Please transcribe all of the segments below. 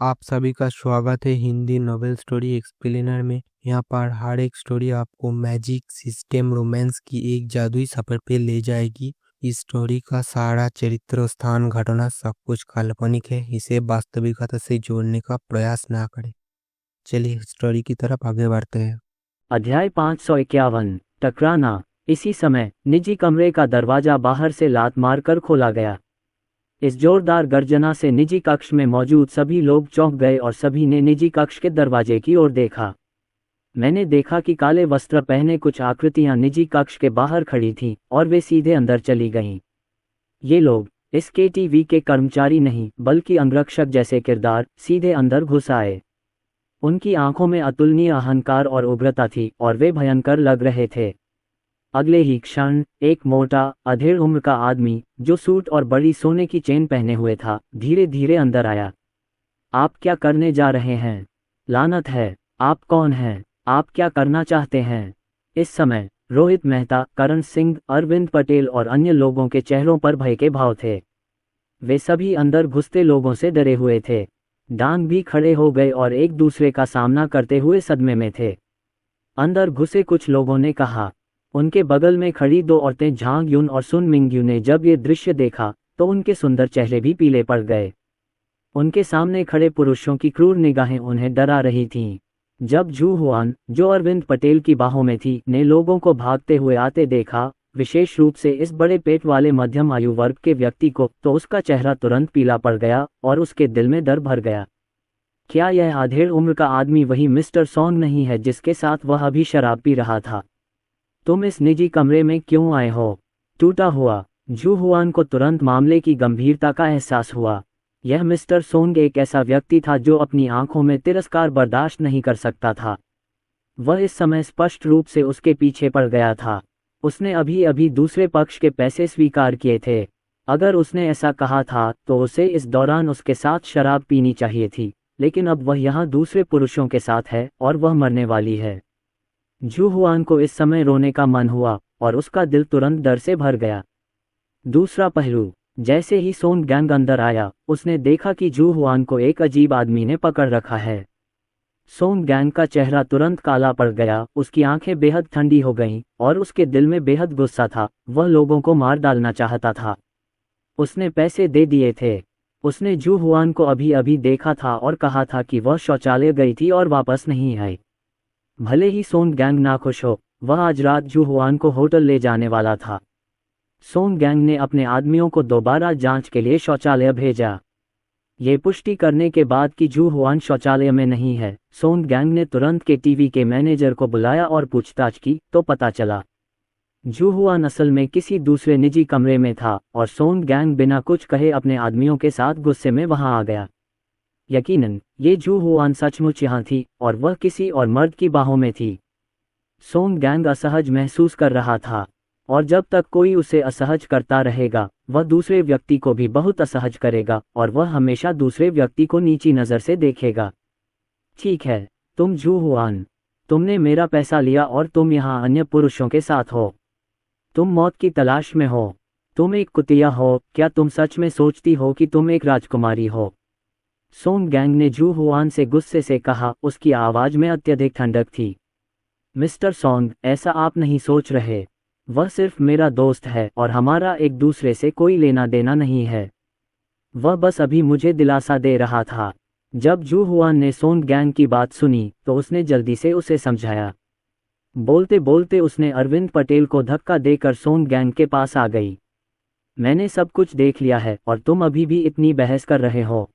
आप सभी का स्वागत है हिंदी नोवेल स्टोरी एक्सप्लेनर में। यहाँ पर हर एक स्टोरी आपको मैजिक, सिस्टम, रोमांस की एक जादुई सफर पे ले जाएगी। इस स्टोरी का सारा चरित्र, स्थान, घटना सब कुछ काल्पनिक है। इसे वास्तविकता से जोड़ने का प्रयास ना करें। चलिए स्टोरी की तरफ आगे बढ़ते हैं। अध्याय 551 टकराना। इसी समय निजी कमरे का दरवाजा बाहर से लात मारकर खोला गया। इस जोरदार गर्जना से निजी कक्ष में मौजूद सभी लोग चौंक गए और सभी ने निजी कक्ष के दरवाजे की ओर देखा। मैंने देखा कि काले वस्त्र पहने कुछ आकृतियां निजी कक्ष के बाहर खड़ी थीं और वे सीधे अंदर चली गईं। ये लोग इस KTV के कर्मचारी नहीं बल्कि अंगरक्षक जैसे किरदार सीधे अंदर घुस आए। उनकी आंखों में अतुलनीय अहंकार और उग्रता थी और वे भयंकर लग रहे थे। अगले ही क्षण एक मोटा अधेड़ उम्र का आदमी जो सूट और बड़ी सोने की चेन पहने हुए था धीरे धीरे अंदर आया। आप क्या करने जा रहे हैं? लानत है! आप कौन हैं? आप क्या करना चाहते हैं? इस समय रोहित मेहता, करण सिंह, अरविंद पटेल और अन्य लोगों के चेहरों पर भय के भाव थे। वे सभी अंदर घुसते लोगों से डरे हुए थे। डांग भी खड़े हो गए और एक दूसरे का सामना करते हुए सदमे में थे। अंदर घुसे कुछ लोगों ने कहा। उनके बगल में खड़ी दो औरतें झांग युन और सुन मिंग्यू ने जब ये दृश्य देखा तो उनके सुंदर चेहरे भी पीले पड़ गए। उनके सामने खड़े पुरुषों की क्रूर निगाहें उन्हें डरा रही थीं। जब जू हुआन, जो अरविंद पटेल की बाहों में थी, ने लोगों को भागते हुए आते देखा, विशेष रूप से इस बड़े पेट वाले मध्यम आयु वर्ग के व्यक्ति को, तो उसका चेहरा तुरंत पीला पड़ गया और उसके दिल में डर भर गया। क्या यह आधेड़ उम्र का आदमी वही मिस्टर सॉन्ग नहीं है जिसके साथ वह अभी शराब पी रहा था? तुम इस निजी कमरे में क्यों आए हो? टूटा हुआ जू हुआन को तुरंत मामले की गंभीरता का एहसास हुआ। यह मिस्टर सोंग एक ऐसा व्यक्ति था जो अपनी आंखों में तिरस्कार बर्दाश्त नहीं कर सकता था। वह इस समय स्पष्ट रूप से उसके पीछे पड़ गया था। उसने अभी अभी दूसरे पक्ष के पैसे स्वीकार किए थे। अगर उसने ऐसा कहा था तो उसे इस दौरान उसके साथ शराब पीनी चाहिए थी, लेकिन अब वह यहाँ दूसरे पुरुषों के साथ है और वह मरने वाली है। जू हुआन को इस समय रोने का मन हुआ और उसका दिल तुरंत डर से भर गया। दूसरा पहलू, जैसे ही सोंग गैंग अंदर आया, उसने देखा कि जू हुआन को एक अजीब आदमी ने पकड़ रखा है। सोंग गैंग का चेहरा तुरंत काला पड़ गया, उसकी आंखें बेहद ठंडी हो गईं और उसके दिल में बेहद गुस्सा था। वह लोगों को मार डालना चाहता था। उसने पैसे दे दिए थे। उसने जू हुआन को अभी अभी देखा था और कहा था कि वह शौचालय गई थी और वापस नहीं आई। भले ही सोंग गैंग नाखुश हो, वह आज रात जू हुआन को होटल ले जाने वाला था। सोंग गैंग ने अपने आदमियों को दोबारा जांच के लिए शौचालय भेजा। ये पुष्टि करने के बाद कि जू हुआन शौचालय में नहीं है, सोंग गैंग ने तुरंत KTV के मैनेजर को बुलाया और पूछताछ की तो पता चला जू हुआन असल में किसी दूसरे निजी कमरे में था और सोंग गैंग बिना कुछ कहे अपने आदमियों के साथ गुस्से में वहां आ गया। यकीनन ये जू हुआन सचमुच यहाँ थी और वह किसी और मर्द की बाहों में थी। सोंग गैंग असहज महसूस कर रहा था और जब तक कोई उसे असहज करता रहेगा, वह दूसरे व्यक्ति को भी बहुत असहज करेगा और वह हमेशा दूसरे व्यक्ति को नीची नज़र से देखेगा। ठीक है, तुम जू हुआन, तुमने मेरा पैसा लिया और तुम यहाँ अन्य पुरुषों के साथ हो। तुम मौत की तलाश में हो। तुम एक कुतिया हो। क्या तुम सच में सोचती हो कि तुम एक राजकुमारी हो? सोंग गैंग ने जू हुआन से गुस्से से कहा। उसकी आवाज़ में अत्यधिक ठंडक थी। मिस्टर सॉन्ग, ऐसा आप नहीं सोच रहे। वह सिर्फ मेरा दोस्त है और हमारा एक दूसरे से कोई लेना देना नहीं है। वह बस अभी मुझे दिलासा दे रहा था। जब जू हुआन ने सोंग गैंग की बात सुनी तो उसने जल्दी से उसे समझाया। बोलते बोलते उसने अरविंद पटेल को धक्का देकर सोंग गैंग के पास आ गई। मैंने सब कुछ देख लिया है और तुम अभी भी इतनी बहस कर रहे हो।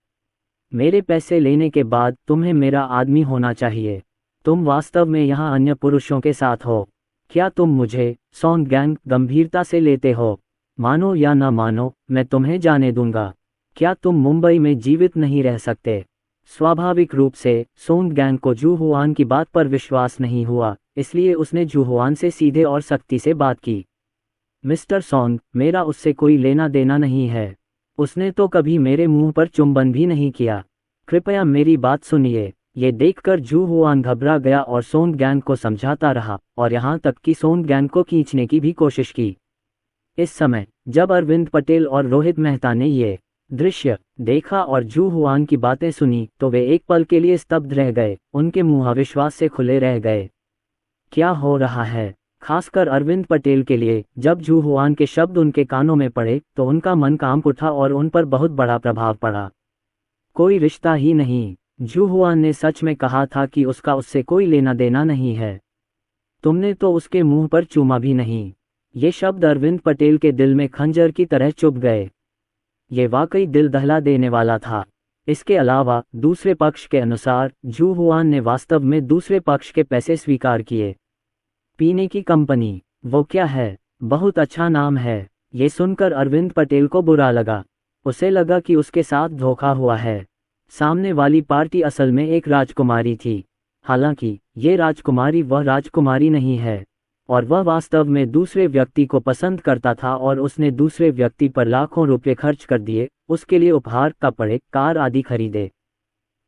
मेरे पैसे लेने के बाद तुम्हें मेरा आदमी होना चाहिए। तुम वास्तव में यहाँ अन्य पुरुषों के साथ हो। क्या तुम मुझे, सोंग गैंग, गंभीरता से लेते हो? मानो या न मानो, मैं तुम्हें जाने दूंगा। क्या तुम मुंबई में जीवित नहीं रह सकते? स्वाभाविक रूप से सोंग गैंग को जू हुआन की बात पर विश्वास नहीं हुआ, इसलिए उसने जू हुआन से सीधे और सख्ती से बात की। मिस्टर सॉन्ग, मेरा उससे कोई लेना देना नहीं है। उसने तो कभी मेरे मुंह पर चुंबन भी नहीं किया। कृपया मेरी बात सुनिए। ये देखकर जू हुआन घबरा गया और सोंग गैंग को समझाता रहा और यहाँ तक कि सोंग गैंग को खींचने की भी कोशिश की। इस समय जब अरविंद पटेल और रोहित मेहता ने ये दृश्य देखा और जू हुआन की बातें सुनी तो वे एक पल के लिए स्तब्ध रह गए, उनके मुंह अविश्वास से खुले रह गए। क्या हो रहा है? खासकर अरविंद पटेल के लिए, जब जू हुआन के शब्द उनके कानों में पड़े तो उनका मन कांप उठा और उन पर बहुत बड़ा प्रभाव पड़ा। कोई रिश्ता ही नहीं। जू हुआन ने सच में कहा था कि उसका उससे कोई लेना देना नहीं है। तुमने तो उसके मुंह पर चूमा भी नहीं। ये शब्द अरविंद पटेल के दिल में खंजर की तरह चुभ गए। ये वाकई दिल दहला देने वाला था। इसके अलावा दूसरे पक्ष के अनुसार जू हुआन ने वास्तव में दूसरे पक्ष के पैसे स्वीकार किए। पीने की कंपनी, वो क्या है? बहुत अच्छा नाम है। ये सुनकर अरविंद पटेल को बुरा लगा। उसे लगा कि उसके साथ धोखा हुआ है। सामने वाली पार्टी असल में एक राजकुमारी थी। हालांकि ये राजकुमारी वह राजकुमारी नहीं है, और वह वास्तव में दूसरे व्यक्ति को पसंद करता था और उसने दूसरे व्यक्ति पर लाखों रुपए खर्च कर दिए, उसके लिए उपहार, कपड़े, कार आदि खरीदे।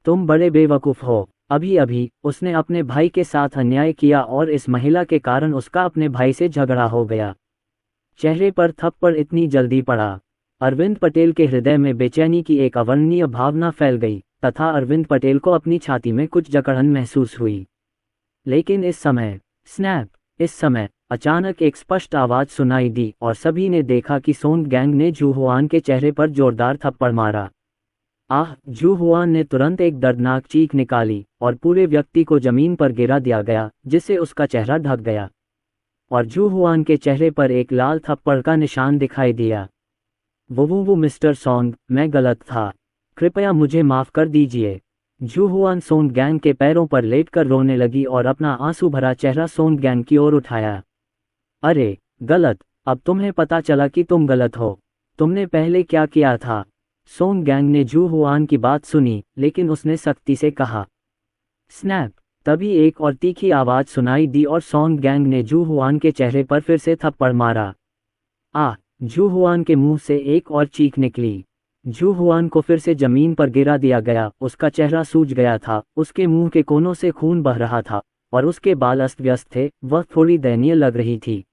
तुम बड़े बेवकूफ़ हो। अभी अभी उसने अपने भाई के साथ अन्याय किया और इस महिला के कारण उसका अपने भाई से झगड़ा हो गया। चेहरे पर थप्पड़ इतनी जल्दी पड़ा। अरविंद पटेल के हृदय में बेचैनी की एक अवर्णनीय भावना फैल गई तथा अरविंद पटेल को अपनी छाती में कुछ जकड़न महसूस हुई। लेकिन इस समय अचानक एक स्पष्ट आवाज सुनाई दी और सभी ने देखा कि सोंग गैंग ने जू हुआन के चेहरे पर जोरदार थप्पड़ मारा। आह! जू हुआन ने तुरंत एक दर्दनाक चीख निकाली और पूरे व्यक्ति को जमीन पर गिरा दिया गया, जिससे उसका चेहरा ढक गया और जू हुआन के चेहरे पर एक लाल थप्पड़ का निशान दिखाई दिया। वो मिस्टर सोंग, मैं गलत था। कृपया मुझे माफ कर दीजिए। जू हुआन सोंग गैंग के पैरों पर लेटकर रोने लगी और अपना आंसू भरा चेहरा सोंग गैंग की ओर उठाया। अरे, गलत! अब तुम्हें पता चला कि तुम गलत हो। तुमने पहले क्या किया था? सोंग गैंग ने जू हुआन की बात सुनी, लेकिन उसने सख्ती से कहा। स्नैप! तभी एक और तीखी आवाज सुनाई दी और सोंग गैंग ने जू हुआन के चेहरे पर फिर से थप्पड़ मारा। जू हुआन के मुंह से एक और चीख निकली। जू हुआन को फिर से जमीन पर गिरा दिया गया। उसका चेहरा सूज गया था, उसके मुंह के कोनों से खून बह रहा था और उसके बाल अस्त व्यस्त थे। वह थोड़ी दयनीय लग रही थी।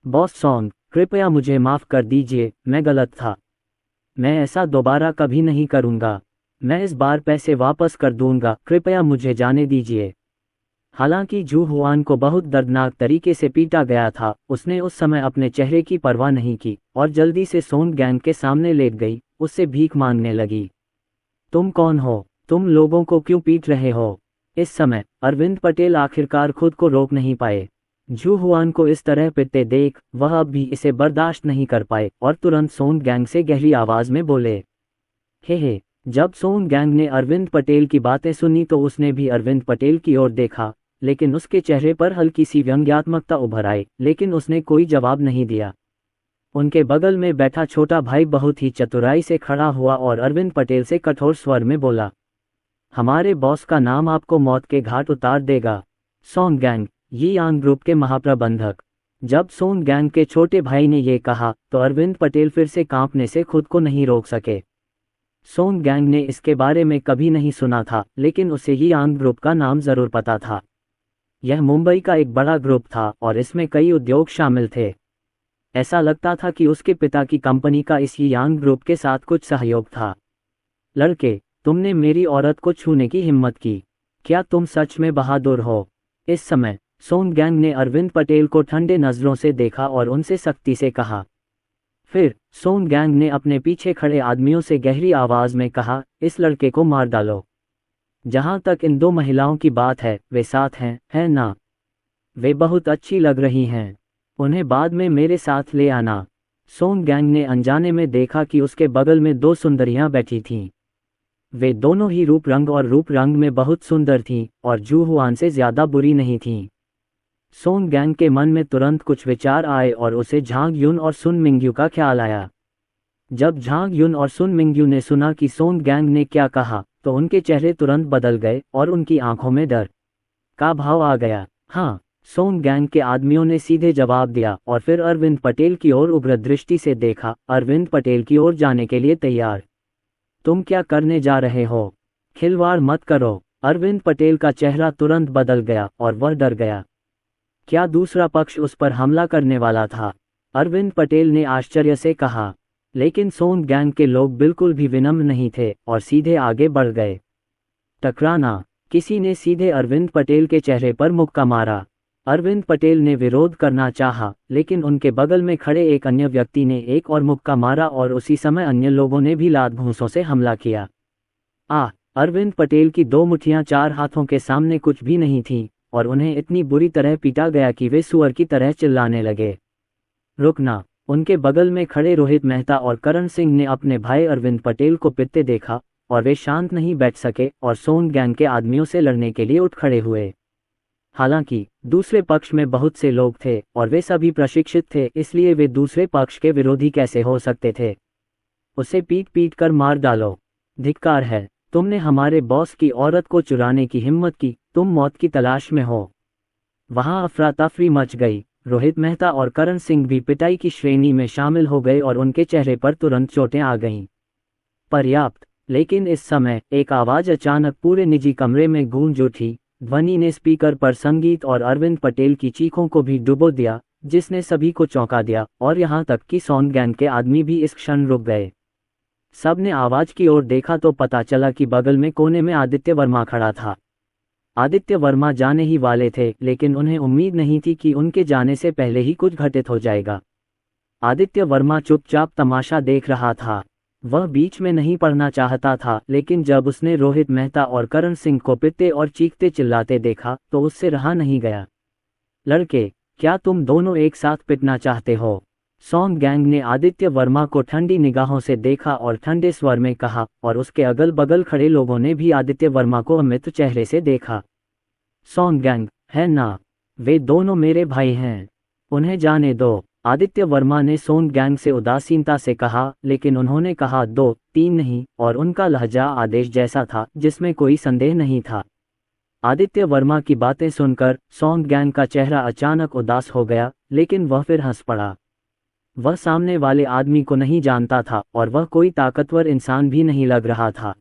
बॉस सोंग, कृपया मुझे माफ कर दीजिए, मैं गलत था। मैं ऐसा दोबारा कभी नहीं करूंगा। मैं इस बार पैसे वापस कर दूंगा, कृपया मुझे जाने दीजिए। हालांकि जू हुआन को बहुत दर्दनाक तरीके से पीटा गया था, उसने उस समय अपने चेहरे की परवाह नहीं की और जल्दी से सोंग गैंग के सामने लेट गई, उससे भीख मांगने लगी। तुम कौन हो? तुम लोगों को क्यों पीट रहे हो? इस समय अरविंद पटेल आखिरकार खुद को रोक नहीं पाए। जू हुआन को इस तरह पिटते देख वह अब भी इसे बर्दाश्त नहीं कर पाए और तुरंत सोंग गैंग से गहरी आवाज में बोले। हे। जब सोंग गैंग ने अरविंद पटेल की बातें सुनी तो उसने भी अरविंद पटेल की ओर देखा, लेकिन उसके चेहरे पर हल्की सी व्यंग्यात्मकता उभर आई, लेकिन उसने कोई जवाब नहीं दिया। उनके बगल में बैठा छोटा भाई बहुत ही चतुराई से खड़ा हुआ और अरविंद पटेल से कठोर स्वर में बोला, हमारे बॉस का नाम आपको मौत के घाट उतार देगा। सोंग गैंग, यी यांग ग्रुप के महाप्रबंधक। जब सोंग गैंग के छोटे भाई ने ये कहा तो अरविंद पटेल फिर से कांपने से खुद को नहीं रोक सके। सोंग गैंग ने इसके बारे में कभी नहीं सुना था, लेकिन उसे यी यांग ग्रुप का नाम जरूर पता था। यह मुंबई का एक बड़ा ग्रुप था और इसमें कई उद्योग शामिल थे। ऐसा लगता था कि उसके पिता की कंपनी का इस यी यांग ग्रुप के साथ कुछ सहयोग था। लड़के, तुमने मेरी औरत को छूने की हिम्मत की। क्या तुम सच में बहादुर हो? इस समय सोंग गैंग ने अरविंद पटेल को ठंडे नजरों से देखा और उनसे सख्ती से कहा। फिर सोंग गैंग ने अपने पीछे खड़े आदमियों से गहरी आवाज में कहा, इस लड़के को मार डालो। जहां तक इन दो महिलाओं की बात है, वे साथ हैं, है ना? वे बहुत अच्छी लग रही हैं। उन्हें बाद में मेरे साथ ले आना। सोंग गैंग ने अनजाने में देखा कि उसके बगल में दो सुंदरियां बैठी थीं। वे दोनों ही रूप रंग में बहुत सुंदर थीं और जू हुआन से ज्यादा बुरी नहीं थीं। सोंग गैंग के मन में तुरंत कुछ विचार आए और उसे झांग युन और सुन मिंग्यू का ख्याल आया। जब झांग युन और सुन मिंग्यू ने सुना कि सोंग गैंग ने क्या कहा तो उनके चेहरे तुरंत बदल गए और उनकी आंखों में डर का भाव आ गया। हाँ, सोंग गैंग के आदमियों ने सीधे जवाब दिया और फिर अरविंद पटेल की ओर उग्र दृष्टि से देखा। अरविंद पटेल की ओर जाने के लिए तैयार। तुम क्या करने जा रहे हो? खिलवाड़ मत करो। अरविंद पटेल का चेहरा तुरंत बदल गया और वह डर गया। क्या दूसरा पक्ष उस पर हमला करने वाला था? अरविंद पटेल ने आश्चर्य से कहा। लेकिन सोन गैंग के लोग बिल्कुल भी विनम्र नहीं थे और सीधे आगे बढ़ गए। टकराना। किसी ने सीधे अरविंद पटेल के चेहरे पर मुक्का मारा। अरविंद पटेल ने विरोध करना चाहा, लेकिन उनके बगल में खड़े एक अन्य व्यक्ति ने एक और मुक्का मारा और उसी समय अन्य लोगों ने भी लात घूंसों से हमला किया। अरविंद पटेल की 2 मुट्ठियां 4 हाथों के सामने कुछ भी नहीं थीं और उन्हें इतनी बुरी तरह पीटा गया कि वे सुअर की तरह चिल्लाने लगे। रुकना। उनके बगल में खड़े रोहित मेहता और करण सिंह ने अपने भाई अरविंद पटेल को पिटते देखा और वे शांत नहीं बैठ सके और सोन गैंग के आदमियों से लड़ने के लिए उठ खड़े हुए। हालांकि दूसरे पक्ष में बहुत से लोग थे और वे सभी प्रशिक्षित थे, इसलिए वे दूसरे पक्ष के विरोधी कैसे हो सकते थे। उसे पीट पीट कर मार डालो। धिक्कार है, तुमने हमारे बॉस की औरत को चुराने की हिम्मत की, तुम मौत की तलाश में हो। वहां अफरा तफरी मच गई। रोहित मेहता और करण सिंह भी पिटाई की श्रेणी में शामिल हो गए और उनके चेहरे पर तुरंत चोटें आ गईं। पर्याप्त। लेकिन इस समय एक आवाज अचानक पूरे निजी कमरे में गूंज उठी। ध्वनि ने स्पीकर पर संगीत और अरविंद पटेल की चीखों को भी डुबो दिया, जिसने सभी को चौंका दिया और यहां तक कि सोन गैंग के आदमी भी इस क्षण रुक गए। सबने आवाज की ओर देखा तो पता चला कि बगल में कोने में आदित्य वर्मा खड़ा था। आदित्य वर्मा जाने ही वाले थे, लेकिन उन्हें उम्मीद नहीं थी कि उनके जाने से पहले ही कुछ घटित हो जाएगा। आदित्य वर्मा चुपचाप तमाशा देख रहा था। वह बीच में नहीं पड़ना चाहता था, लेकिन जब उसने रोहित मेहता और करण सिंह को पिटते और चीखते चिल्लाते देखा तो उससे रहा नहीं गया। लड़के, क्या तुम दोनों एक साथ पिटना चाहते हो? सोन गैंग ने आदित्य वर्मा को ठंडी निगाहों से देखा और ठंडे स्वर में कहा, और उसके अगल बगल खड़े लोगों ने भी आदित्य वर्मा को अमित चेहरे से देखा। सोन गैंग, है ना? वे दोनों मेरे भाई हैं, उन्हें जाने दो। आदित्य वर्मा ने सोन गैंग से उदासीनता से कहा, लेकिन उन्होंने कहा 2, 3 नहीं, और उनका लहजा आदेश जैसा था जिसमें कोई संदेह नहीं था। आदित्य वर्मा की बातें सुनकर सोन गैंग का चेहरा अचानक उदास हो गया, लेकिन वह फिर हंस पड़ा। वह सामने वाले आदमी को नहीं जानता था और वह कोई ताकतवर इंसान भी नहीं लग रहा था।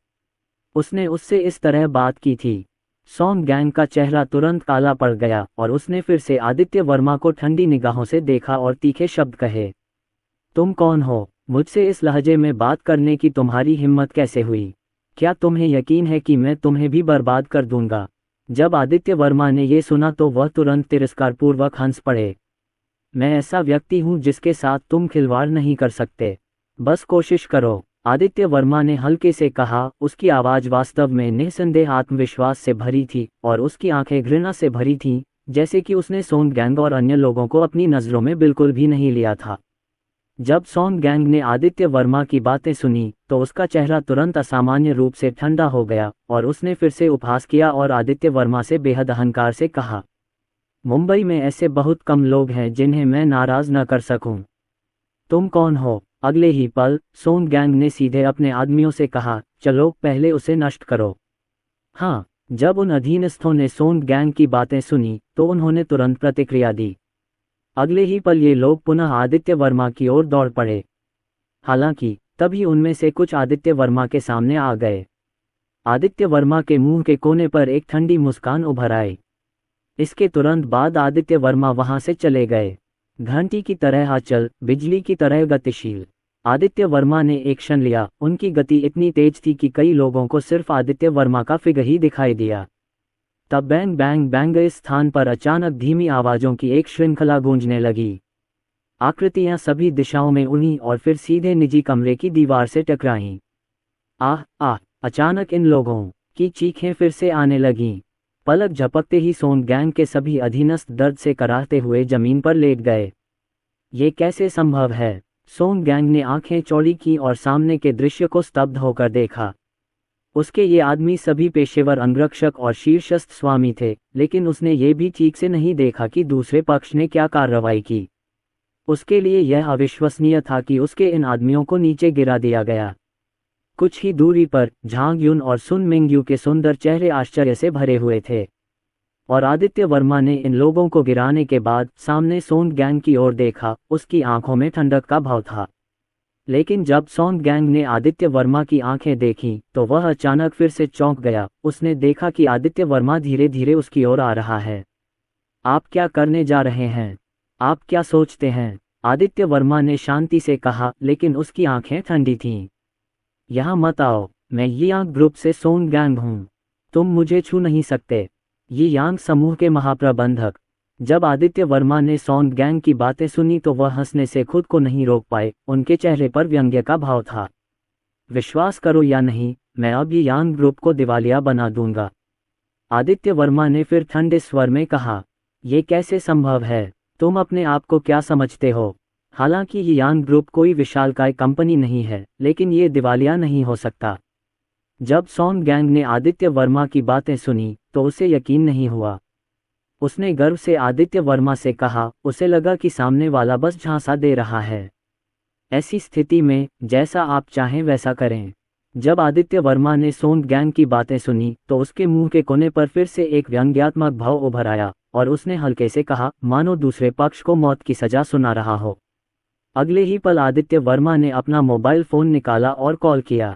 उसने उससे इस तरह बात की थी। सोन गैंग का चेहरा तुरंत काला पड़ गया और उसने फिर से आदित्य वर्मा को ठंडी निगाहों से देखा और तीखे शब्द कहे, तुम कौन हो? मुझसे इस लहजे में बात करने की तुम्हारी हिम्मत कैसे हुई? क्या तुम्हें यकीन है कि मैं तुम्हें भी बर्बाद कर दूंगा? जब आदित्य वर्मा ने यह सुना तो वह तुरंत तिरस्कारपूर्वक हंस पड़े। मैं ऐसा व्यक्ति हूं जिसके साथ तुम खिलवाड़ नहीं कर सकते, बस कोशिश करो। आदित्य वर्मा ने हल्के से कहा। उसकी आवाज वास्तव में निस्संदेह आत्मविश्वास से भरी थी और उसकी आंखें घृणा से भरी थीं, जैसे कि उसने सोन गैंग और अन्य लोगों को अपनी नज़रों में बिल्कुल भी नहीं लिया था। जब सोन गैंग ने आदित्य वर्मा की बातें सुनी तो उसका चेहरा तुरंत असामान्य रूप से ठंडा हो गया और उसने फिर से उपहास किया और आदित्य वर्मा से बेहद अहंकार से कहा, मुंबई में ऐसे बहुत कम लोग हैं जिन्हें मैं नाराज न कर सकूं। तुम कौन हो? अगले ही पल सोन गैंग ने सीधे अपने आदमियों से कहा, चलो पहले उसे नष्ट करो। हाँ, जब उन अधीनस्थों ने सोन गैंग की बातें सुनी तो उन्होंने तुरंत प्रतिक्रिया दी। अगले ही पल ये लोग पुनः आदित्य वर्मा की ओर दौड़ पड़े। हालांकि तभी उनमें से कुछ आदित्य वर्मा के सामने आ गए। आदित्य वर्मा के मुंह के कोने पर एक ठंडी मुस्कान उभर आई। इसके तुरंत बाद आदित्य वर्मा वहां से चले गए, घंटी की तरह अचल, बिजली की तरह गतिशील। आदित्य वर्मा ने एक क्षण लिया। उनकी गति इतनी तेज थी कि कई लोगों को सिर्फ आदित्य वर्मा का फिगर ही दिखाई दिया। तब बैंग बैंग बैंग इस स्थान पर अचानक धीमी आवाजों की एक श्रृंखला गूंजने लगी। आकृतियां सभी दिशाओं में उड़ीं और फिर सीधे निजी कमरे की दीवार से टकराईं। आह आह! अचानक इन लोगों की चीखें फिर से आने लगीं। पलक झपकते ही सोन गैंग के सभी अधीनस्थ दर्द से कराहते हुए जमीन पर लेट गए। ये कैसे संभव है? सोन गैंग ने आंखें चौड़ी की और सामने के दृश्य को स्तब्ध होकर देखा। उसके ये आदमी सभी पेशेवर अंगरक्षक और शीर्षस्थ स्वामी थे, लेकिन उसने ये भी ठीक से नहीं देखा कि दूसरे पक्ष ने क्या कार्रवाई की। उसके लिए यह अविश्वसनीय था कि उसके इन आदमियों को नीचे गिरा दिया गया। कुछ ही दूरी पर झांग युन और सुन मिंगयू के सुंदर चेहरे आश्चर्य से भरे हुए थे, और आदित्य वर्मा ने इन लोगों को गिराने के बाद सामने सोन गैंग की ओर देखा। उसकी आंखों में ठंडक का भाव था, लेकिन जब सोन गैंग ने आदित्य वर्मा की आंखें देखीं तो वह अचानक फिर से चौंक गया। उसने देखा कि आदित्य वर्मा धीरे धीरे उसकी ओर आ रहा है। आप क्या करने जा रहे हैं? आप क्या सोचते हैं? आदित्य वर्मा ने शांति से कहा, लेकिन उसकी आंखें ठंडी थीं। यहाँ मत आओ, मैं ये यांग ग्रुप से सोंग गैंग हूँ। तुम मुझे छू नहीं सकते। ये यांग समूह के महाप्रबंधक। जब आदित्य वर्मा ने सोंग गैंग की बातें सुनी तो वह हंसने से खुद को नहीं रोक पाए। उनके चेहरे पर व्यंग्य का भाव था। विश्वास करो या नहीं, मैं अब ये यांग ग्रुप को दिवालिया बना दूंगा। आदित्य वर्मा ने फिर ठंडे स्वर में कहा, ये कैसे संभव है? तुम अपने आप को क्या समझते हो? हालांकि ये यांग ग्रुप कोई विशालकाय कंपनी नहीं है, लेकिन ये दिवालिया नहीं हो सकता। जब सोंग गैंग ने आदित्य वर्मा की बातें सुनी तो उसे यकीन नहीं हुआ। उसने गर्व से आदित्य वर्मा से कहा, उसे लगा कि सामने वाला बस झांसा दे रहा है। ऐसी स्थिति में जैसा आप चाहें वैसा करें। जब आदित्य वर्मा ने सोंग गैंग की बातें सुनी तो उसके मुंह के कोने पर फिर से एक व्यंग्यात्मक भाव उभर आया और उसने हल्के से कहा, मानो दूसरे पक्ष को मौत की सजा सुना रहा हो। अगले ही पल आदित्य वर्मा ने अपना मोबाइल फोन निकाला और कॉल किया।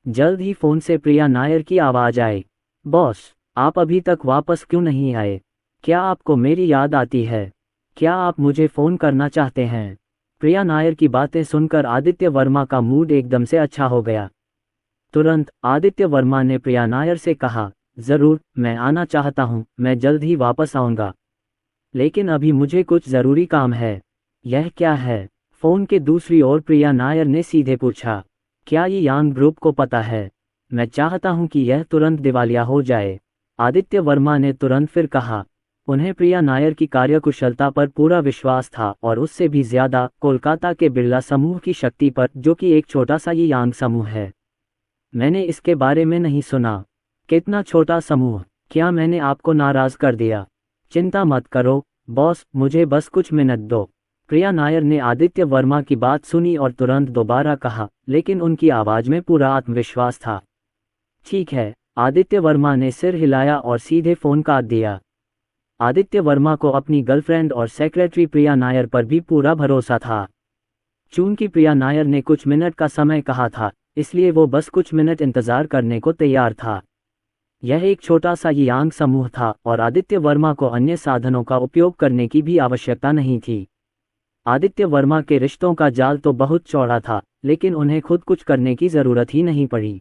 जल्द ही फोन से प्रिया नायर की आवाज आई, बॉस, आप अभी तक वापस क्यों नहीं आए? क्या आपको मेरी याद आती है? क्या आप मुझे फोन करना चाहते हैं? प्रिया नायर की बातें सुनकर आदित्य वर्मा का मूड एकदम से अच्छा हो गया। तुरंत आदित्य वर्मा ने प्रिया नायर से कहा, जरूर, मैं आना चाहता हूँ, मैं जल्द ही वापस आऊँगा। लेकिन अभी मुझे कुछ ज़रूरी काम है। यह क्या है? फोन के दूसरी ओर प्रिया नायर ने सीधे पूछा, क्या ये यांग ग्रुप को पता है? मैं चाहता हूँ कि यह तुरंत दिवालिया हो जाए। आदित्य वर्मा ने तुरंत फिर कहा। उन्हें प्रिया नायर की कार्यकुशलता पर पूरा विश्वास था और उससे भी ज्यादा कोलकाता के बिरला समूह की शक्ति पर, जो कि एक छोटा सा ये यांग समूह है। मैंने इसके बारे में नहीं सुना। कितना छोटा समूह? क्या मैंने आपको नाराज कर दिया? चिंता मत करो बॉस, मुझे बस कुछ मिनट दो। प्रिया नायर ने आदित्य वर्मा की बात सुनी और तुरंत दोबारा कहा, लेकिन उनकी आवाज में पूरा आत्मविश्वास था। ठीक है। आदित्य वर्मा ने सिर हिलाया और सीधे फोन काट दिया। आदित्य वर्मा को अपनी गर्लफ्रेंड और सेक्रेटरी प्रिया नायर पर भी पूरा भरोसा था। चूंकि प्रिया नायर ने कुछ मिनट का समय कहा था, इसलिए वो बस कुछ मिनट इंतजार करने को तैयार था। यह एक छोटा सा यांग समूह था और आदित्य वर्मा को अन्य साधनों का उपयोग करने की भी आवश्यकता नहीं थी। आदित्य वर्मा के रिश्तों का जाल तो बहुत चौड़ा था, लेकिन उन्हें खुद कुछ करने की जरूरत ही नहीं पड़ी।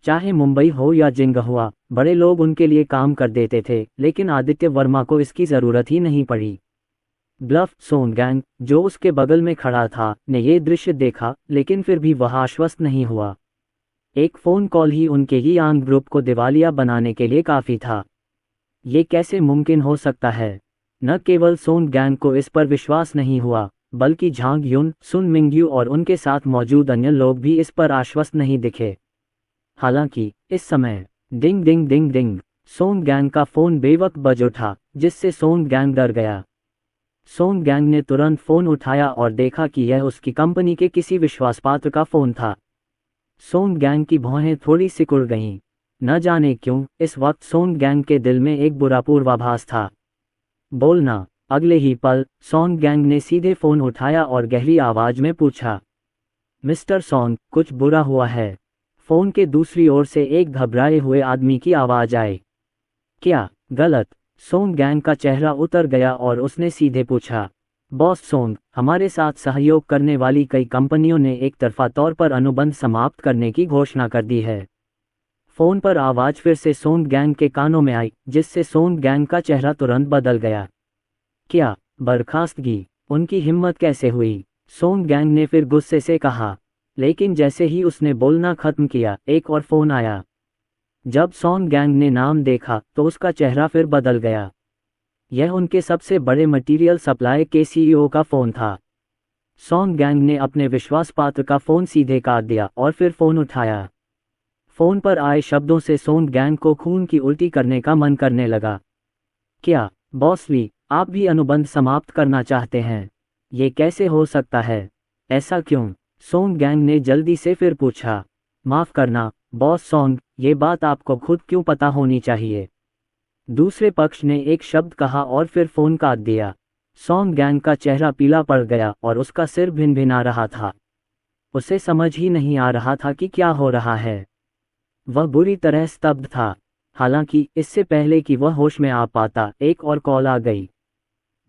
चाहे मुंबई हो या जिंगहुआ, बड़े लोग उनके लिए काम कर देते थे, लेकिन आदित्य वर्मा को इसकी जरूरत ही नहीं पड़ी। ब्लफ सोंग गैंग, जो उसके बगल में खड़ा था, ने ये दृश्य देखा, लेकिन फिर भी वह आश्वस्त नहीं हुआ। एक फोन कॉल ही उनके ही यांग ग्रुप को दिवालिया बनाने के लिए काफी था। ये कैसे मुमकिन हो सकता है? न केवल सोंग गैंग को इस पर विश्वास नहीं हुआ, बल्कि झांग युन, सुन मिंगयू और उनके साथ मौजूद अन्य लोग भी इस पर आश्वस्त नहीं दिखे। हालांकि इस समय डिंग डिंग डिंग डिंग सोंग गैंग का फोन बेवक्त बज उठा, जिससे सोंग गैंग डर गया। सोंग गैंग ने तुरंत फोन उठाया और देखा कि यह उसकी कंपनी के किसी विश्वासपात्र का फोन था। सोंग गैंग की भौहें थोड़ी सिकुड़ गईं। न जाने क्यों इस वक्त सोंग गैंग के दिल में एक बुरा पूर्वाभास था। बोलना। अगले ही पल सोंग गैंग ने सीधे फोन उठाया और गहरी आवाज में पूछा, मिस्टर सोंग, कुछ बुरा हुआ है? फोन के दूसरी ओर से एक घबराए हुए आदमी की आवाज आई। क्या गलत? सोंग गैंग का चेहरा उतर गया और उसने सीधे पूछा, बॉस सोंग, हमारे साथ सहयोग करने वाली कई कंपनियों ने एक तरफा तौर पर अनुबंध समाप्त करने की घोषणा कर दी है। फोन पर आवाज फिर से सोंग गैंग के कानों में आई, जिससे सोंग गैंग का चेहरा तुरंत बदल गया। क्या बर्खास्तगी? उनकी हिम्मत कैसे हुई? सोंग गैंग ने फिर गुस्से से कहा। लेकिन जैसे ही उसने बोलना खत्म किया, एक और फोन आया। जब सोंग गैंग ने नाम देखा तो उसका चेहरा फिर बदल गया। यह उनके सबसे बड़े मटेरियल सप्लाई के सीईओ का फोन था। सोंग गैंग ने अपने विश्वासपात्र का फोन सीधे काट दिया और फिर फोन उठाया। फोन पर आए शब्दों से सोंग गैंग को खून की उल्टी करने का मन करने लगा। क्या बॉस ली, आप भी अनुबंध समाप्त करना चाहते हैं? ये कैसे हो सकता है? ऐसा क्यों? सोंग गैंग ने जल्दी से फिर पूछा। माफ करना बॉस सोंग, ये बात आपको खुद क्यों पता होनी चाहिए? दूसरे पक्ष ने एक शब्द कहा और फिर फोन काट दिया। सोंग गैंग का चेहरा पीला पड़ गया और उसका सिर भिनभिना रहा था। उसे समझ ही नहीं आ रहा था कि क्या हो रहा है। वह बुरी तरह स्तब्ध था। हालांकि इससे पहले कि वह होश में आ पाता, एक और कॉल आ गई।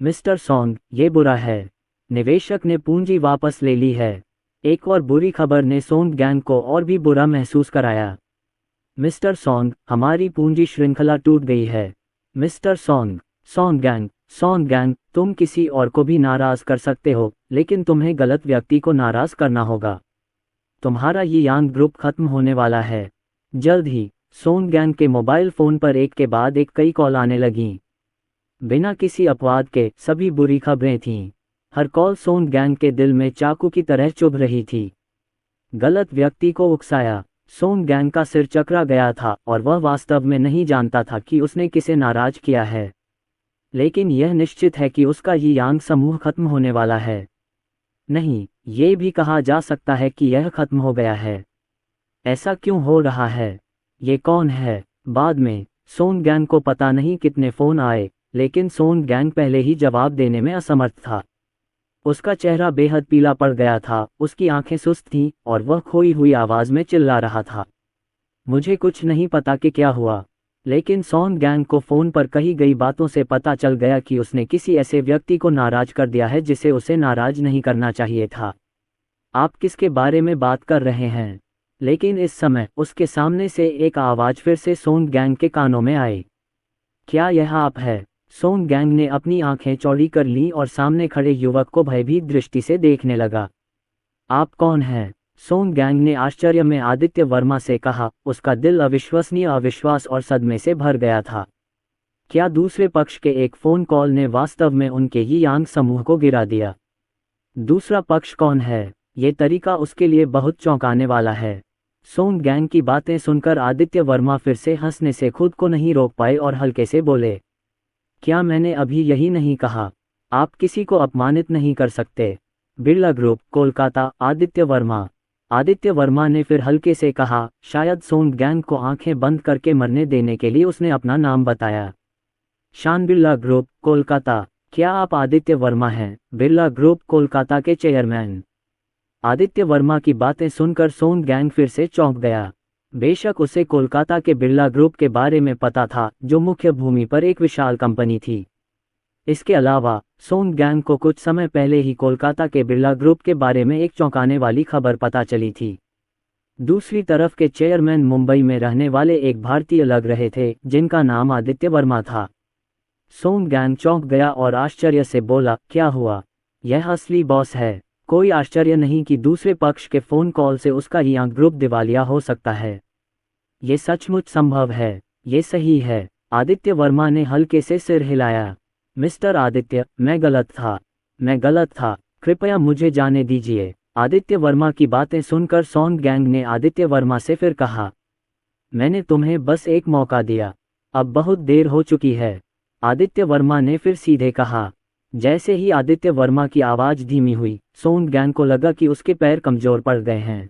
मिस्टर सोंग, ये बुरा है। निवेशक ने पूंजी वापस ले ली है। एक और बुरी खबर ने सोंग गैंग को और भी बुरा महसूस कराया। मिस्टर सोंग, हमारी पूंजी श्रृंखला टूट गई है। मिस्टर सोंग, सोंग गैंग, तुम किसी और को भी नाराज कर सकते हो, लेकिन तुम्हें गलत व्यक्ति को नाराज करना होगा। तुम्हारा ये यांग ग्रुप खत्म होने वाला है। जल्द ही सोंग गैंग के मोबाइल फोन पर एक के बाद एक कई कॉल आने लगीं। बिना किसी अपवाद के सभी बुरी खबरें थीं। हर कॉल सोंग गैंग के दिल में चाकू की तरह चुभ रही थी। गलत व्यक्ति को उकसाया। सोंग गैंग का सिर चकरा गया था और वह वास्तव में नहीं जानता था कि उसने किसे नाराज किया है, लेकिन यह निश्चित है कि उसका ये यांग समूह खत्म होने वाला है। नहीं, ये भी कहा जा सकता है कि यह खत्म हो गया है। ऐसा क्यों हो रहा है? ये कौन है? बाद में सोंग गैंग को पता नहीं कितने फोन आए, लेकिन सोंग गैंग पहले ही जवाब देने में असमर्थ था। उसका चेहरा बेहद पीला पड़ गया था, उसकी आंखें सुस्त थीं और वह खोई हुई आवाज में चिल्ला रहा था, मुझे कुछ नहीं पता कि क्या हुआ। लेकिन सोंग गैंग को फोन पर कही गई बातों से पता चल गया कि उसने किसी ऐसे व्यक्ति को नाराज कर दिया है जिसे उसे नाराज नहीं करना चाहिए था। आप किसके बारे में बात कर रहे हैं? लेकिन इस समय उसके सामने से एक आवाज फिर से सोंग गैंग के कानों में आई। क्या यह आप है? सोंग गैंग ने अपनी आंखें चौड़ी कर लीं और सामने खड़े युवक को भयभीत दृष्टि से देखने लगा। आप कौन हैं? सोंग गैंग ने आश्चर्य में आदित्य वर्मा से कहा। उसका दिल अविश्वसनीय अविश्वास और सदमे से भर गया था। क्या दूसरे पक्ष के एक फोन कॉल ने वास्तव में उनके ही यांग समूह को गिरा दिया? दूसरा पक्ष कौन है? ये तरीका उसके लिए बहुत चौंकाने वाला है। सोंग गैंग की बातें सुनकर आदित्य वर्मा फिर से हंसने से खुद को नहीं रोक पाए और हल्के से बोले, क्या मैंने अभी यही नहीं कहा? आप किसी को अपमानित नहीं कर सकते। बिरला ग्रुप, कोलकाता। आदित्य वर्मा ने फिर हल्के से कहा। शायद सोंग गैंग को आंखें बंद करके मरने देने के लिए उसने अपना नाम बताया। शान बिरला ग्रुप, कोलकाता। क्या आप आदित्य वर्मा हैं, बिरला ग्रुप कोलकाता के चेयरमैन? आदित्य वर्मा की बातें सुनकर सोंग गैंग फिर से चौंक गया। बेशक उसे कोलकाता के बिरला ग्रुप के बारे में पता था, जो मुख्य भूमि पर एक विशाल कंपनी थी। इसके अलावा सोंग गैंग को कुछ समय पहले ही कोलकाता के बिरला ग्रुप के बारे में एक चौंकाने वाली खबर पता चली थी। दूसरी तरफ के चेयरमैन मुंबई में रहने वाले एक भारतीय लग रहे थे, जिनका नाम आदित्य वर्मा था। सोंग गैंग चौंक गया और आश्चर्य से बोला, क्या हुआ? यह असली बॉस है। कोई आश्चर्य नहीं कि दूसरे पक्ष के फोन कॉल से उसका यांग ग्रुप दिवालिया हो सकता है। ये सचमुच संभव है। ये सही है। आदित्य वर्मा ने हल्के से सिर हिलाया। मिस्टर आदित्य, मैं गलत था। कृपया मुझे जाने दीजिए। आदित्य वर्मा की बातें सुनकर सोंग गैंग ने आदित्य वर्मा से फिर कहा, मैंने तुम्हें बस एक मौका दिया, अब बहुत देर हो चुकी है। आदित्य वर्मा ने फिर सीधे कहा। जैसे ही आदित्य वर्मा की आवाज धीमी हुई, सोंग गैंग को लगा कि उसके पैर कमजोर पड़ गए हैं।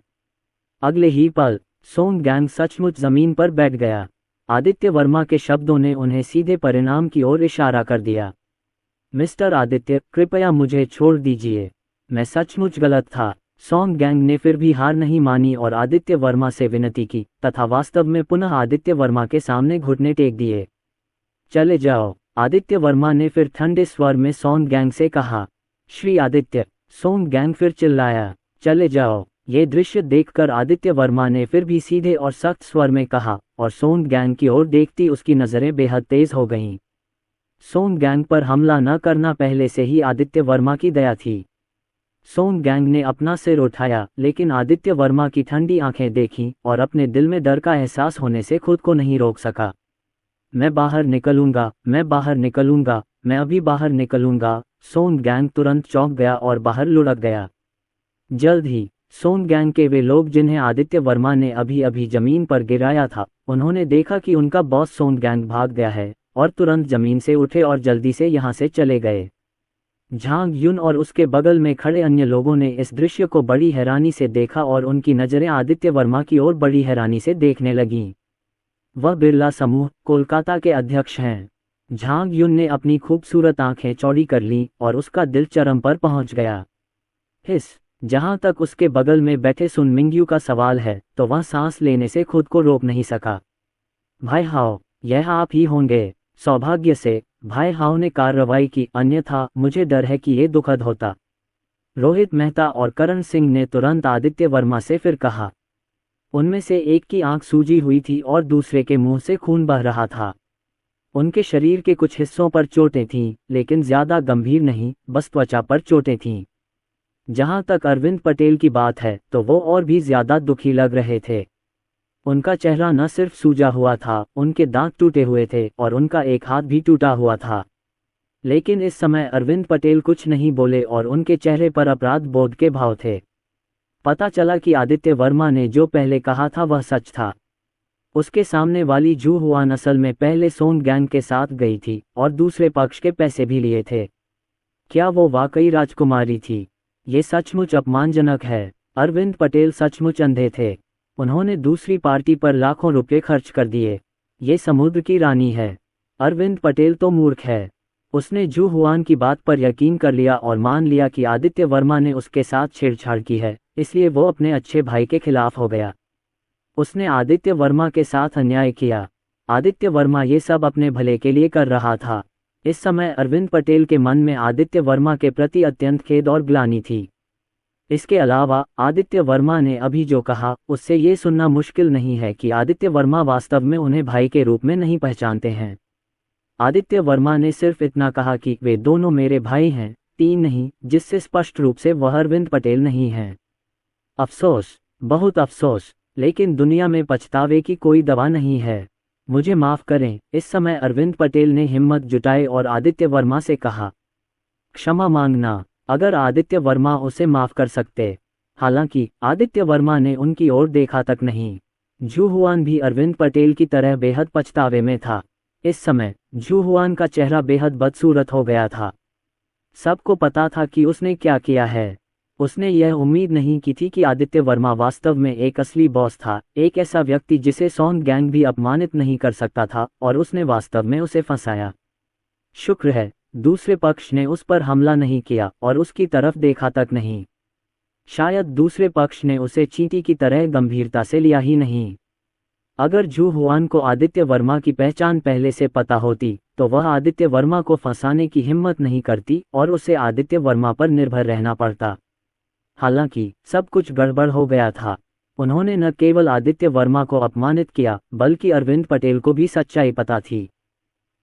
अगले ही पल सोंग गैंग सचमुच जमीन पर बैठ गया। आदित्य वर्मा के शब्दों ने उन्हें सीधे परिणाम की ओर इशारा कर दिया। मिस्टर आदित्य, कृपया मुझे छोड़ दीजिए। मैं सचमुच गलत था। सोंग गैंग ने फिर भी हार नहीं मानी और आदित्य वर्मा से विनती की, तथा वास्तव में पुनः आदित्य वर्मा के सामने घुटने टेक दिए। चले जाओ, आदित्य वर्मा ने फिर ठंडे स्वर में सोंग गैंग से कहा। श्री आदित्य, सोंग गैंग फिर चिल्लाया, चले जाओ। ये दृश्य देखकर आदित्य वर्मा ने फिर भी सीधे और सख्त स्वर में कहा, और सोंग गैंग की ओर देखती उसकी नजरें बेहद तेज हो गईं। सोंग गैंग पर हमला न करना पहले से ही आदित्य वर्मा की दया थी। सोंग गैंग ने अपना सिर उठाया, लेकिन आदित्य वर्मा की ठंडी आंखें देखीं और अपने दिल में डर का एहसास होने से खुद को नहीं रोक सका। मैं बाहर निकलूंगा, मैं अभी बाहर निकलूंगा। सोंग गैंग तुरंत चौंक गया और बाहर लुढ़क गया। जल्द ही सोंग गैंग के वे लोग जिन्हें आदित्य वर्मा ने अभी अभी जमीन पर गिराया था, उन्होंने देखा कि उनका बॉस सोंग गैंग भाग गया है और तुरंत जमीन से उठे और जल्दी से यहां से चले गए। झांग युन और उसके बगल में खड़े अन्य लोगों ने इस दृश्य को बड़ी हैरानी से देखा और उनकी नजरें आदित्य वर्मा की ओर बड़ी हैरानी से देखने लगीं। वह बिरला समूह, कोलकाता के अध्यक्ष हैं। झांग युन ने अपनी खूबसूरत आंखें चौड़ी कर लीं और उसका दिल चरम पर पहुंच गया। जहां तक उसके बगल में बैठे सुन मिंग्यू का सवाल है, तो वह सांस लेने से खुद को रोक नहीं सका। भाई हाओ, यह आप ही होंगे। सौभाग्य से भाई हाओ ने कार्रवाई की, अन्यथा मुझे डर है कि ये दुखद होता। रोहित मेहता और करण सिंह ने तुरंत आदित्य वर्मा से फिर कहा। उनमें से एक की आंख सूजी हुई थी और दूसरे के मुंह से खून बह रहा था। उनके शरीर के कुछ हिस्सों पर चोटें थीं, लेकिन ज्यादा गंभीर नहीं, बस त्वचा पर चोटें थीं। जहां तक अरविंद पटेल की बात है तो वो और भी ज्यादा दुखी लग रहे थे। उनका चेहरा न सिर्फ सूजा हुआ था, उनके दांत टूटे हुए थे और उनका एक हाथ भी टूटा हुआ था। लेकिन इस समय अरविंद पटेल कुछ नहीं बोले और उनके चेहरे पर अपराध बोध के भाव थे। पता चला कि आदित्य वर्मा ने जो पहले कहा था वह सच था। उसके सामने वाली जू हुआन असल में पहले सोंग गैंग के साथ गई थी और दूसरे पक्ष के पैसे भी लिए थे। क्या वो वाकई राजकुमारी थी? ये सचमुच अपमानजनक है। अरविंद पटेल सचमुच अंधे थे। उन्होंने दूसरी पार्टी पर लाखों रुपए खर्च कर दिए। ये समुद्र की रानी है। अरविंद पटेल तो मूर्ख है। उसने जू हुआन की बात पर यकीन कर लिया और मान लिया कि आदित्य वर्मा ने उसके साथ छेड़छाड़ की है, इसलिए वो अपने अच्छे भाई के खिलाफ हो गया। उसने आदित्य वर्मा के साथ अन्याय किया। आदित्य वर्मा ये सब अपने भले के लिए कर रहा था। इस समय अरविंद पटेल के मन में आदित्य वर्मा के प्रति अत्यंत खेद और ग्लानि थी। इसके अलावा आदित्य वर्मा ने अभी जो कहा उससे ये सुनना मुश्किल नहीं है कि आदित्य वर्मा वास्तव में उन्हें भाई के रूप में नहीं पहचानते हैं। आदित्य वर्मा ने सिर्फ इतना कहा कि वे दोनों मेरे भाई हैं, तीन नहीं, जिससे स्पष्ट रूप से वह अरविंद पटेल नहीं हैं। अफसोस, बहुत अफसोस, लेकिन दुनिया में पछतावे की कोई दवा नहीं है। मुझे माफ करें। इस समय अरविंद पटेल ने हिम्मत जुटाई और आदित्य वर्मा से कहा, क्षमा मांगना। अगर आदित्य वर्मा उसे माफ कर सकते। हालांकि आदित्य वर्मा ने उनकी ओर देखा तक नहीं। जू हुआन भी अरविंद पटेल की तरह बेहद पछतावे में था। इस समय जू हुआन का चेहरा बेहद बदसूरत हो गया था। सबको पता था कि उसने क्या किया है। उसने यह उम्मीद नहीं की थी कि आदित्य वर्मा वास्तव में एक असली बॉस था, एक ऐसा व्यक्ति जिसे सोंग गैंग भी अपमानित नहीं कर सकता था, और उसने वास्तव में उसे फंसाया। शुक्र है दूसरे पक्ष ने उस पर हमला नहीं किया और उसकी तरफ देखा तक नहीं। शायद दूसरे पक्ष ने उसे चींटी की तरह गंभीरता से लिया ही नहीं। अगर जू हुआन को आदित्य वर्मा की पहचान पहले से पता होती तो वह आदित्य वर्मा को फंसाने की हिम्मत नहीं करती और उसे आदित्य वर्मा पर निर्भर रहना पड़ता। हालांकि सब कुछ गड़बड़ हो गया था। उन्होंने न केवल आदित्य वर्मा को अपमानित किया बल्कि अरविंद पटेल को भी सच्चाई पता थी।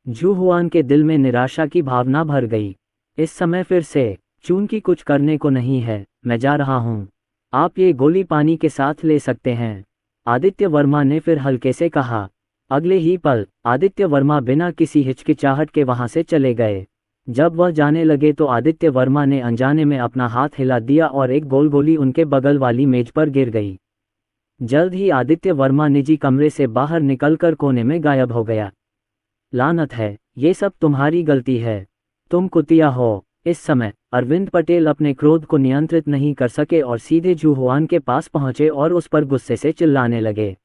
जू हुआन के दिल में निराशा की भावना भर गई। इस समय फिर से, चूंकि कुछ करने को नहीं है, मैं जा रहा हूं। आप ये गोली पानी के साथ ले सकते हैं, आदित्य वर्मा ने फिर हल्के से कहा। अगले ही पल आदित्य वर्मा बिना किसी हिचकिचाहट के वहां से चले गए। जब वह जाने लगे तो आदित्य वर्मा ने अनजाने में अपना हाथ हिला दिया और एक गोल गोली उनके बगल वाली मेज पर गिर गई। जल्द ही आदित्य वर्मा निजी कमरे से बाहर निकलकर कोने में गायब हो गया। लानत है, ये सब तुम्हारी गलती है, तुम कुतिया हो। इस समय अरविंद पटेल अपने क्रोध को नियंत्रित नहीं कर सके और सीधे जू हुआन के पास पहुंचे और उस पर गुस्से से चिल्लाने लगे।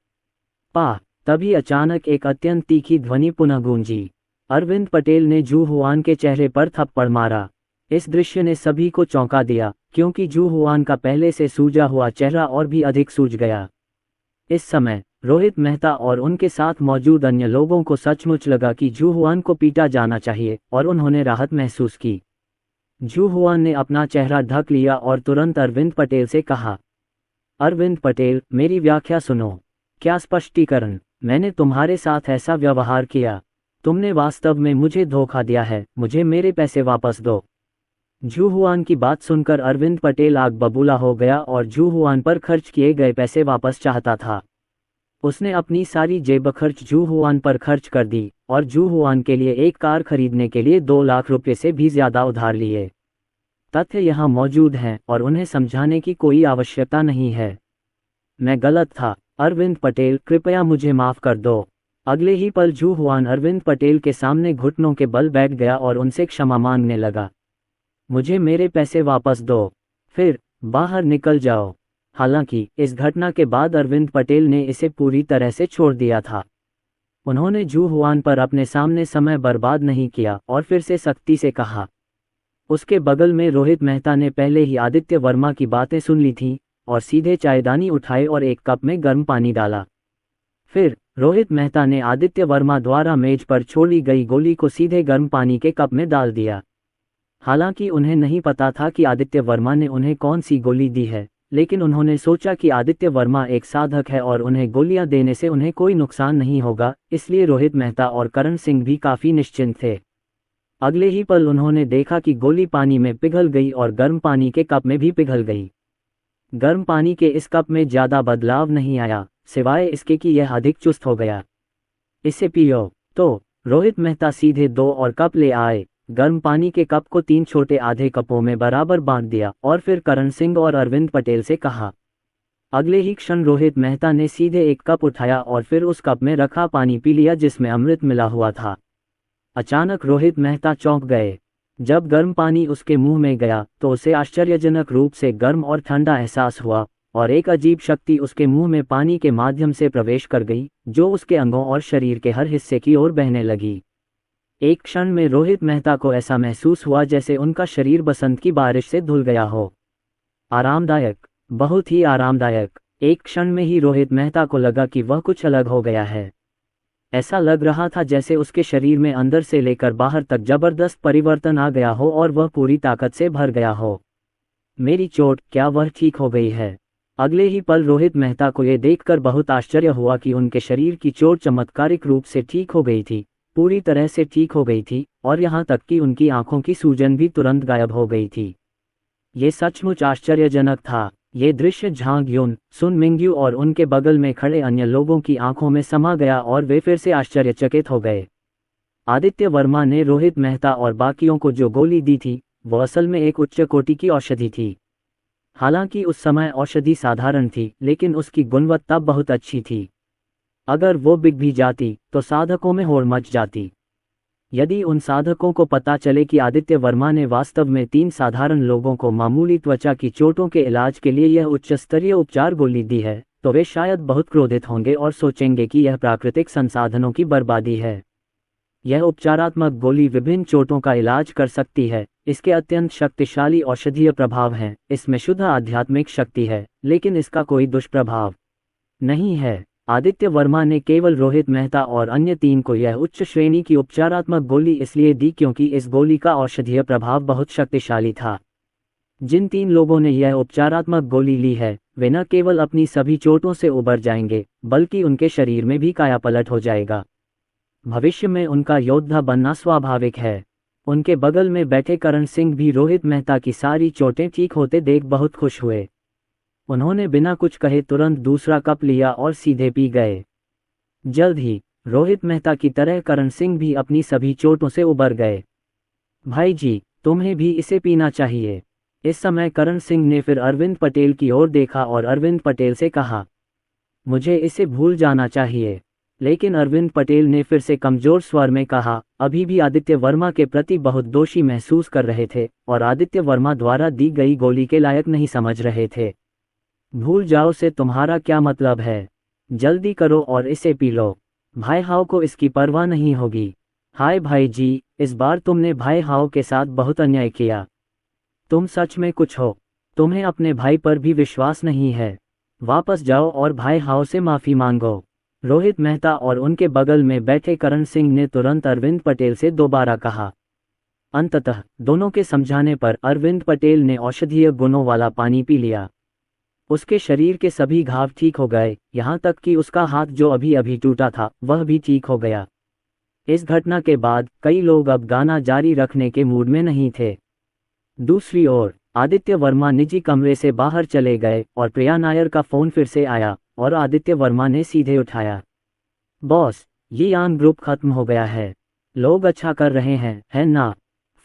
तभी अचानक एक अत्यंत तीखी ध्वनि पुनः गूंजी। अरविंद पटेल ने जू हुआन के चेहरे पर थप्पड़ मारा। इस दृश्य ने सभी को चौंका दिया, क्योंकि जू हुआन का पहले से सूजा हुआ चेहरा और भी अधिक सूज गया। इस समय रोहित मेहता और उनके साथ मौजूद अन्य लोगों को सचमुच लगा कि जू हुआन को पीटा जाना चाहिए और उन्होंने राहत महसूस की। जू हुआन ने अपना चेहरा ढक लिया और तुरंत अरविंद पटेल से कहा, अरविंद पटेल, मेरी व्याख्या सुनो। क्या स्पष्टीकरण? मैंने तुम्हारे साथ ऐसा व्यवहार किया। तुमने वास्तव में मुझे धोखा दिया है, मुझे मेरे पैसे वापस दो। जू हुआन की बात सुनकर अरविंद पटेल आग बबूला हो गया और जू हुआन पर खर्च किए गए पैसे वापस चाहता था। उसने अपनी सारी जेब खर्च जू हुआन पर खर्च कर दी और जू हुआन के लिए एक कार खरीदने के लिए 2 लाख रुपए से भी ज्यादा उधार लिए। तथ्य यहाँ मौजूद हैं और उन्हें समझाने की कोई आवश्यकता नहीं है। मैं गलत था, अरविंद पटेल, कृपया मुझे माफ कर दो। अगले ही पल जू हुआन अरविंद पटेल के सामने घुटनों के बल बैठ गया और उनसे क्षमा मांगने लगा। मुझे मेरे पैसे वापस दो, फिर बाहर निकल जाओ। हालांकि इस घटना के बाद अरविंद पटेल ने इसे पूरी तरह से छोड़ दिया था। उन्होंने जू हुआन पर अपने सामने समय बर्बाद नहीं किया और फिर से सख्ती से कहा। उसके बगल में रोहित मेहता ने पहले ही आदित्य वर्मा की बातें सुन ली थीं और सीधे चायदानी उठाई और एक कप में गर्म पानी डाला। फिर रोहित मेहता ने आदित्य वर्मा द्वारा मेज पर छोड़ी गई गोली को सीधे गर्म पानी के कप में डाल दिया। हालांकि उन्हें नहीं पता था कि आदित्य वर्मा ने उन्हें कौन सी गोली दी है, लेकिन उन्होंने सोचा कि आदित्य वर्मा एक साधक है और उन्हें गोलियां देने से उन्हें कोई नुकसान नहीं होगा, इसलिए रोहित मेहता और करण सिंह भी काफी निश्चिंत थे। अगले ही पल उन्होंने देखा कि गोली पानी में पिघल गई और गर्म पानी के कप में भी पिघल गई। गर्म पानी के इस कप में ज्यादा बदलाव नहीं आया, सिवाय इसके कि यह अधिक चुस्त हो गया। इसे पियो। तो रोहित मेहता सीधे 2 और कप ले आए, गर्म पानी के कप को 3 छोटे आधे कपों में बराबर बांट दिया और फिर करण सिंह और अरविंद पटेल से कहा। अगले ही क्षण रोहित मेहता ने सीधे एक कप उठाया और फिर उस कप में रखा पानी पी लिया जिसमें अमृत मिला हुआ था। अचानक रोहित मेहता चौंक गए। जब गर्म पानी उसके मुंह में गया तो उसे आश्चर्यजनक रूप से गर्म और ठंडा एहसास हुआ और एक अजीब शक्ति उसके मुंह में पानी के माध्यम से प्रवेश कर गई, जो उसके अंगों और शरीर के हर हिस्से की ओर बहने लगी। एक क्षण में रोहित मेहता को ऐसा महसूस हुआ जैसे उनका शरीर बसंत की बारिश से धुल गया हो। आरामदायक, बहुत ही आरामदायक। एक क्षण में ही रोहित मेहता को लगा कि वह कुछ अलग हो गया है। ऐसा लग रहा था जैसे उसके शरीर में अंदर से लेकर बाहर तक जबरदस्त परिवर्तन आ गया हो और वह पूरी ताकत से भर गया हो। मेरी चोट, क्या वह ठीक हो गई है? अगले ही पल रोहित मेहता को यह देखकर बहुत आश्चर्य हुआ कि उनके शरीर की चोट चमत्कारिक रूप से ठीक हो गई थी, पूरी तरह से ठीक हो गई थी, और यहाँ तक कि उनकी आंखों की सूजन भी तुरंत गायब हो गई थी। ये सचमुच आश्चर्यजनक था। ये दृश्य झांग युन, सुन मिंग्यू और उनके बगल में खड़े अन्य लोगों की आंखों में समा गया और वे फिर से आश्चर्यचकित हो गए। आदित्य वर्मा ने रोहित मेहता और बाकियों को जो गोली दी थी, वो असल में एक उच्च कोटि की औषधि थी। हालांकि उस समय औषधि साधारण थी, लेकिन उसकी गुणवत्ता बहुत अच्छी थी। अगर वो बिक भी जाती तो साधकों में होड़ मच जाती। यदि उन साधकों को पता चले कि आदित्य वर्मा ने वास्तव में 3 साधारण लोगों को मामूली त्वचा की चोटों के इलाज के लिए यह उच्च स्तरीय उपचार गोली दी है, तो वे शायद बहुत क्रोधित होंगे और सोचेंगे कि यह प्राकृतिक संसाधनों की बर्बादी है। यह उपचारात्मक गोली विभिन्न चोटों का इलाज कर सकती है, इसके अत्यंत शक्तिशाली औषधीय प्रभाव हैं, इसमें शुद्ध आध्यात्मिक शक्ति है, लेकिन इसका कोई दुष्प्रभाव नहीं है। आदित्य वर्मा ने केवल रोहित मेहता और अन्य 3 को यह उच्च श्रेणी की उपचारात्मक गोली इसलिए दी क्योंकि इस गोली का औषधीय प्रभाव बहुत शक्तिशाली था। जिन 3 लोगों ने यह उपचारात्मक गोली ली है, वे न केवल अपनी सभी चोटों से उबर जाएंगे, बल्कि उनके शरीर में भी कायापलट हो जाएगा। भविष्य में उनका योद्धा बनना स्वाभाविक है। उनके बगल में बैठे करण सिंह भी रोहित मेहता की सारी चोटें ठीक होते देख बहुत खुश हुए। उन्होंने बिना कुछ कहे तुरंत दूसरा कप लिया और सीधे पी गए। जल्द ही रोहित मेहता की तरह करण सिंह भी अपनी सभी चोटों से उबर गए। भाई जी, तुम्हें भी इसे पीना चाहिए। इस समय करण सिंह ने फिर अरविंद पटेल की ओर देखा और अरविंद पटेल से कहा, मुझे इसे भूल जाना चाहिए। लेकिन अरविंद पटेल ने फिर से कमजोर स्वर में कहा, अभी भी आदित्य वर्मा के प्रति बहुत दोषी महसूस कर रहे थे और आदित्य वर्मा द्वारा दी गई गोली के लायक नहीं समझ रहे थे। भूल जाओ से तुम्हारा क्या मतलब है? जल्दी करो और इसे पी लो। भाई हाओ को इसकी परवाह नहीं होगी। हाय भाई जी, इस बार तुमने भाई हाओ के साथ बहुत अन्याय किया। तुम सच में कुछ हो। तुम्हें अपने भाई पर भी विश्वास नहीं है। वापस जाओ और भाई हाओ से माफी मांगो। रोहित मेहता और उनके बगल में बैठे करण सिंह ने तुरंत अरविंद पटेल से दोबारा कहा। अंततः दोनों के समझाने पर अरविंद पटेल ने औषधीय गुणों वाला पानी पी लिया। उसके शरीर के सभी घाव ठीक हो गए, यहाँ तक कि उसका हाथ जो अभी अभी टूटा था वह भी ठीक हो गया। इस घटना के बाद कई लोग अब गाना जारी रखने के मूड में नहीं थे। दूसरी ओर आदित्य वर्मा निजी कमरे से बाहर चले गए और प्रिया नायर का फोन फिर से आया और आदित्य वर्मा ने सीधे उठाया। बॉस, ये यान ग्रुप खत्म हो गया है। लोग अच्छा कर रहे हैं, है ना?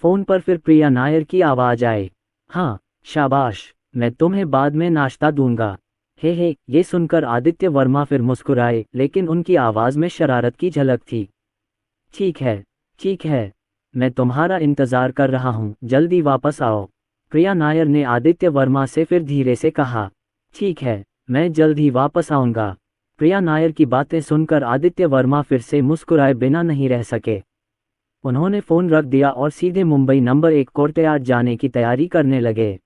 फोन पर फिर प्रिया नायर की आवाज आई। हाँ, शाबाश, मैं तुम्हें बाद में नाश्ता दूंगा। हे, ये सुनकर आदित्य वर्मा फिर मुस्कुराए, लेकिन उनकी आवाज में शरारत की झलक थी। ठीक है, मैं तुम्हारा इंतजार कर रहा हूँ, जल्दी वापस आओ। प्रिया नायर ने आदित्य वर्मा से फिर धीरे से कहा। ठीक है, मैं जल्द ही वापस आऊंगा। प्रिया नायर की बातें सुनकर आदित्य वर्मा फिर से मुस्कुराए बिना नहीं रह सके। उन्होंने फोन रख दिया और सीधे मुंबई नंबर 1 कोर्टयार्ड जाने की तैयारी करने लगे।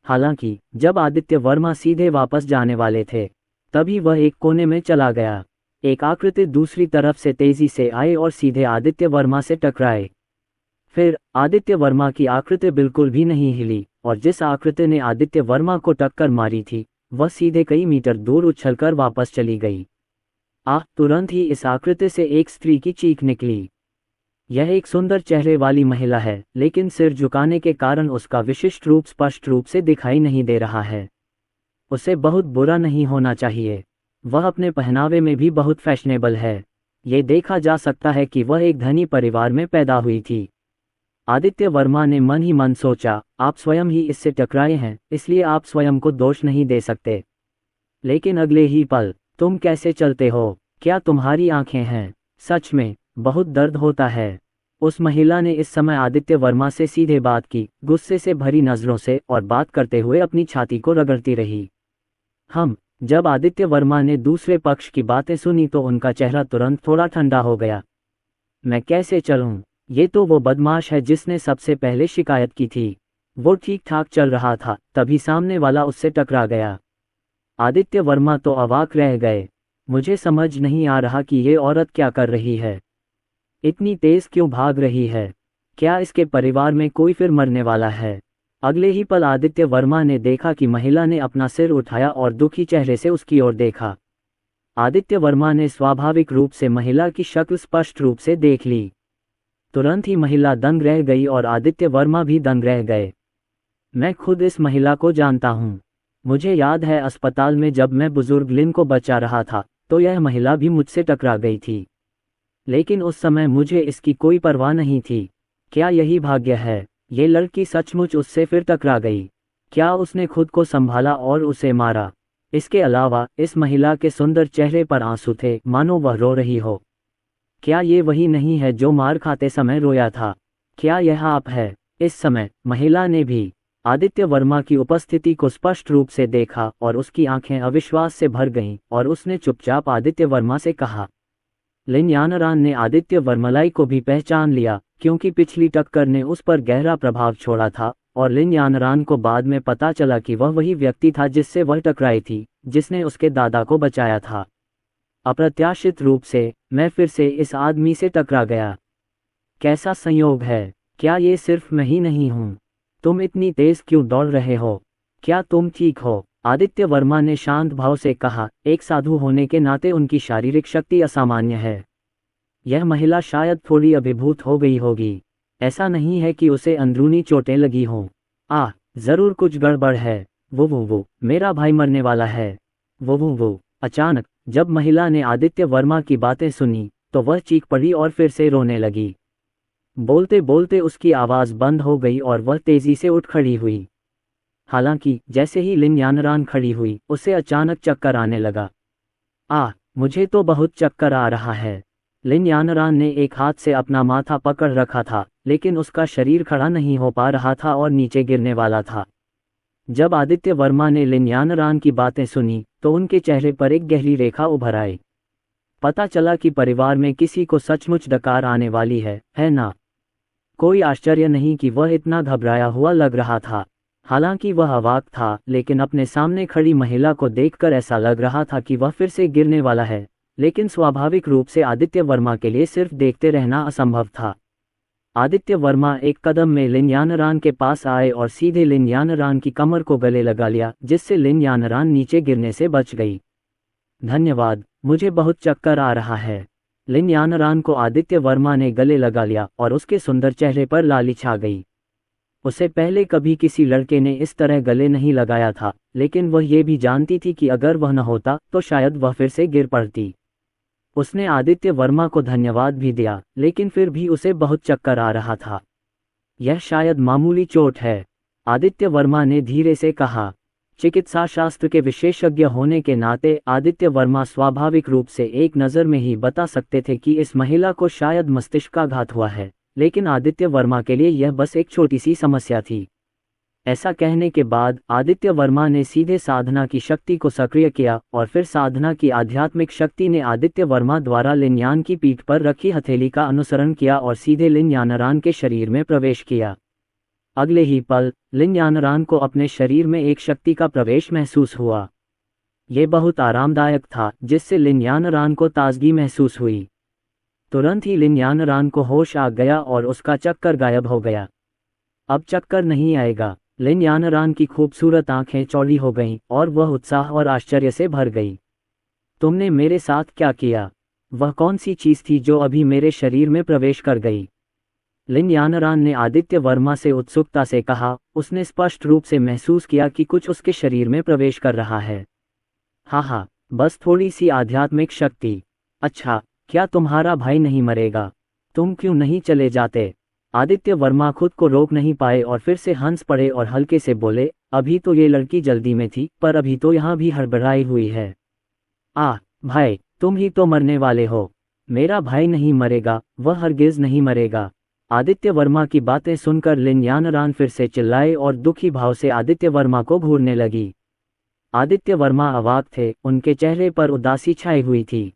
हालांकि जब आदित्य वर्मा सीधे वापस जाने वाले थे, तभी वह एक कोने में चला गया। एक आकृति दूसरी तरफ से तेजी से आए और सीधे आदित्य वर्मा से टकराए। फिर आदित्य वर्मा की आकृति बिल्कुल भी नहीं हिली, और जिस आकृति ने आदित्य वर्मा को टक्कर मारी थी वह सीधे कई मीटर दूर उछलकर वापस चली गई। तुरंत ही इस आकृति से एक स्त्री की चीख निकली। यह एक सुंदर चेहरे वाली महिला है, लेकिन सिर झुकाने के कारण उसका विशिष्ट रूप स्पष्ट रूप से दिखाई नहीं दे रहा है। उसे बहुत बुरा नहीं होना चाहिए। वह अपने पहनावे में भी बहुत फैशनेबल है। ये देखा जा सकता है कि वह एक धनी परिवार में पैदा हुई थी। आदित्य वर्मा ने मन ही मन सोचा, आप स्वयं ही इससे टकराए हैं, इसलिए आप स्वयं को दोष नहीं दे सकते। लेकिन अगले ही पल, तुम कैसे चलते हो? क्या तुम्हारी आंखें हैं? सच में बहुत दर्द होता है। उस महिला ने इस समय आदित्य वर्मा से सीधे बात की, गुस्से से भरी नजरों से, और बात करते हुए अपनी छाती को रगड़ती रही। जब आदित्य वर्मा ने दूसरे पक्ष की बातें सुनी तो उनका चेहरा तुरंत थोड़ा ठंडा हो गया। मैं कैसे चलूं? ये तो वो बदमाश है जिसने सबसे पहले शिकायत की थी। वो ठीक ठाक चल रहा था, तभी सामने वाला उससे टकरा गया। आदित्य वर्मा तो अवाक रह गए। मुझे समझ नहीं आ रहा कि ये औरत क्या कर रही है। इतनी तेज क्यों भाग रही है? क्या इसके परिवार में कोई फिर मरने वाला है? अगले ही पल आदित्य वर्मा ने देखा कि महिला ने अपना सिर उठाया और दुखी चेहरे से उसकी ओर देखा। आदित्य वर्मा ने स्वाभाविक रूप से महिला की शक्ल स्पष्ट रूप से देख ली। तुरंत ही महिला दंग रह गई और आदित्य वर्मा भी दंग रह गए। मैं खुद इस महिला को जानता हूँ। मुझे याद है अस्पताल में जब मैं बुजुर्ग लिन को बचा रहा था तो यह महिला भी मुझसे टकरा गई थी, लेकिन उस समय मुझे इसकी कोई परवाह नहीं थी। क्या यही भाग्य है? ये लड़की सचमुच उससे फिर टकरा गई। क्या उसने खुद को संभाला और उसे मारा? इसके अलावा इस महिला के सुंदर चेहरे पर आंसू थे, मानो वह रो रही हो। क्या ये वही नहीं है जो मार खाते समय रोया था? क्या यह आप है? इस समय महिला ने भी आदित्य वर्मा की उपस्थिति को स्पष्ट रूप से देखा और उसकी आंखें अविश्वास से भर गईं और उसने चुपचाप आदित्य वर्मा से कहा। लिन यानरान ने आदित्य वर्मलाई को भी पहचान लिया, क्योंकि पिछली टक्कर ने उस पर गहरा प्रभाव छोड़ा था, और लिन यानरान को बाद में पता चला कि वह वही व्यक्ति था जिससे वह टकराई थी, जिसने उसके दादा को बचाया था। अप्रत्याशित रूप से मैं फिर से इस आदमी से टकरा गया। कैसा संयोग है? क्या ये सिर्फ मैं ही नहीं हूँ? तुम इतनी तेज क्यों दौड़ रहे हो? क्या तुम ठीक हो? आदित्य वर्मा ने शांत भाव से कहा, एक साधु होने के नाते उनकी शारीरिक शक्ति असामान्य है। यह महिला शायद थोड़ी अभिभूत हो गई होगी। ऐसा नहीं है कि उसे अंदरूनी चोटें लगी हों। जरूर कुछ गड़बड़ है। वो मेरा भाई मरने वाला है। वो अचानक जब महिला ने आदित्य वर्मा की बातें सुनी तो वह चीख पड़ी और फिर से रोने लगी। बोलते बोलते उसकी आवाज़ बंद हो गई और वह तेजी से उठ खड़ी हुई। हालांकि जैसे ही लिन यानरान खड़ी हुई उसे अचानक चक्कर आने लगा। मुझे तो बहुत चक्कर आ रहा है। लिन यानरान ने एक हाथ से अपना माथा पकड़ रखा था, लेकिन उसका शरीर खड़ा नहीं हो पा रहा था और नीचे गिरने वाला था। जब आदित्य वर्मा ने लिन यानरान की बातें सुनी तो उनके चेहरे पर एक गहरी रेखा उभर आई। पता चला कि परिवार में किसी को सचमुच डकार आने वाली है ना? कोई आश्चर्य नहीं कि वह इतना घबराया हुआ लग रहा था। हालांकि वह अवाक था, लेकिन अपने सामने खड़ी महिला को देखकर ऐसा लग रहा था कि वह फिर से गिरने वाला है, लेकिन स्वाभाविक रूप से आदित्य वर्मा के लिए सिर्फ देखते रहना असंभव था। आदित्य वर्मा एक कदम में लिन यानरान के पास आए और सीधे लिन यानरान की कमर को गले लगा लिया, जिससे लिन यानरान नीचे गिरने से बच गई। धन्यवाद, मुझे बहुत चक्कर आ रहा है। लिन यानरान को आदित्य वर्मा ने गले लगा लिया और उसके सुंदर चेहरे पर लाली छा गई। उसे पहले कभी किसी लड़के ने इस तरह गले नहीं लगाया था, लेकिन वह ये भी जानती थी कि अगर वह न होता तो शायद वह फिर से गिर पड़ती। उसने आदित्य वर्मा को धन्यवाद भी दिया, लेकिन फिर भी उसे बहुत चक्कर आ रहा था। यह शायद मामूली चोट है, आदित्य वर्मा ने धीरे से कहा। चिकित्सा शास्त्र के विशेषज्ञ होने के नाते आदित्य वर्मा स्वाभाविक रूप से एक नज़र में ही बता सकते थे कि इस महिला को शायद मस्तिष्काघात हुआ है, लेकिन आदित्य वर्मा के लिए यह बस एक छोटी सी समस्या थी। ऐसा कहने के बाद आदित्य वर्मा ने सीधे साधना की शक्ति को सक्रिय किया और फिर साधना की आध्यात्मिक शक्ति ने आदित्य वर्मा द्वारा लिन यान की पीठ पर रखी हथेली का अनुसरण किया और सीधे लिन यानरान के शरीर में प्रवेश किया। अगले ही पल लिन यानरान को अपने शरीर में एक शक्ति का प्रवेश महसूस हुआ। ये बहुत आरामदायक था, जिससे लिन यानरान को ताजगी महसूस हुई। तुरंत ही लिन यानरान को होश आ गया और उसका चक्कर गायब हो गया। अब चक्कर नहीं आएगा। लिन यानरान की खूबसूरत आंखें चौड़ी हो गईं और वह उत्साह और आश्चर्य से भर गई। तुमने मेरे साथ क्या किया? वह कौन सी चीज थी जो अभी मेरे शरीर में प्रवेश कर गई? लिन यानरान ने आदित्य वर्मा से उत्सुकता से कहा। उसने स्पष्ट रूप से महसूस किया कि कुछ उसके शरीर में प्रवेश कर रहा है। हाँ, बस थोड़ी सी आध्यात्मिक शक्ति। अच्छा, क्या तुम्हारा भाई नहीं मरेगा? तुम क्यों नहीं चले जाते? आदित्य वर्मा खुद को रोक नहीं पाए और फिर से हंस पड़े और हल्के से बोले, अभी तो ये लड़की जल्दी में थी, पर अभी तो यहाँ भी हड़बड़ाई हुई है। भाई, तुम ही तो मरने वाले हो। मेरा भाई नहीं मरेगा, वह हरगिज नहीं मरेगा। आदित्य वर्मा की बातें सुनकर लिन यानरान फिर से चिल्लाए और दुखी भाव से आदित्य वर्मा को घूरने लगी। आदित्य वर्मा अवाक थे, उनके चेहरे पर उदासी छाई हुई थी।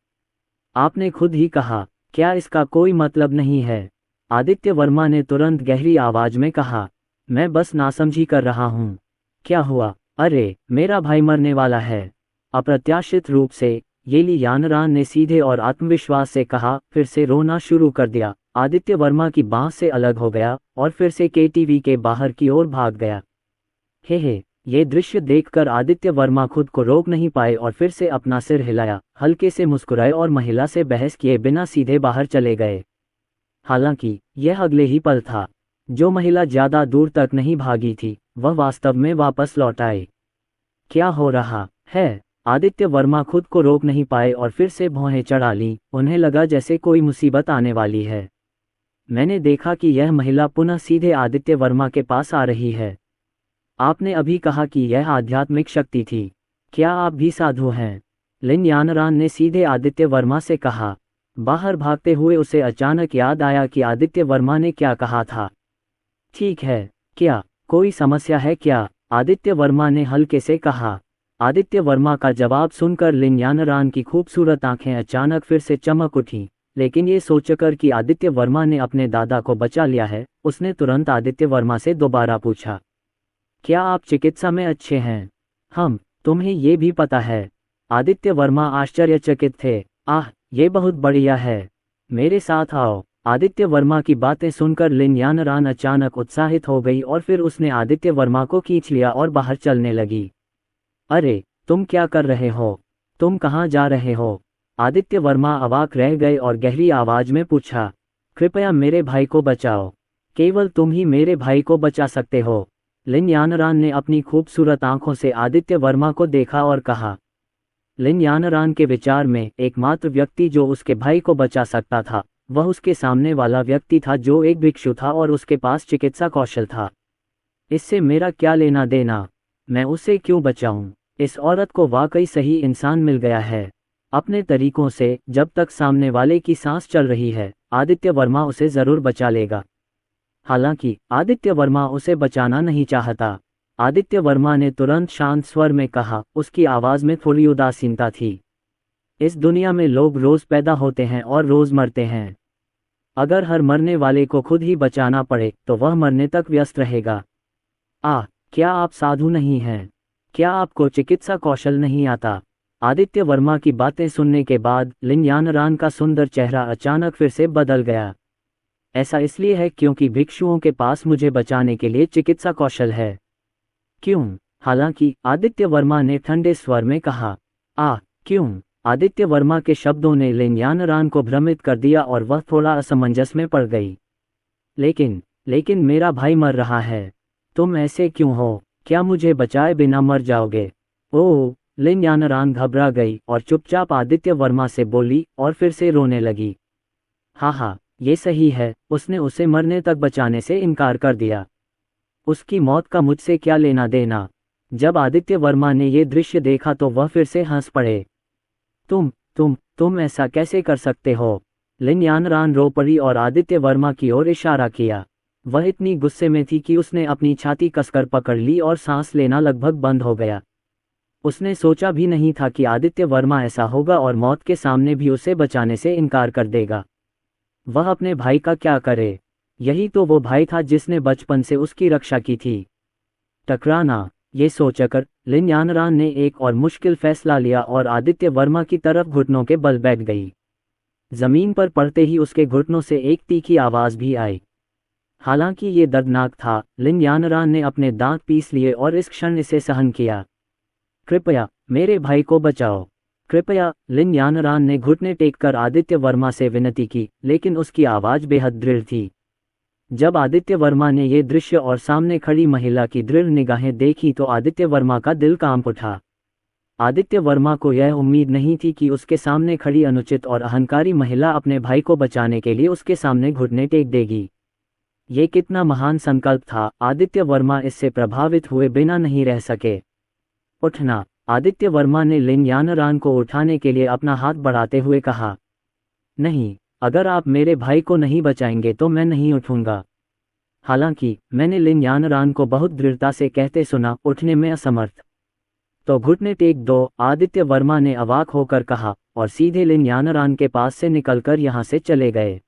आपने खुद ही कहा, क्या इसका कोई मतलब नहीं है? आदित्य वर्मा ने तुरंत गहरी आवाज में कहा, मैं बस नासमझी कर रहा हूँ। क्या हुआ? अरे, मेरा भाई मरने वाला है। अप्रत्याशित रूप से येली यानरान ने सीधे और आत्मविश्वास से कहा, फिर से रोना शुरू कर दिया। आदित्य वर्मा की बांह से अलग हो गया और फिर से केटीवी के बाहर की ओर भाग गया। हे, ये दृश्य देखकर आदित्य वर्मा खुद को रोक नहीं पाए और फिर से अपना सिर हिलाया, हल्के से मुस्कुराए और महिला से बहस किए बिना सीधे बाहर चले गए। हालांकि यह अगले ही पल था। जो महिला ज्यादा दूर तक नहीं भागी थी, वह वास्तव में वापस लौट आई। क्या हो रहा है? आदित्य वर्मा खुद को रोक नहीं पाए और फिर से भौहें चढ़ा लीं। उन्हें लगा जैसे कोई मुसीबत आने वाली है। मैंने देखा कि यह महिला पुनः सीधे आदित्य वर्मा के पास आ रही है। आपने अभी कहा कि यह आध्यात्मिक शक्ति थी। क्या आप भी साधु हैं? लिन यानरान ने सीधे आदित्य वर्मा से कहा। बाहर भागते हुए उसे अचानक याद आया कि आदित्य वर्मा ने क्या कहा था। ठीक है, क्या कोई समस्या है क्या? आदित्य वर्मा ने हल्के से कहा। आदित्य वर्मा का जवाब सुनकर लिन यानरान की खूबसूरत आंखें अचानक फिर से चमक उठीं, लेकिन ये सोचकर कि आदित्य वर्मा ने अपने दादा को बचा लिया है, उसने तुरंत आदित्य वर्मा से दोबारा पूछा, क्या आप चिकित्सा में अच्छे हैं? तुम्हें ये भी पता है? आदित्य वर्मा आश्चर्यचकित थे। ये बहुत बढ़िया है, मेरे साथ आओ। आदित्य वर्मा की बातें सुनकर लिन यानरान अचानक उत्साहित हो गई और फिर उसने आदित्य वर्मा को खींच लिया और बाहर चलने लगी। अरे, तुम क्या कर रहे हो? तुम कहाँ जा रहे हो? आदित्य वर्मा अवाक रह गए और गहरी आवाज में पूछा, कृपया मेरे भाई को बचाओ। केवल तुम ही मेरे भाई को बचा सकते हो। लिन यानरान ने अपनी खूबसूरत आंखों से आदित्य वर्मा को देखा और कहा। लिन यानरान के विचार में एकमात्र व्यक्ति जो उसके भाई को बचा सकता था, वह उसके सामने वाला व्यक्ति था जो एक भिक्षु था और उसके पास चिकित्सा कौशल था। इससे मेरा क्या लेना देना? मैं उसे क्यों बचाऊं? इस औरत को वाकई सही इंसान मिल गया है। अपने तरीकों से जब तक सामने वाले की सांस चल रही है, आदित्य वर्मा उसे जरूर बचा लेगा। हालांकि आदित्य वर्मा उसे बचाना नहीं चाहता। आदित्य वर्मा ने तुरंत शांत स्वर में कहा, उसकी आवाज में थोड़ी उदासीनता थी। इस दुनिया में लोग रोज पैदा होते हैं और रोज मरते हैं। अगर हर मरने वाले को खुद ही बचाना पड़े तो वह मरने तक व्यस्त रहेगा। क्या आप साधु नहीं हैं? क्या आपको चिकित्सा कौशल नहीं आता? आदित्य वर्मा की बातें सुनने के बाद लिन यानरान का सुंदर चेहरा अचानक फिर से बदल गया। ऐसा इसलिए है क्योंकि भिक्षुओं के पास मुझे बचाने के लिए चिकित्सा कौशल है। क्यों? हालांकि आदित्य वर्मा ने ठंडे स्वर में कहा। क्यों? आदित्य वर्मा के शब्दों ने लिन यानरान को भ्रमित कर दिया और वह थोड़ा असमंजस में पड़ गई। लेकिन मेरा भाई मर रहा है। तुम ऐसे क्यों हो? क्या मुझे बचाए बिना मर जाओगे? ओह! लिन यानरान घबरा गई और चुपचाप आदित्य वर्मा से बोली और फिर से रोने लगी। ये सही है, उसने उसे मरने तक बचाने से इनकार कर दिया। उसकी मौत का मुझसे क्या लेना देना? जब आदित्य वर्मा ने ये दृश्य देखा तो वह फिर से हंस पड़े। तुम ऐसा कैसे कर सकते हो? लिन यानरान रो पड़ी और आदित्य वर्मा की ओर इशारा किया। वह इतनी गुस्से में थी कि उसने अपनी छाती कसकर पकड़ ली और सांस लेना लगभग बंद हो गया। उसने सोचा भी नहीं था कि आदित्य वर्मा ऐसा होगा और मौत के सामने भी उसे बचाने से इनकार कर देगा। वह अपने भाई का क्या करे? यही तो वो भाई था जिसने बचपन से उसकी रक्षा की थी। टकराना, ये सोचकर लिन यानरान ने एक और मुश्किल फैसला लिया और आदित्य वर्मा की तरफ घुटनों के बल बैठ गई। जमीन पर पड़ते ही उसके घुटनों से एक तीखी आवाज भी आई। हालांकि ये दर्दनाक था, लिन यानरान ने अपने दांत पीस लिए और इस क्षण इसे सहन किया। कृपया मेरे भाई को बचाओ, कृपया, लिन यानरान ने घुटने टेककर आदित्य वर्मा से विनती की, लेकिन उसकी आवाज बेहद दृढ़ थी। जब आदित्य वर्मा ने ये दृश्य और सामने खड़ी महिला की दृढ़ निगाहें देखी तो आदित्य वर्मा का दिल कांप उठा। आदित्य वर्मा को यह उम्मीद नहीं थी कि उसके सामने खड़ी अनुचित और अहंकारी महिला अपने भाई को बचाने के लिए उसके सामने घुटने टेक देगी। ये कितना महान संकल्प था। आदित्य वर्मा इससे प्रभावित हुए बिना नहीं रह सके। उठना, आदित्य वर्मा ने लिन यानरान को उठाने के लिए अपना हाथ बढ़ाते हुए कहा। नहीं, अगर आप मेरे भाई को नहीं बचाएंगे तो मैं नहीं उठूंगा। हालांकि मैंने लिन यानरान को बहुत दृढ़ता से कहते सुना, उठने में असमर्थ। तो घुटने टेक दो, आदित्य वर्मा ने अवाक होकर कहा और सीधे लिन यानरान के पास से निकलकर यहाँ से चले गए।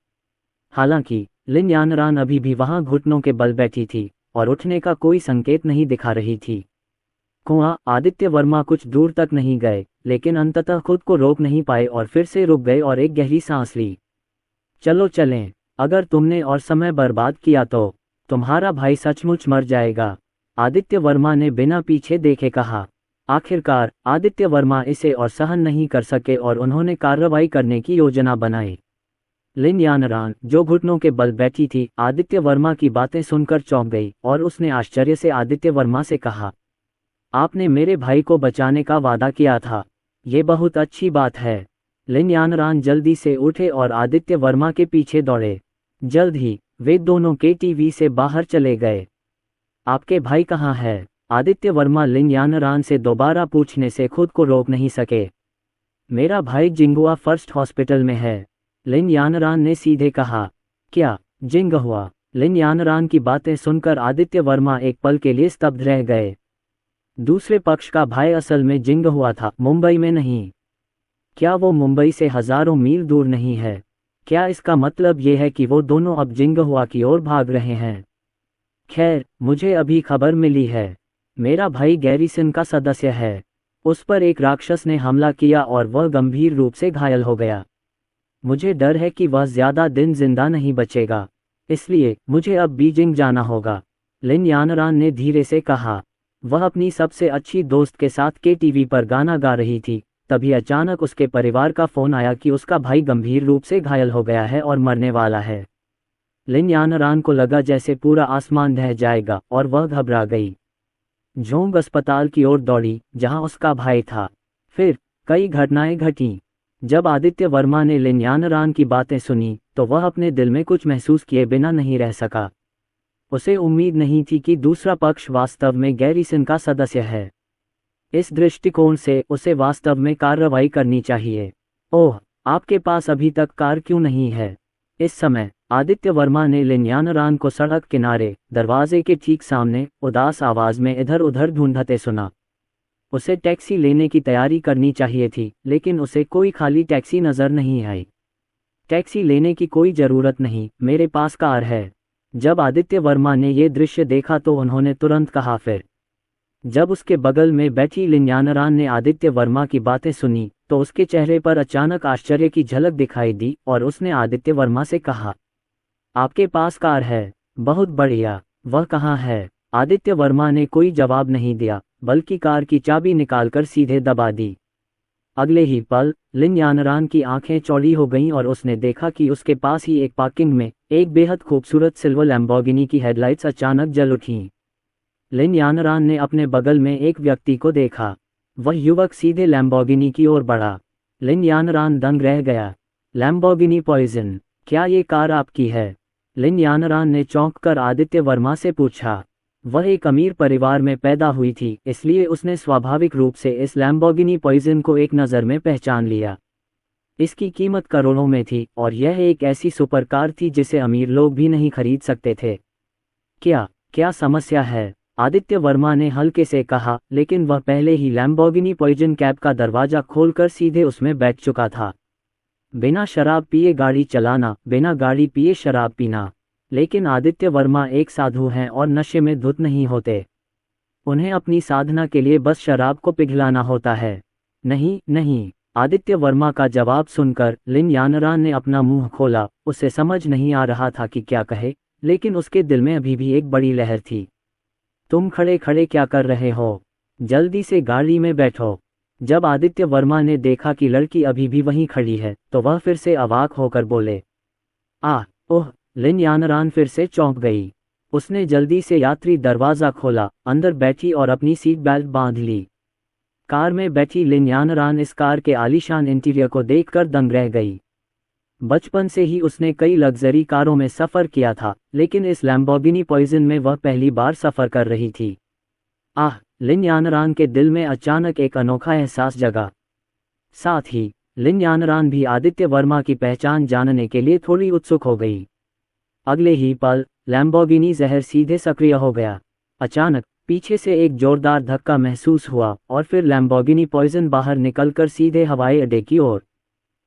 हालांकि लिन यानरान अभी भी वहां घुटनों के बल बैठी थी और उठने का कोई संकेत नहीं दिखा रही थी। कुआं, आदित्य वर्मा कुछ दूर तक नहीं गए, लेकिन अंततः खुद को रोक नहीं पाए और फिर से रुक गए और एक गहरी सांस ली। चलो चलें, अगर तुमने और समय बर्बाद किया तो तुम्हारा भाई सचमुच मर जाएगा, आदित्य वर्मा ने बिना पीछे देखे कहा। आखिरकार आदित्य वर्मा इसे और सहन नहीं कर सके और उन्होंने कार्रवाई करने की योजना बनाई। लिन यानरान, जो घुटनों के बल बैठी थी, आदित्य वर्मा की बातें सुनकर चौंक गई और उसने आश्चर्य से आदित्य वर्मा से कहा, आपने मेरे भाई को बचाने का वादा किया था, ये बहुत अच्छी बात है। लिन यानरान जल्दी से उठे और आदित्य वर्मा के पीछे दौड़े। जल्द ही वे दोनों केटीवी से बाहर चले गए। आपके भाई कहाँ है? आदित्य वर्मा लिन यानरान से दोबारा पूछने से खुद को रोक नहीं सके। मेरा भाई जिंगहुआ फर्स्ट हॉस्पिटल में है, लिन यानरान ने सीधे कहा। क्या, जिंगहुआ? लिन यानरान की बातें सुनकर आदित्य वर्मा एक पल के लिए स्तब्ध रह गए। दूसरे पक्ष का भाई असल में जिंगहुआ था, मुंबई में नहीं। क्या वो मुंबई से हजारों मील दूर नहीं है? क्या इसका मतलब ये है कि वो दोनों अब जिंगहुआ की ओर भाग रहे हैं? खैर, मुझे अभी खबर मिली है, मेरा भाई गैरिसन का सदस्य है, उस पर एक राक्षस ने हमला किया और वह गंभीर रूप से घायल हो गया। मुझे डर है कि वह ज्यादा दिन जिंदा नहीं बचेगा, इसलिए मुझे अब बीजिंग जाना होगा, लिन यानरान ने धीरे से कहा। वह अपनी सबसे अच्छी दोस्त के साथ केटीवी पर गाना गा रही थी। तभी अचानक उसके परिवार का फोन आया कि उसका भाई गंभीर रूप से घायल हो गया है और मरने वाला है। लिन यानरान को लगा जैसे पूरा आसमान ढह जाएगा और वह घबरा गई। झोंग अस्पताल की ओर दौड़ी जहां उसका भाई था। फिर कई घटनाएं घटीं। जब आदित्य वर्मा ने लिन यानरान की बातें सुनी तो वह अपने दिल में कुछ महसूस किए बिना नहीं रह सका। उसे उम्मीद नहीं थी कि दूसरा पक्ष वास्तव में गैरिसन का सदस्य है। इस दृष्टिकोण से उसे वास्तव में कार्रवाई करनी चाहिए। ओह, आपके पास अभी तक कार क्यों नहीं है? इस समय आदित्य वर्मा ने लिन यानरान को सड़क किनारे दरवाजे के ठीक सामने उदास आवाज में इधर उधर ढूंढते सुना। उसे टैक्सी लेने की तैयारी करनी चाहिए थी, लेकिन उसे कोई खाली टैक्सी नजर नहीं आई। टैक्सी लेने की कोई जरूरत नहीं, मेरे पास कार है। जब आदित्य वर्मा ने ये दृश्य देखा तो उन्होंने तुरंत कहा। फिर जब उसके बगल में बैठी लिन यानरान ने आदित्य वर्मा की बातें सुनी तो उसके चेहरे पर अचानक आश्चर्य की झलक दिखाई दी और उसने आदित्य वर्मा से कहा, आपके पास कार है? बहुत बढ़िया, वह कहाँ है? आदित्य वर्मा ने कोई जवाब नहीं दिया, बल्कि कार की चाबी निकालकर सीधे दबा दी। अगले ही पल लिन यानरान की आंखें चौड़ी हो गईं और उसने देखा कि उसके पास ही एक पार्किंग में एक बेहद खूबसूरत सिल्वर लैम्बोर्गिनी की हेडलाइट्स अचानक जल उठीं। लिन यानरान ने अपने बगल में एक व्यक्ति को देखा। वह युवक सीधे लैम्बोर्गिनी की ओर बढ़ा। लिन यानरान दंग रह गया। लैम्बोर्गिनी पॉइजन, क्या ये कार आपकी है? लिन यानरान ने चौंककर आदित्य वर्मा से पूछा। वह एक अमीर परिवार में पैदा हुई थी, इसलिए उसने स्वाभाविक रूप से इस लैम्बोर्गिनी पॉइजन को एक नज़र में पहचान लिया। इसकी कीमत करोड़ों में थी और यह एक ऐसी सुपर कार थी जिसे अमीर लोग भी नहीं खरीद सकते थे। क्या समस्या है? आदित्य वर्मा ने हल्के से कहा, लेकिन वह पहले ही लैम्बोर्गिनी पॉइजन कैब का दरवाजा खोलकर सीधे उसमें बैठ चुका था। बिना शराब पिए गाड़ी चलाना, बिना गाड़ी पिए शराब पीना। लेकिन आदित्य वर्मा एक साधु हैं और नशे में धुत नहीं होते। उन्हें अपनी साधना के लिए बस शराब को पिघलाना होता है। नहीं नहीं, आदित्य वर्मा का जवाब सुनकर लिन यानरान ने अपना मुंह खोला। उसे समझ नहीं आ रहा था कि क्या कहे, लेकिन उसके दिल में अभी भी एक बड़ी लहर थी। तुम खड़े खड़े क्या कर रहे हो? जल्दी से गाड़ी में बैठो। जब आदित्य वर्मा ने देखा कि लड़की अभी भी वहीं खड़ी है, तो वह फिर से अवाक होकर बोले, ओह! लिन यानरान फिर से चौंक गई। उसने जल्दी से यात्री दरवाज़ा खोला, अंदर बैठी और अपनी सीट बेल्ट बांध ली। कार में बैठी लिन यानरान इस कार के आलीशान इंटीरियर को देखकर दंग रह गई। बचपन से ही उसने कई लग्जरी कारों में सफ़र किया था, लेकिन इस लैम्बोर्गिनी पॉइजन में वह पहली बार सफ़र कर रही थी। लिन यानरान के दिल में अचानक एक अनोखा एहसास जगा। साथ ही लिन यानरान भी आदित्य वर्मा की पहचान जानने के लिए थोड़ी उत्सुक हो गई। अगले ही पल लैम्बोर्गिनी जहर सीधे सक्रिय हो गया। अचानक पीछे से एक जोरदार धक्का महसूस हुआ और फिर लैम्बोर्गिनी पॉइजन बाहर निकलकर सीधे हवाई अड्डे की ओर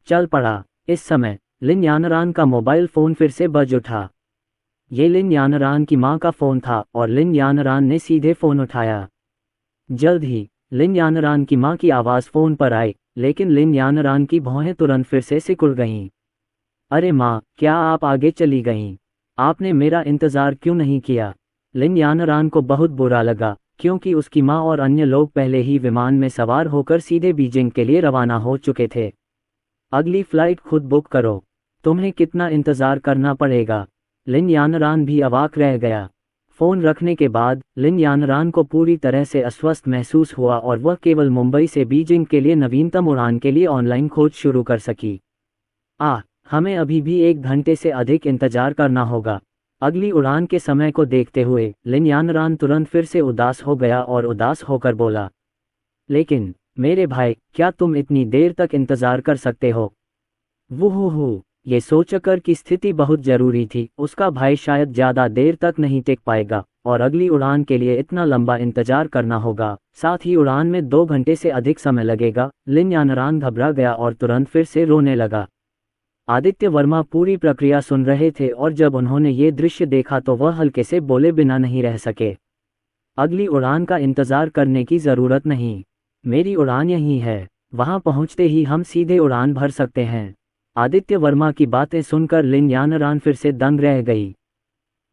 चल पड़ा। इस समय लिन यानरान का मोबाइल फ़ोन फिर से बज उठा। ये लिन यानरान की मां का फ़ोन था और लिन यानरान ने सीधे फ़ोन उठाया। जल्द ही लिन यानरान की मां की आवाज़ फ़ोन पर आई, लेकिन लिन यानरान की भौहें तुरंत फिर से सिकुड़ गईं। अरे मां, क्या आप आगे चली गईं? आपने मेरा इंतज़ार क्यों नहीं किया? लिन यानरान को बहुत बुरा लगा, क्योंकि उसकी मां और अन्य लोग पहले ही विमान में सवार होकर सीधे बीजिंग के लिए रवाना हो चुके थे। अगली फ़्लाइट खुद बुक करो। तुम्हें कितना इंतज़ार करना पड़ेगा? लिन यानरान भी अवाक रह गया। फ़ोन रखने के बाद लिन यानरान को पूरी तरह से अस्वस्थ महसूस हुआ और वह केवल मुंबई से बीजिंग के लिए नवीनतम उड़ान के लिए ऑनलाइन खोज शुरू कर सकी। हमें अभी भी 1 घंटे से अधिक इंतजार करना होगा। अगली उड़ान के समय को देखते हुए लिन यानरान तुरंत फिर से उदास हो गया और उदास होकर बोला, लेकिन मेरे भाई, क्या तुम इतनी देर तक इंतजार कर सकते हो? वूहू! ये सोचकर कि स्थिति बहुत जरूरी थी, उसका भाई शायद ज़्यादा देर तक नहीं टिक पाएगा और अगली उड़ान के लिए इतना लंबा इंतजार करना होगा, साथ ही उड़ान में 2 घंटे से अधिक समय लगेगा। लिन यानरान घबरा गया और तुरंत फिर से रोने लगा। आदित्य वर्मा पूरी प्रक्रिया सुन रहे थे और जब उन्होंने ये दृश्य देखा तो वह हल्के से बोले बिना नहीं रह सके। अगली उड़ान का इंतजार करने की ज़रूरत नहीं, मेरी उड़ान यहीं है, वहां पहुंचते ही हम सीधे उड़ान भर सकते हैं। आदित्य वर्मा की बातें सुनकर लिन यानरान फिर से दंग रह गई।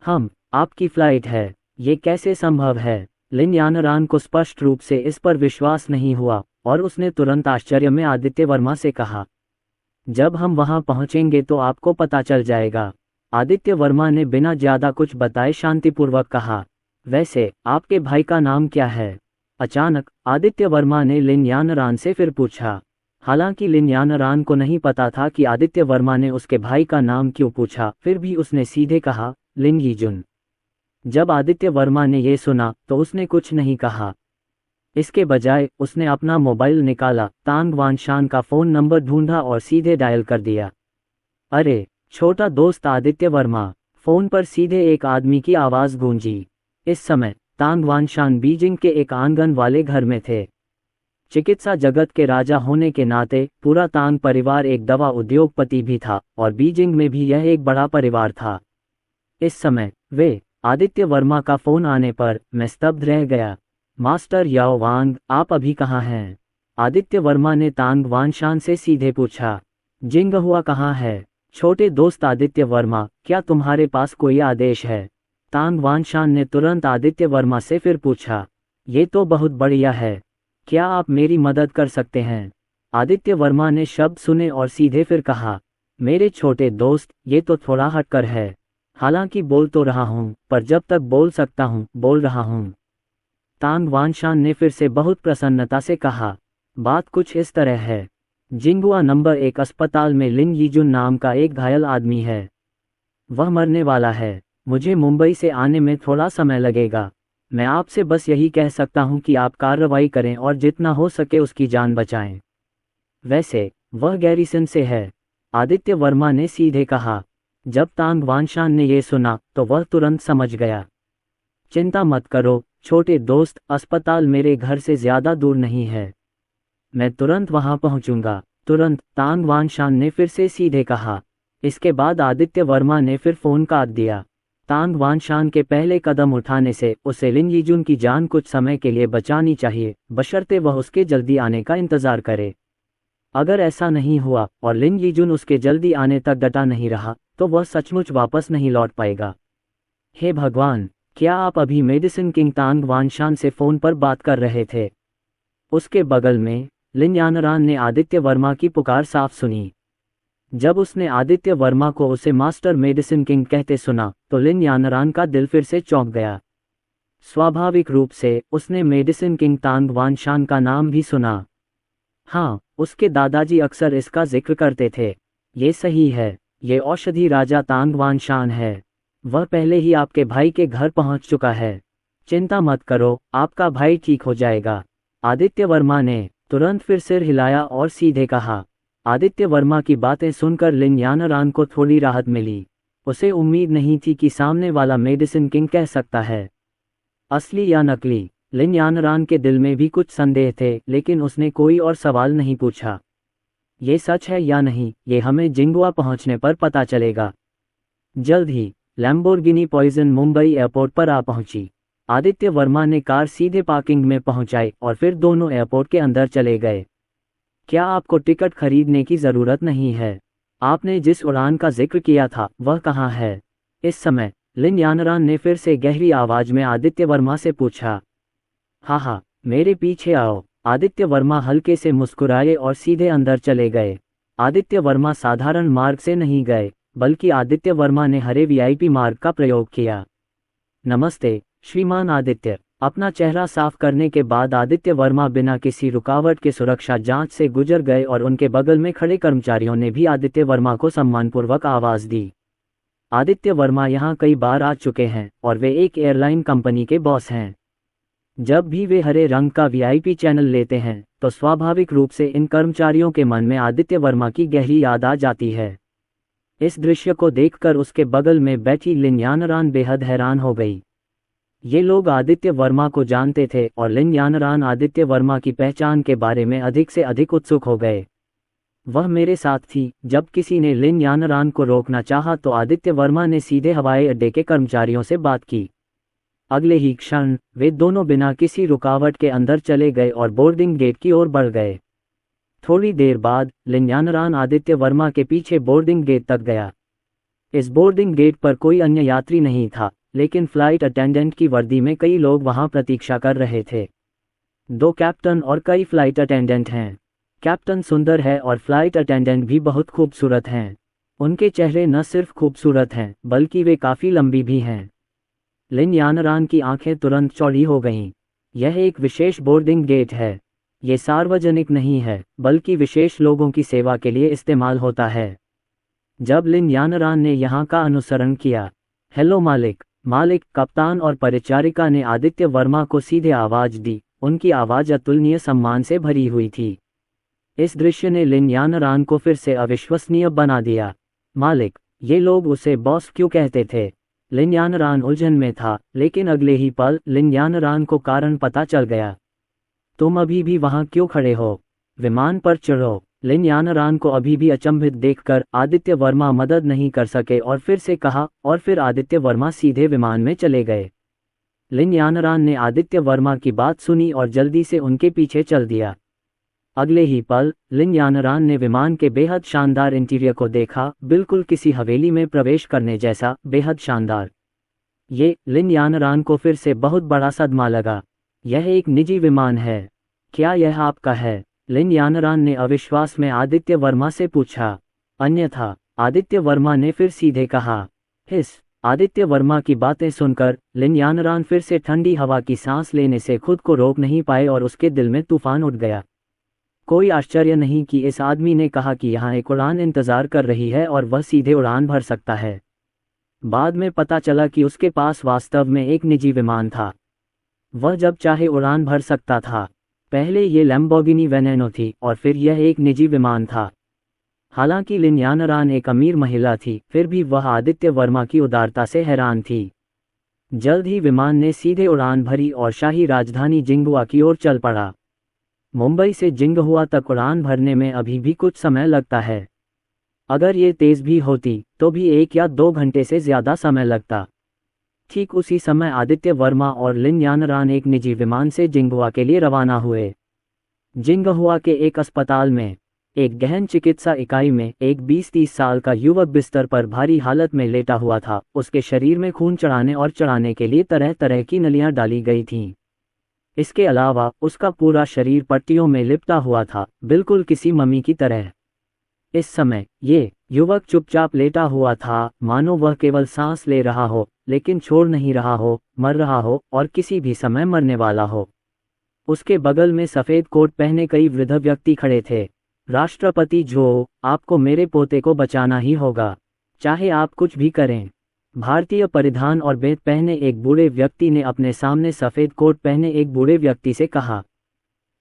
आपकी फ़्लाइट है, ये कैसे संभव है? लिन यानरान को स्पष्ट रूप से इस पर विश्वास नहीं हुआ और उसने तुरंत आश्चर्य में आदित्य वर्मा से कहा, जब हम वहां पहुंचेंगे तो आपको पता चल जाएगा। आदित्य वर्मा ने बिना ज़्यादा कुछ बताए शांतिपूर्वक कहा, वैसे आपके भाई का नाम क्या है? अचानक आदित्य वर्मा ने लिन यानरान से फिर पूछा। हालांकि लिन यानरान को नहीं पता था कि आदित्य वर्मा ने उसके भाई का नाम क्यों पूछा, फिर भी उसने सीधे कहा, लिन यीजुन। जब आदित्य वर्मा ने ये सुना तो उसने कुछ नहीं कहा। इसके बजाय उसने अपना मोबाइल निकाला, तांग वानशान का फ़ोन नंबर ढूंढा और सीधे डायल कर दिया। अरे छोटा दोस्त आदित्य वर्मा! फ़ोन पर सीधे एक आदमी की आवाज़ गूंजी। इस समय तांग वानशान बीजिंग के एक आंगन वाले घर में थे। चिकित्सा जगत के राजा होने के नाते पूरा तांग परिवार एक दवा उद्योगपति भी था और बीजिंग में भी यह एक बड़ा परिवार था। इस समय आदित्य वर्मा का फ़ोन आने पर मैं स्तब्ध रह गया। मास्टर याओ वांग, आप अभी कहाँ हैं? आदित्य वर्मा ने तांग वानशान से सीधे पूछा। जिंगहुआ कहाँ है? छोटे दोस्त आदित्य वर्मा, क्या तुम्हारे पास कोई आदेश है? तांग वानशान ने तुरंत आदित्य वर्मा से फिर पूछा। ये तो बहुत बढ़िया है, क्या आप मेरी मदद कर सकते हैं? आदित्य वर्मा ने शब्द सुने और सीधे फिर कहा, मेरे छोटे दोस्त, ये तो थोड़ा हटकर है। हालांकि बोल तो रहा हूँ, पर जब तक बोल सकता हूँ बोल रहा हूँ। तांग वानशान ने फिर से बहुत प्रसन्नता से कहा, बात कुछ इस तरह है। जिंगुआ नंबर 1 अस्पताल में लिन यीजुन नाम का एक घायल आदमी है। वह मरने वाला है। मुझे मुंबई से आने में थोड़ा समय लगेगा। मैं आपसे बस यही कह सकता हूं कि आप कार्रवाई करें और जितना हो सके उसकी जान बचाएं। वैसे वह गैरिसन से है, आदित्य वर्मा ने सीधे कहा। जब तांग वानशान ने यह सुना तो वह तुरंत समझ गया। चिंता मत करो छोटे दोस्त, अस्पताल मेरे घर से ज़्यादा दूर नहीं है, मैं तुरंत वहां पहुंचूंगा। तुरंत तांग वानशान ने फिर से सीधे कहा। इसके बाद आदित्य वर्मा ने फिर फ़ोन काट दिया। तांग वानशान के पहले कदम उठाने से उसे लिन यीजुन की जान कुछ समय के लिए बचानी चाहिए, बशर्ते वह उसके जल्दी आने का इंतज़ार करे। अगर ऐसा नहीं हुआ और लिन यीजुन उसके जल्दी आने तक डटा नहीं रहा तो वह सचमुच वापस नहीं लौट पाएगा। हे भगवान, क्या आप अभी मेडिसिन किंग तांग वानशान से फ़ोन पर बात कर रहे थे? उसके बगल में लिन यानरान ने आदित्य वर्मा की पुकार साफ सुनी। जब उसने आदित्य वर्मा को उसे मास्टर मेडिसिन किंग कहते सुना तो लिन यानरान का दिल फिर से चौंक गया। स्वाभाविक रूप से उसने मेडिसिन किंग तांग वानशान का नाम भी सुना। हाँ, उसके दादाजी अक्सर इसका जिक्र करते थे। ये सही है, ये औषधि राजा तांग वानशान है। वह पहले ही आपके भाई के घर पहुंच चुका है। चिंता मत करो, आपका भाई ठीक हो जाएगा। आदित्य वर्मा ने तुरंत फिर सिर हिलाया और सीधे कहा। आदित्य वर्मा की बातें सुनकर लिन यानरान को थोड़ी राहत मिली। उसे उम्मीद नहीं थी कि सामने वाला मेडिसिन किंग कह सकता है। असली या नकली, लिन यानरान के दिल में भी कुछ संदेह थे, लेकिन उसने कोई और सवाल नहीं पूछा। ये सच है या नहीं, ये हमें जिंगुआ पहुंचने पर पता चलेगा। जल्द ही लैम्बोर्गिनी पॉइजन मुंबई एयरपोर्ट पर आ पहुंची। आदित्य वर्मा ने कार सीधे पार्किंग में पहुंचाई और फिर दोनों एयरपोर्ट के अंदर चले गए। क्या आपको टिकट खरीदने की ज़रूरत नहीं है? आपने जिस उड़ान का जिक्र किया था वह कहाँ है? इस समय लिन यानरान ने फिर से गहरी आवाज में आदित्य वर्मा से पूछा। हाँ, मेरे पीछे आओ। आदित्य वर्मा हल्के से मुस्कुराए और सीधे अंदर चले गए। आदित्य वर्मा साधारण मार्ग से नहीं गए, बल्कि आदित्य वर्मा ने हरे वीआईपी मार्ग का प्रयोग किया। नमस्ते श्रीमान आदित्य। अपना चेहरा साफ करने के बाद आदित्य वर्मा बिना किसी रुकावट के सुरक्षा जांच से गुजर गए और उनके बगल में खड़े कर्मचारियों ने भी आदित्य वर्मा को सम्मानपूर्वक आवाज दी। आदित्य वर्मा यहाँ कई बार आ चुके हैं और वे एक एयरलाइन कंपनी के बॉस हैं। जब भी वे हरे रंग का वीआईपी चैनल लेते हैं तो स्वाभाविक रूप से इन कर्मचारियों के मन में आदित्य वर्मा की गहरी याद आ जाती है। इस दृश्य को देखकर उसके बगल में बैठी लिन यानरान बेहद हैरान हो गई। ये लोग आदित्य वर्मा को जानते थे और लिन यानरान आदित्य वर्मा की पहचान के बारे में अधिक से अधिक उत्सुक हो गए। वह मेरे साथ थी। जब किसी ने लिन यानरान को रोकना चाहा तो आदित्य वर्मा ने सीधे हवाई अड्डे के कर्मचारियों से बात की। अगले ही क्षण वे दोनों बिना किसी रुकावट के अंदर चले गए और बोर्डिंग गेट की ओर बढ़ गए। थोड़ी देर बाद लिन यानरान आदित्य वर्मा के पीछे बोर्डिंग गेट तक गया। इस बोर्डिंग गेट पर कोई अन्य यात्री नहीं था, लेकिन फ्लाइट अटेंडेंट की वर्दी में कई लोग वहां प्रतीक्षा कर रहे थे। 2 कैप्टन और कई फ्लाइट अटेंडेंट हैं। कैप्टन सुंदर है और फ्लाइट अटेंडेंट भी बहुत खूबसूरत हैं। उनके चेहरे न सिर्फ खूबसूरत हैं, बल्कि वे काफ़ी लंबी भी हैं। लिन यानरान की आंखें तुरंत चौड़ी हो गईं। यह एक विशेष बोर्डिंग गेट है। ये सार्वजनिक नहीं है, बल्कि विशेष लोगों की सेवा के लिए इस्तेमाल होता है। जब लिन यानरान ने यहाँ का अनुसरण किया, हेलो मालिक, कप्तान और परिचारिका ने आदित्य वर्मा को सीधे आवाज दी। उनकी आवाज अतुलनीय सम्मान से भरी हुई थी। इस दृश्य ने लिन यानरान को फिर से अविश्वसनीय बना दिया। मालिक, ये लोग उसे बॉस क्यों कहते थे? लिन यानरान उलझन में था, लेकिन अगले ही पल लिन यानरान को कारण पता चल गया। तुम अभी भी वहां क्यों खड़े हो? विमान पर चढ़ो। लिन यानरान को अभी भी अचंभित देखकर आदित्य वर्मा मदद नहीं कर सके और फिर से कहा, और फिर आदित्य वर्मा सीधे विमान में चले गए। लिन यानरान ने आदित्य वर्मा की बात सुनी और जल्दी से उनके पीछे चल दिया। अगले ही पल लिन यानरान ने विमान के बेहद शानदार इंटीरियर को देखा, बिल्कुल किसी हवेली में प्रवेश करने जैसा, बेहद शानदार। ये लिन यानरान को फिर से बहुत बड़ा सदमा लगा। यह एक निजी विमान है। क्या यह आपका है? लिन यानरान ने अविश्वास में आदित्य वर्मा से पूछा। अन्यथा, आदित्य वर्मा ने फिर सीधे कहा। आदित्य वर्मा की बातें सुनकर लिन यानरान फिर से ठंडी हवा की सांस लेने से खुद को रोक नहीं पाए और उसके दिल में तूफान उठ गया। कोई आश्चर्य नहीं कि इस आदमी ने कहा कि यहाँ एक उड़ान इंतजार कर रही है और वह सीधे उड़ान भर सकता है। बाद में पता चला कि उसके पास वास्तव में एक निजी विमान था। वह जब चाहे उड़ान भर सकता था। पहले ये लैम्बोर्गिनी वेनेनो थी और फिर यह एक निजी विमान था। हालांकि लिन यानरान एक अमीर महिला थी, फिर भी वह आदित्य वर्मा की उदारता से हैरान थी। जल्द ही विमान ने सीधे उड़ान भरी और शाही राजधानी जिंगहुआ की ओर चल पड़ा। मुंबई से जिंगहुआ तक उड़ान भरने में अभी भी कुछ समय लगता है। अगर ये तेज़ भी होती तो भी 1 या 2 घंटे से ज़्यादा समय लगता। ठीक उसी समय आदित्य वर्मा और लिन यानरान एक निजी विमान से जिंगहुआ के लिए रवाना हुए। जिंगहुआ के एक अस्पताल में एक गहन चिकित्सा इकाई में एक 20-30 साल का युवक बिस्तर पर भारी हालत में लेटा हुआ था। उसके शरीर में खून चढ़ाने और चढ़ाने के लिए तरह तरह की नलियां डाली गई थीं। इसके अलावा उसका पूरा शरीर पट्टियों में लिपटा हुआ था, बिल्कुल किसी मम्मी की तरह। इस समय ये युवक चुपचाप लेटा हुआ था, मानो वह केवल सांस ले रहा हो, लेकिन छोड़ नहीं रहा हो, मर रहा हो और किसी भी समय मरने वाला हो। उसके बगल में सफ़ेद कोट पहने कई वृद्ध व्यक्ति खड़े थे। राष्ट्रपति जो, आपको मेरे पोते को बचाना ही होगा, चाहे आप कुछ भी करें। भारतीय परिधान और बेत पहने एक बूढ़े व्यक्ति ने अपने सामने सफ़ेद कोट पहने एक बूढ़े व्यक्ति से कहा।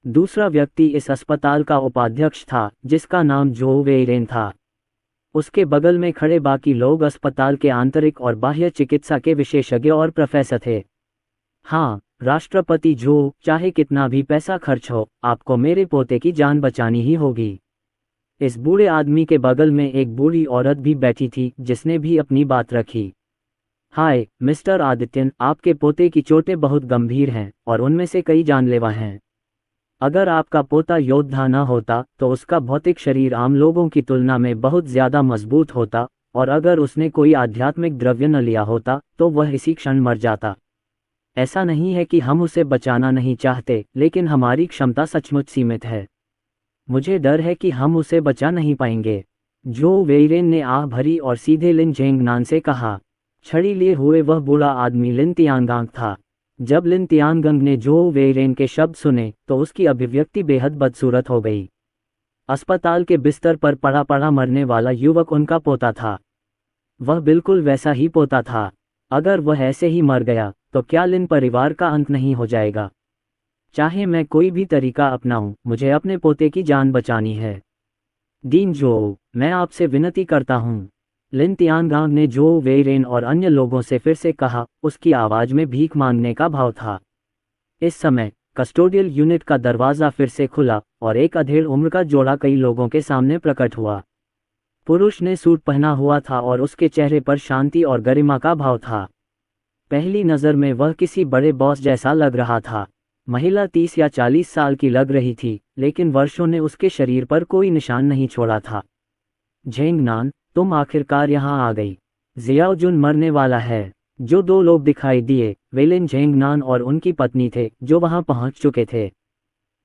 दूसरा व्यक्ति इस अस्पताल का उपाध्यक्ष था, जिसका नाम जो वेइरेन था। उसके बगल में खड़े बाकी लोग अस्पताल के आंतरिक और बाह्य चिकित्सा के विशेषज्ञ और प्रोफेसर थे। हाँ, राष्ट्रपति जो, चाहे कितना भी पैसा खर्च हो, आपको मेरे पोते की जान बचानी ही होगी। इस बूढ़े आदमी के बगल में एक बूढ़ी औरत भी बैठी थी, जिसने भी अपनी बात रखी। हाय मिस्टर आदित्यन, आपके पोते की चोटें बहुत गंभीर हैं और उनमें से कई जानलेवा हैं। अगर आपका पोता योद्धा न होता तो उसका भौतिक शरीर आम लोगों की तुलना में बहुत ज्यादा मजबूत होता, और अगर उसने कोई आध्यात्मिक द्रव्य न लिया होता तो वह इसी क्षण मर जाता। ऐसा नहीं है कि हम उसे बचाना नहीं चाहते, लेकिन हमारी क्षमता सचमुच सीमित है। मुझे डर है कि हम उसे बचा नहीं पाएंगे। जो वेइरेन ने आह भरी और सीधे लिन जेंगनान से कहा। छड़ी लिए हुए वह बूढ़ा आदमी लिन तियानगांग था। जब लिन तियानगंग ने जो वेइरेन के शब्द सुने तो उसकी अभिव्यक्ति बेहद बदसूरत हो गई। अस्पताल के बिस्तर पर पड़ा पड़ा मरने वाला युवक उनका पोता था। वह बिल्कुल वैसा ही पोता था। अगर वह ऐसे ही मर गया तो क्या लिन परिवार का अंत नहीं हो जाएगा? चाहे मैं कोई भी तरीका अपनाऊं, मुझे अपने पोते की जान बचानी है। डीन जो, मैं आपसे विनती करता हूं। लिन तियानगांग ने जो वेइरेन और अन्य लोगों से फिर से कहा, उसकी आवाज में भीख मांगने का भाव था। इस समय कस्टोडियल यूनिट का दरवाज़ा फिर से खुला और एक अधेड़ उम्र का जोड़ा कई लोगों के सामने प्रकट हुआ। पुरुष ने सूट पहना हुआ था और उसके चेहरे पर शांति और गरिमा का भाव था। पहली नज़र में वह किसी बड़े बॉस जैसा लग रहा था। महिला 30 या 40 साल की लग रही थी, लेकिन वर्षों ने उसके शरीर पर कोई निशान नहीं छोड़ा था। झेंगनान, तुम आखिरकार यहाँ आ गई। जियाओजुन मरने वाला है। जो दो लोग दिखाई दिए, वे लिन झेंगनान और उनकी पत्नी थे, जो वहां पहुंच चुके थे।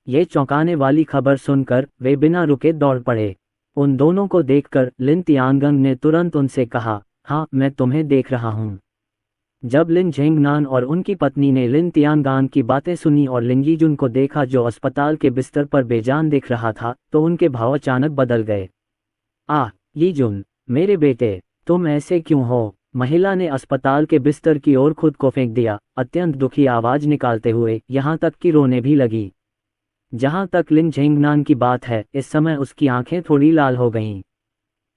ये चौंकाने वाली खबर सुनकर वे बिना रुके दौड़ पड़े। उन दोनों को देखकर लिन तियानगंग ने तुरंत उनसे कहा, हाँ, मैं तुम्हें देख रहा हूँ। जब लिन झेंगनान और उनकी पत्नी ने लिन तियानगांग की बातें सुनी और लिन यीजुन को देखा जो अस्पताल के बिस्तर पर बेजान दिख रहा था, तो उनके भाव अचानक बदल गए। यीजुन, मेरे बेटे, तुम ऐसे क्यों हो? महिला ने अस्पताल के बिस्तर की ओर खुद को फेंक दिया, अत्यंत दुखी आवाज निकालते हुए, यहाँ तक कि रोने भी लगी। जहाँ तक लिन झेंगनान की बात है, इस समय उसकी आंखें थोड़ी लाल हो गईं।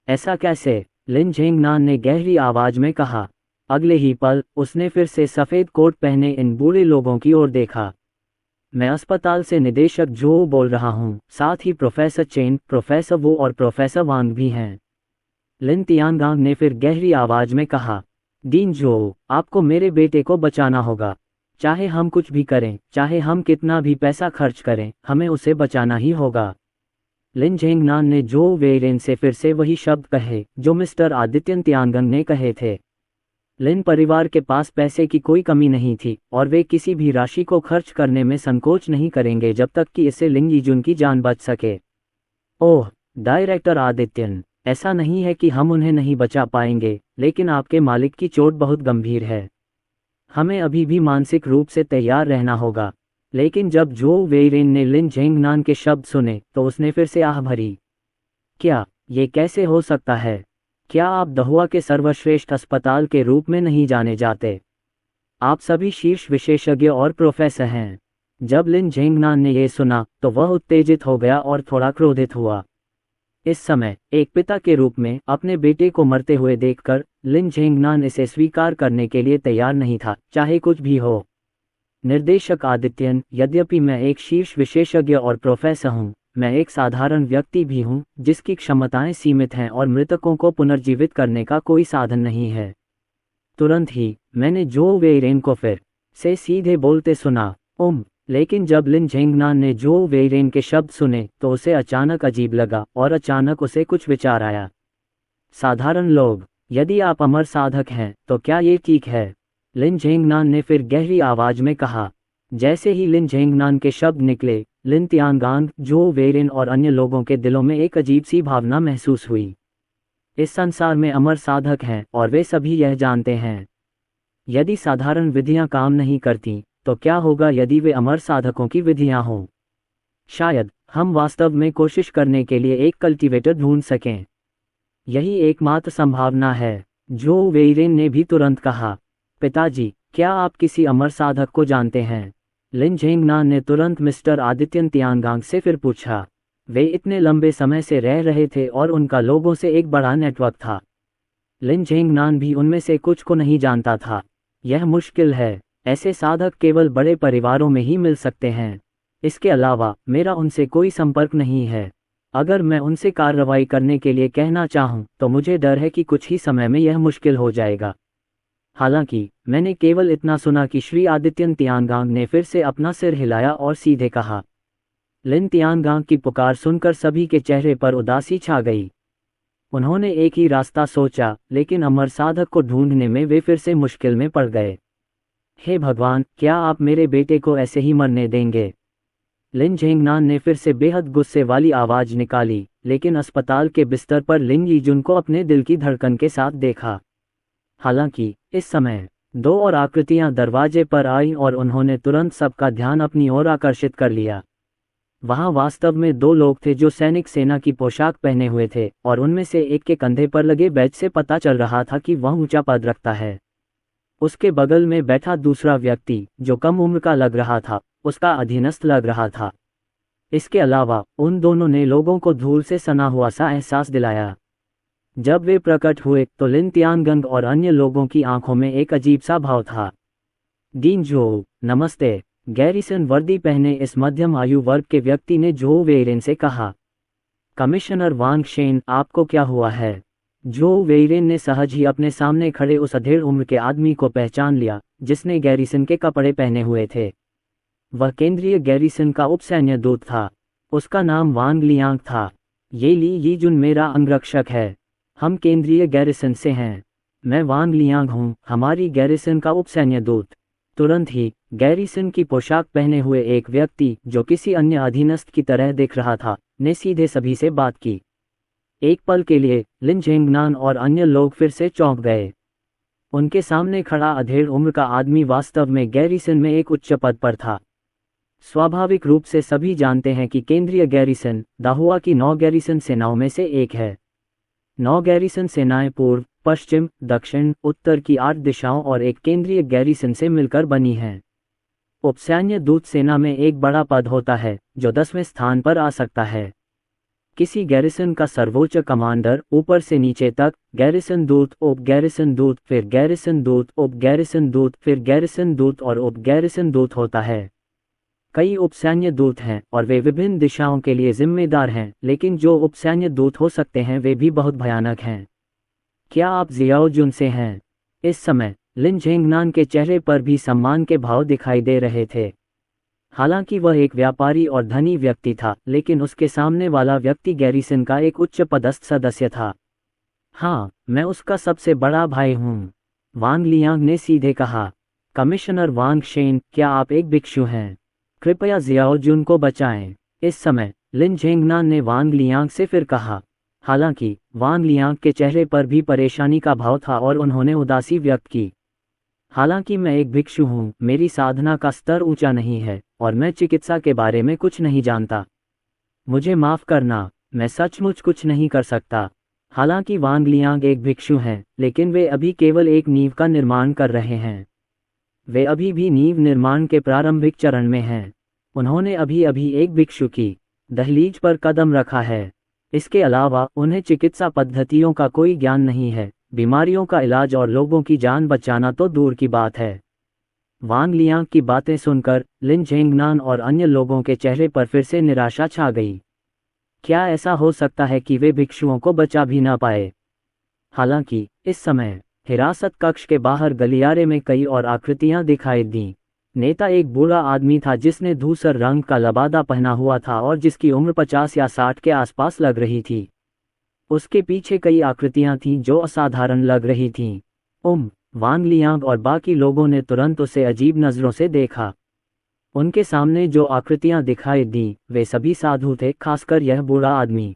ऐसा कैसे? लिन झेंगनान ने गहरी आवाज में कहा। अगले ही पल उसने फिर से सफ़ेद कोट पहने इन बूढ़े लोगों की ओर देखा। मैं अस्पताल से निदेशक जो बोल रहा हूँ, साथ ही प्रोफेसर चेन, प्रोफेसर वो और प्रोफेसर वांग भी हैं। लिन तियानगांग ने फिर गहरी आवाज में कहा, डीन जो, आपको मेरे बेटे को बचाना होगा। चाहे हम कुछ भी करें, चाहे हम कितना भी पैसा खर्च करें, हमें उसे बचाना ही होगा। लिन झेंगनान ने जो वेइरेन से फिर से वही शब्द कहे जो मिस्टर आदित्यन तियानगंग ने कहे थे। लिन परिवार के पास पैसे की कोई कमी नहीं थी और वे किसी भी राशि को खर्च करने में संकोच नहीं करेंगे जब तक कि इससे लिन यीजुन की जान बच सके। ओह, डायरेक्टर आदित्यन, ऐसा नहीं है कि हम उन्हें नहीं बचा पाएंगे, लेकिन आपके मालिक की चोट बहुत गंभीर है। हमें अभी भी मानसिक रूप से तैयार रहना होगा। लेकिन जब जो वेइरेन ने लिन झेंगनान के शब्द सुने तो उसने फिर से आह भरी। क्या ये कैसे हो सकता है? क्या आप दहुआ के सर्वश्रेष्ठ अस्पताल के रूप में नहीं जाने जाते? आप सभी शीर्ष विशेषज्ञ और प्रोफेसर हैं। जब लिन झेंगनान ने यह सुना तो वह उत्तेजित हो गया और थोड़ा क्रोधित हुआ। इस समय एक पिता के रूप में अपने बेटे को मरते हुए देखकर लिन झेंगनान इसे स्वीकार करने के लिए तैयार नहीं था, चाहे कुछ भी हो। निर्देशक आदित्यन, यद्यपि मैं एक शीर्ष विशेषज्ञ और प्रोफेसर हूँ, मैं एक साधारण व्यक्ति भी हूँ जिसकी क्षमताएं सीमित हैं और मृतकों को पुनर्जीवित करने का कोई साधन नहीं है। तुरंत ही मैंने जो वेइरेन को फिर से सीधे बोलते सुना। लेकिन जब लिन झेंगनान ने जो वेइरेन के शब्द सुने तो उसे अचानक अजीब लगा और अचानक उसे कुछ विचार आया। साधारण लोग, यदि आप अमर साधक हैं तो क्या ये ठीक है? लिन झेंगनान ने फिर गहरी आवाज में कहा। जैसे ही लिन झेंगनान के शब्द निकले, लिन तियानगांग, जो वेइरेन और अन्य लोगों के दिलों में एक अजीब सी भावना महसूस हुई। इस संसार में अमर साधक हैं और वे सभी यह जानते हैं। यदि साधारण विधियां काम नहीं करती तो क्या होगा यदि वे अमर साधकों की विधियां हों? शायद हम वास्तव में कोशिश करने के लिए एक कल्टीवेटर ढूंढ सकें। यही एकमात्र संभावना है, जो वेइरेन ने भी तुरंत कहा। पिताजी, क्या आप किसी अमर साधक को जानते हैं? लिन झेंगनान ने तुरंत मिस्टर आदित्यन तियानगांग से फिर पूछा। वे इतने लंबे समय से रह रहे थे और उनका लोगों से एक बड़ा नेटवर्क था। लिन झेंगनान भी उनमें से कुछ को नहीं जानता था। यह मुश्किल है, ऐसे साधक केवल बड़े परिवारों में ही मिल सकते हैं। इसके अलावा मेरा उनसे कोई संपर्क नहीं है। अगर मैं उनसे कार्रवाई करने के लिए कहना चाहूँ तो मुझे डर है कि कुछ ही समय में यह मुश्किल हो जाएगा। हालांकि मैंने केवल इतना सुना कि श्री आदित्यन तियानगांग ने फिर से अपना सिर हिलाया और सीधे कहा। लिन तियानगांग की पुकार सुनकर सभी के चेहरे पर उदासी छा गई। उन्होंने एक ही रास्ता सोचा, लेकिन अमर साधक को ढूंढने में वे फिर से मुश्किल में पड़ गए। हे भगवान, क्या आप मेरे बेटे को ऐसे ही मरने देंगे? लिन झेंगनान ने फिर से बेहद गुस्से वाली आवाज निकाली, लेकिन अस्पताल के बिस्तर पर लिन यीजुन को अपने दिल की धड़कन के साथ देखा। हालांकि इस समय 2 और आकृतियां दरवाजे पर आईं और उन्होंने तुरंत सबका ध्यान अपनी ओर आकर्षित कर लिया। वहां वास्तव में 2 लोग थे जो सैनिक सेना की पोशाक पहने हुए थे, और उनमें से एक के कंधे पर लगे बैज से पता चल रहा था कि वह ऊंचा पद रखता है। उसके बगल में बैठा दूसरा व्यक्ति, जो कम उम्र का लग रहा था, उसका अधीनस्थ लग रहा था। इसके अलावा उन दोनों ने लोगों को धूल से सना हुआ सा एहसास दिलाया। जब वे प्रकट हुए तो लिन तियानगंग और अन्य लोगों की आंखों में एक अजीब सा भाव था। डीन जो, नमस्ते, गैरिसन वर्दी पहने इस मध्यम आयु वर्ग के व्यक्ति ने जो वेइरेन से कहा। कमिश्नर वांग शेन, आपको क्या हुआ है? जो वेइरेन ने सहज ही अपने सामने खड़े उस अधेड़ उम्र के आदमी को पहचान लिया, जिसने गैरिसन के कपड़े पहने हुए थे। वह केंद्रीय गैरिसन का उपसैन्य दूत था। उसका नाम वांग लियांग था। ये ली यीजुन मेरा अंगरक्षक है। हम केंद्रीय गैरिसन से हैं। मैं वांग लियांग हूँ, हमारी गैरिसन का उपसैन्य दूत। तुरंत ही गैरिसन की पोशाक पहने हुए एक व्यक्ति, जो किसी अन्य अधीनस्थ की तरह दिख रहा था, ने सीधे सभी से बात की। एक पल के लिए लिन झेंगनान और अन्य लोग फिर से चौंक गए। उनके सामने खड़ा अधेड़ उम्र का आदमी वास्तव में गैरिसन में एक उच्च पद पर था। स्वाभाविक रूप से सभी जानते हैं कि केंद्रीय गैरिसन दाहुआ की 9 गैरिसन सेनाओं में से एक है। 9 गैरिसन सेनाएं पूर्व, पश्चिम, दक्षिण, उत्तर की 8 दिशाओं और एक केंद्रीय गैरिसन से मिलकर बनी हैं। उपसैन्य दूत सेना में एक बड़ा पद होता है, जो 10वें स्थान पर आ सकता है। किसी गैरिसन का सर्वोच्च कमांडर ऊपर से नीचे तक गैरिसन दूत, उप गैरिसन दूत, फिर गैरिसन दूत, उप गैरिसन दूत, फिर गैरिसन दूत और उप गैरिसन दूत होता है। कई उपसैन्य दूत हैं और वे विभिन्न दिशाओं के लिए जिम्मेदार हैं, लेकिन जो उपसैन्य दूत हो सकते हैं वे भी बहुत भयानक हैं। क्या आप जियाओ जुन से हैं? इस समय लिन झेंगनान के चेहरे पर भी सम्मान के भाव दिखाई दे रहे थे। हालांकि वह एक व्यापारी और धनी व्यक्ति था, लेकिन उसके सामने वाला व्यक्ति गैरिसन का एक उच्च पदस्थ सदस्य था। हाँ, मैं उसका सबसे बड़ा भाई हूँ, वांग लियांग ने सीधे कहा। कमिश्नर वांग शेन, क्या आप एक भिक्षु हैं? कृपया जियाओ जुन को बचाएं। इस समय लिन झेंगनान ने वांग लियांग से फिर कहा। हालांकि वांग लियांग के चेहरे पर भी परेशानी का भाव था और उन्होंने उदासी व्यक्त की। हालांकि मैं एक भिक्षु हूँ, मेरी साधना का स्तर ऊंचा नहीं है और मैं चिकित्सा के बारे में कुछ नहीं जानता। मुझे माफ करना, मैं सचमुच कुछ नहीं कर सकता। हालांकि वांग लियांग एक भिक्षु हैं, लेकिन वे अभी केवल एक नींव का निर्माण कर रहे हैं। वे अभी भी नींव निर्माण के प्रारंभिक चरण में हैं। उन्होंने अभी अभी एक भिक्षु की दहलीज पर कदम रखा है। इसके अलावा उन्हें चिकित्सा पद्धतियों का कोई ज्ञान नहीं है। बीमारियों का इलाज और लोगों की जान बचाना तो दूर की बात है। वांग लियांग की बातें सुनकर लिन झेंगनान और अन्य लोगों के चेहरे पर फिर से निराशा छा गई। क्या ऐसा हो सकता है कि वे भिक्षुओं को बचा भी ना पाए? हालांकि इस समय हिरासत कक्ष के बाहर गलियारे में कई और आकृतियां दिखाई दीं। नेता एक बूढ़ा आदमी था जिसने धूसर रंग का लबादा पहना हुआ था और जिसकी उम्र 50 या 60 के आसपास लग रही थी। उसके पीछे कई आकृतियां थीं जो असाधारण लग रही थीं। वांग लियांग और बाकी लोगों ने तुरंत उसे अजीब नज़रों से देखा। उनके सामने जो आकृतियां दिखाई दी वे सभी साधु थे, खासकर यह बूढ़ा आदमी।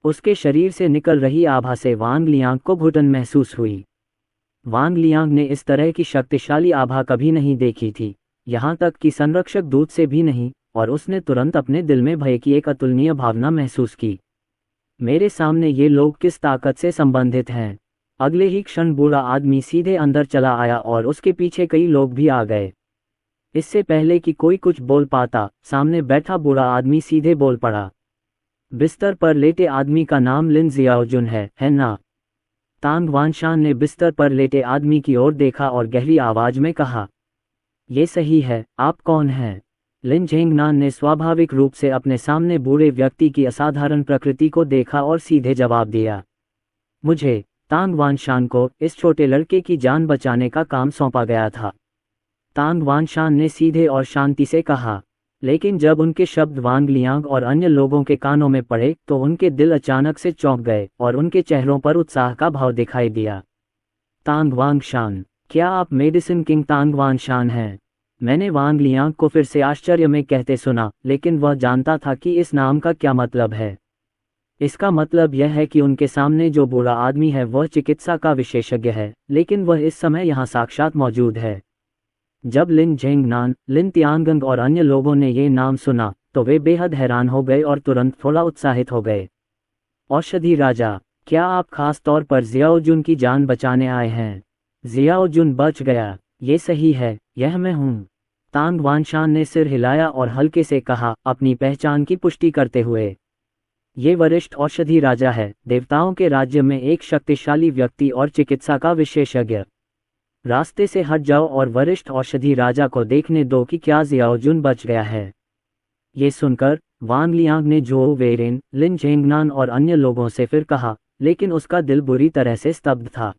उसके शरीर से निकल रही आभा से वांग लियांग को घुटन महसूस हुई। वांग लियांग ने इस तरह की शक्तिशाली आभा कभी नहीं देखी थी, यहाँ तक कि संरक्षक दूत से भी नहीं, और उसने तुरंत अपने दिल में भय की एक अतुलनीय भावना महसूस की। मेरे सामने ये लोग किस ताकत से संबंधित हैं? अगले ही क्षण बूढ़ा आदमी सीधे अंदर चला आया और उसके पीछे कई लोग भी आ गए। इससे पहले कि कोई कुछ बोल पाता, सामने बैठा बूढ़ा आदमी सीधे बोल पड़ा। बिस्तर पर लेटे आदमी का नाम लिन जियाओजुन है ना? तांग वानशान ने बिस्तर पर लेटे आदमी की ओर देखा और गहरी आवाज में कहा, ये सही है, आप कौन हैं? लिन झेंगनान ने स्वाभाविक रूप से अपने सामने बूढ़े व्यक्ति की असाधारण प्रकृति को देखा और सीधे जवाब दिया, मुझे, तांग वानशान को, इस छोटे लड़के की जान बचाने का काम सौंपा गया था। तांग वानशान ने सीधे और शांति से कहा, लेकिन जब उनके शब्द वांग लियांग और अन्य लोगों के कानों में पड़े तो उनके दिल अचानक से चौंक गए और उनके चेहरों पर उत्साह का भाव दिखाई दिया। तांग वानशान, क्या आप मेडिसिन किंग तांग वानशान हैं? मैंने वांग लियांग को फिर से आश्चर्य में कहते सुना, लेकिन वह जानता था कि इस नाम का क्या मतलब है। इसका मतलब यह है कि उनके सामने जो बूढ़ा आदमी है वह चिकित्सा का विशेषज्ञ है, लेकिन वह इस समय यहाँ साक्षात मौजूद है। जब लिन झेंगनान, लिन तियांगंग और अन्य लोगों ने ये नाम सुना तो वे बेहद हैरान हो गए और तुरंत थोड़ा उत्साहित हो गए। औषधि राजा, क्या आप खास तौर पर जियाओजुन की जान बचाने आए हैं? जियाओजुन बच गया, ये सही है, यह मैं हूँ। तांग वानशान ने सिर हिलाया और हल्के से कहा, अपनी पहचान की पुष्टि करते हुए, ये वरिष्ठ औषधि राजा है, देवताओं के राज्य में एक शक्तिशाली व्यक्ति और चिकित्सा का विशेषज्ञ। रास्ते से हट जाओ और वरिष्ठ औषधि राजा को देखने दो कि क्या जियाओजुन बच गया है। ये सुनकर वांग लियांग ने जोओ वेरेन, लिन झेंगनान और अन्य लोगों से फिर कहा, लेकिन उसका दिल बुरी तरह से स्तब्ध था।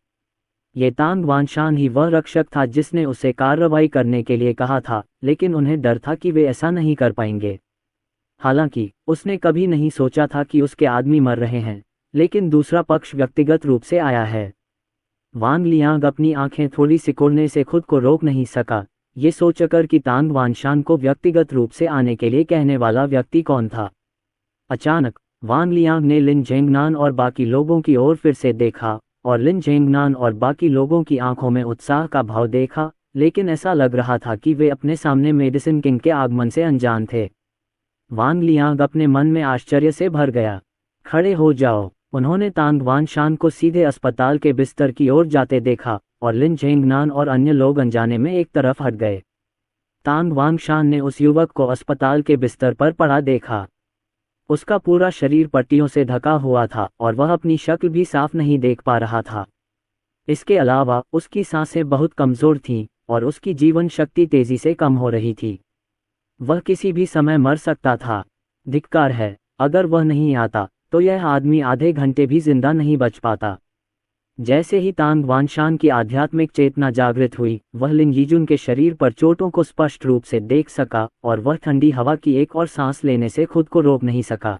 ये तांग वानशान ही वह रक्षक था जिसने उसे कार्रवाई करने के लिए कहा था, लेकिन उन्हें डर था कि वे ऐसा नहीं कर पाएंगे। हालांकि उसने कभी नहीं सोचा था कि उसके आदमी मर रहे हैं, लेकिन दूसरा पक्ष व्यक्तिगत रूप से आया है। वांग लियांग अपनी आंखें थोड़ी सिकुड़ने से खुद को रोक नहीं सका, ये सोचकर कि तांग वानशान को व्यक्तिगत रूप से आने के लिए कहने वाला व्यक्ति कौन था। अचानक वांग लियांग ने लिन झेंगनान और बाकी लोगों की ओर फिर से देखा, और लिन झेंगनान और बाकी लोगों की आंखों में उत्साह का भाव देखा, लेकिन ऐसा लग रहा था कि वे अपने सामने मेडिसिन किंग के आगमन से अनजान थे। वांग लियांग अपने मन में आश्चर्य से भर गया। खड़े हो जाओ, उन्होंने तांग वानशान को सीधे अस्पताल के बिस्तर की ओर जाते देखा और लिन झेंगनान और अन्य लोग अनजाने में एक तरफ हट गए। तांग वानशान ने उस युवक को अस्पताल के बिस्तर पर पड़ा देखा। उसका पूरा शरीर पट्टियों से ढका हुआ था और वह अपनी शक्ल भी साफ नहीं देख पा रहा था। इसके अलावा उसकी सांसें बहुत कमजोर थीं और उसकी जीवन शक्ति तेजी से कम हो रही थी। वह किसी भी समय मर सकता था। धिक्कार है, अगर वह नहीं आता तो यह आदमी आधे घंटे भी जिंदा नहीं बच पाता। जैसे ही तांग वानशान की आध्यात्मिक चेतना जागृत हुई, वह लिन यीजुन के शरीर पर चोटों को स्पष्ट रूप से देख सका और वह ठंडी हवा की एक और सांस लेने से खुद को रोक नहीं सका।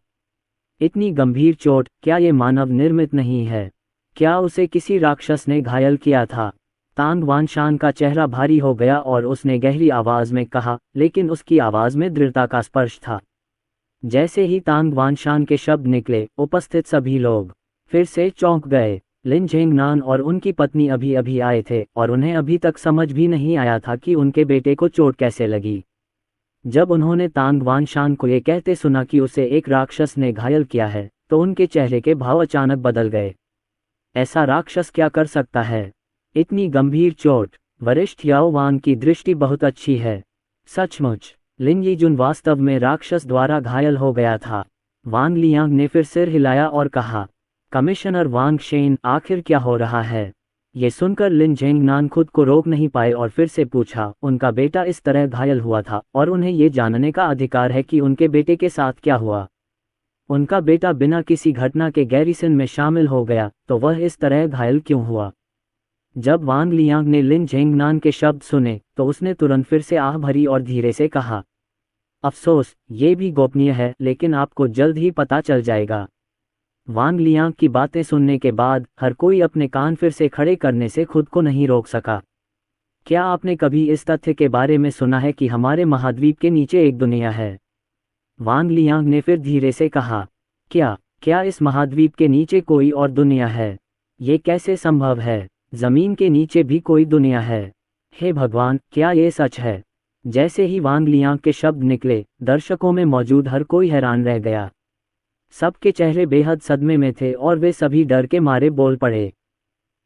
इतनी गंभीर चोट, क्या ये मानव निर्मित नहीं है? क्या उसे किसी राक्षस ने घायल किया था? तांग वानशान का चेहरा भारी हो गया और उसने गहरी आवाज में कहा, लेकिन उसकी आवाज में दृढ़ता का स्पर्श था। जैसे ही तांग वानशान के शब्द निकले, उपस्थित सभी लोग फिर से चौंक गए। लिन झेंगनान और उनकी पत्नी अभी अभी आए थे और उन्हें अभी तक समझ भी नहीं आया था कि उनके बेटे को चोट कैसे लगी। जब उन्होंने तांग वानशान को ये कहते सुना कि उसे एक राक्षस ने घायल किया है, तो उनके चेहरे के भाव अचानक बदल गए। ऐसा राक्षस क्या कर सकता है? इतनी गंभीर चोट। वरिष्ठ याओ वांग की दृष्टि बहुत अच्छी है। सचमुच, लिन यीजुन वास्तव में राक्षस द्वारा घायल हो गया था। वांग लियांग ने फिर सिर हिलाया और कहा, कमिश्नर वांग शेन, आखिर क्या हो रहा है? ये सुनकर लिन झेंगनान खुद को रोक नहीं पाए और फिर से पूछा, उनका बेटा इस तरह घायल हुआ था और उन्हें ये जानने का अधिकार है कि उनके बेटे के साथ क्या हुआ। उनका बेटा बिना किसी घटना के गैरिसन में शामिल हो गया, तो वह इस तरह घायल क्यों हुआ? जब वांग लियांग ने लिन झेंगनान के शब्द सुने तो उसने तुरंत फिर से आह भरी और धीरे से कहा, अफसोस, ये भी गोपनीय है, लेकिन आपको जल्द ही पता चल जाएगा। वांग लियांग की बातें सुनने के बाद हर कोई अपने कान फिर से खड़े करने से खुद को नहीं रोक सका। क्या आपने कभी इस तथ्य के बारे में सुना है कि हमारे महाद्वीप के नीचे एक दुनिया है? वांग लियांग ने फिर धीरे से कहा, क्या इस महाद्वीप के नीचे कोई और दुनिया है? ये कैसे संभव है? जमीन के नीचे भी कोई दुनिया है? हे भगवान, क्या ये सच है? जैसे ही वांग लियांग के शब्द निकले, दर्शकों में मौजूद हर कोई हैरान रह गया। सबके चेहरे बेहद सदमे में थे और वे सभी डर के मारे बोल पड़े।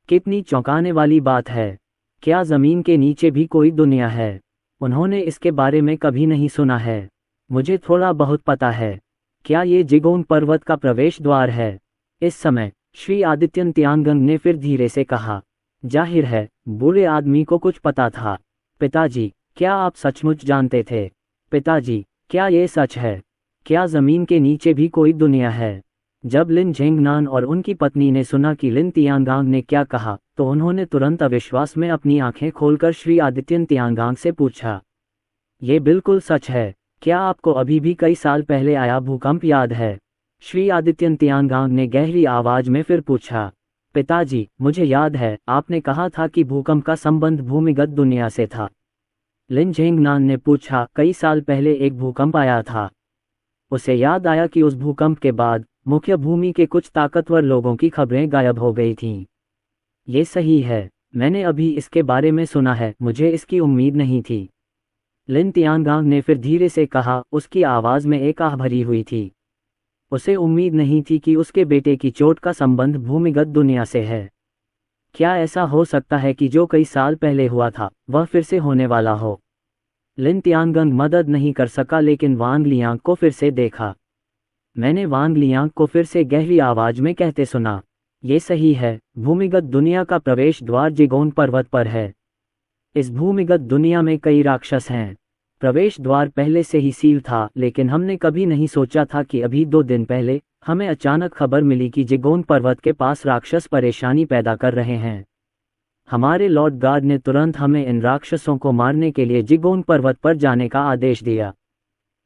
कितनी चौंकाने वाली बात है! क्या जमीन के नीचे भी कोई दुनिया है? उन्होंने इसके बारे में कभी नहीं सुना है। मुझे थोड़ा बहुत पता है। क्या ये जिगोंग पर्वत का प्रवेश द्वार है? इस समय श्री आदित्यन तियांगंग ने फिर धीरे से कहा, जाहिर है, बूढ़े आदमी को कुछ पता था। पिताजी, क्या आप सचमुच जानते थे? पिताजी, क्या ये सच है? क्या जमीन के नीचे भी कोई दुनिया है? जब लिन झेंगनान और उनकी पत्नी ने सुना कि लिन तियांगांग ने क्या कहा, तो उन्होंने तुरंत अविश्वास में अपनी आंखें खोलकर श्री आदित्यन तियांगांग से पूछा, ये बिल्कुल सच है। क्या आपको अभी भी कई साल पहले आया भूकंप याद है? श्री आदित्यन तियांगांग ने गहरी आवाज में फिर पूछा। पिताजी, मुझे याद है, आपने कहा था कि भूकंप का संबंध भूमिगत दुनिया से था। लिन झेंगनान ने पूछा, कई साल पहले एक भूकंप आया था। उसे याद आया कि उस भूकंप के बाद मुख्य भूमि के कुछ ताकतवर लोगों की खबरें गायब हो गई थीं। ये सही है, मैंने अभी इसके बारे में सुना है, मुझे इसकी उम्मीद नहीं थी। लिन तियांगांग ने फिर धीरे से कहा, उसकी आवाज़ में एक आह भरी हुई थी। उसे उम्मीद नहीं थी कि उसके बेटे की चोट का संबंध भूमिगत दुनिया से है। क्या ऐसा हो सकता है कि जो कई साल पहले हुआ था, वह फिर से होने वाला हो? लिन तियांगंग मदद नहीं कर सका, लेकिन वांग लियांग को फिर से देखा। मैंने वांग लियांग को फिर से गहरी आवाज में कहते सुना, ये सही है, भूमिगत दुनिया का प्रवेश द्वार जिगोंग पर्वत पर है। इस भूमिगत दुनिया में कई राक्षस हैं। प्रवेश द्वार पहले से ही सील था, लेकिन हमने कभी नहीं सोचा था कि अभी 2 दिन पहले हमें अचानक खबर मिली कि जिगोंग पर्वत के पास राक्षस परेशानी पैदा कर रहे हैं। हमारे लॉर्ड गार्ड ने तुरंत हमें इन राक्षसों को मारने के लिए जिगोंग पर्वत पर जाने का आदेश दिया।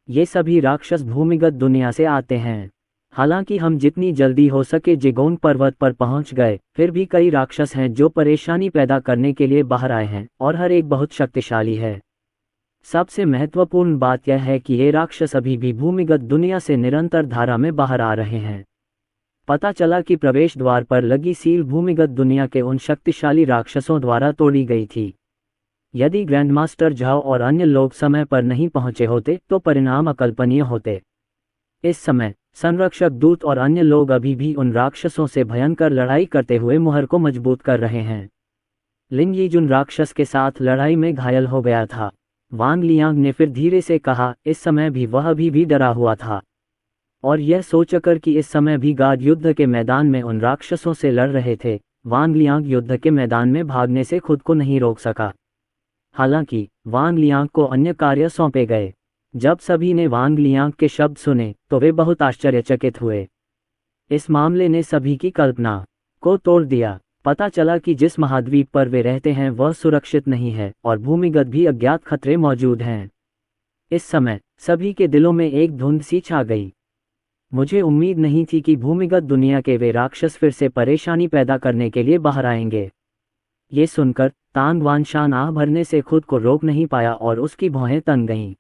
ये सभी राक्षस भूमिगत दुनिया से आते हैं। हालांकि हम जितनी जल्दी हो सके जिगोंग पर्वत पर पहुंच गए, फिर भी कई राक्षस हैं जो परेशानी पैदा करने के लिए बाहर आए हैं, और हर एक बहुत शक्तिशाली है। सबसे महत्वपूर्ण बात यह है कि ये राक्षस अभी भी भूमिगत दुनिया से निरंतर धारा में बाहर आ रहे हैं। पता चला कि प्रवेश द्वार पर लगी सील भूमिगत दुनिया के उन शक्तिशाली राक्षसों द्वारा तोड़ी गई थी। यदि ग्रैंडमास्टर झाओ और अन्य लोग समय पर नहीं पहुंचे होते तो परिणाम अकल्पनीय होते। इस समय संरक्षक दूत और अन्य लोग अभी भी उन राक्षसों से भयंकर लड़ाई करते हुए मुहर को मजबूत कर रहे हैं। लिन यीजुन राक्षस के साथ लड़ाई में घायल हो गया था। वांग लियांग ने फिर धीरे से कहा, इस समय भी वह अभी भी डरा हुआ था, और यह सोचकर कि इस समय भी गार्ड युद्ध के मैदान में उन राक्षसों से लड़ रहे थे, वांग लियांग युद्ध के मैदान में भागने से खुद को नहीं रोक सका। हालांकि वांग लियांग को अन्य कार्य सौंपे गए। जब सभी ने वांग लियांग के शब्द सुने तो वे बहुत आश्चर्यचकित हुए। इस मामले ने सभी की कल्पना को तोड़ दिया। पता चला कि जिस महाद्वीप पर वे रहते हैं वह सुरक्षित नहीं है, और भूमिगत भी अज्ञात खतरे मौजूद हैं। इस समय सभी के दिलों में एक धुंध सी छा गई। मुझे उम्मीद नहीं थी कि भूमिगत दुनिया के वे राक्षस फिर से परेशानी पैदा करने के लिए बाहर आएंगे। ये सुनकर तांग वानशान आह भरने से खुद को रोक नहीं पाया और उसकी भौहें तन गईं।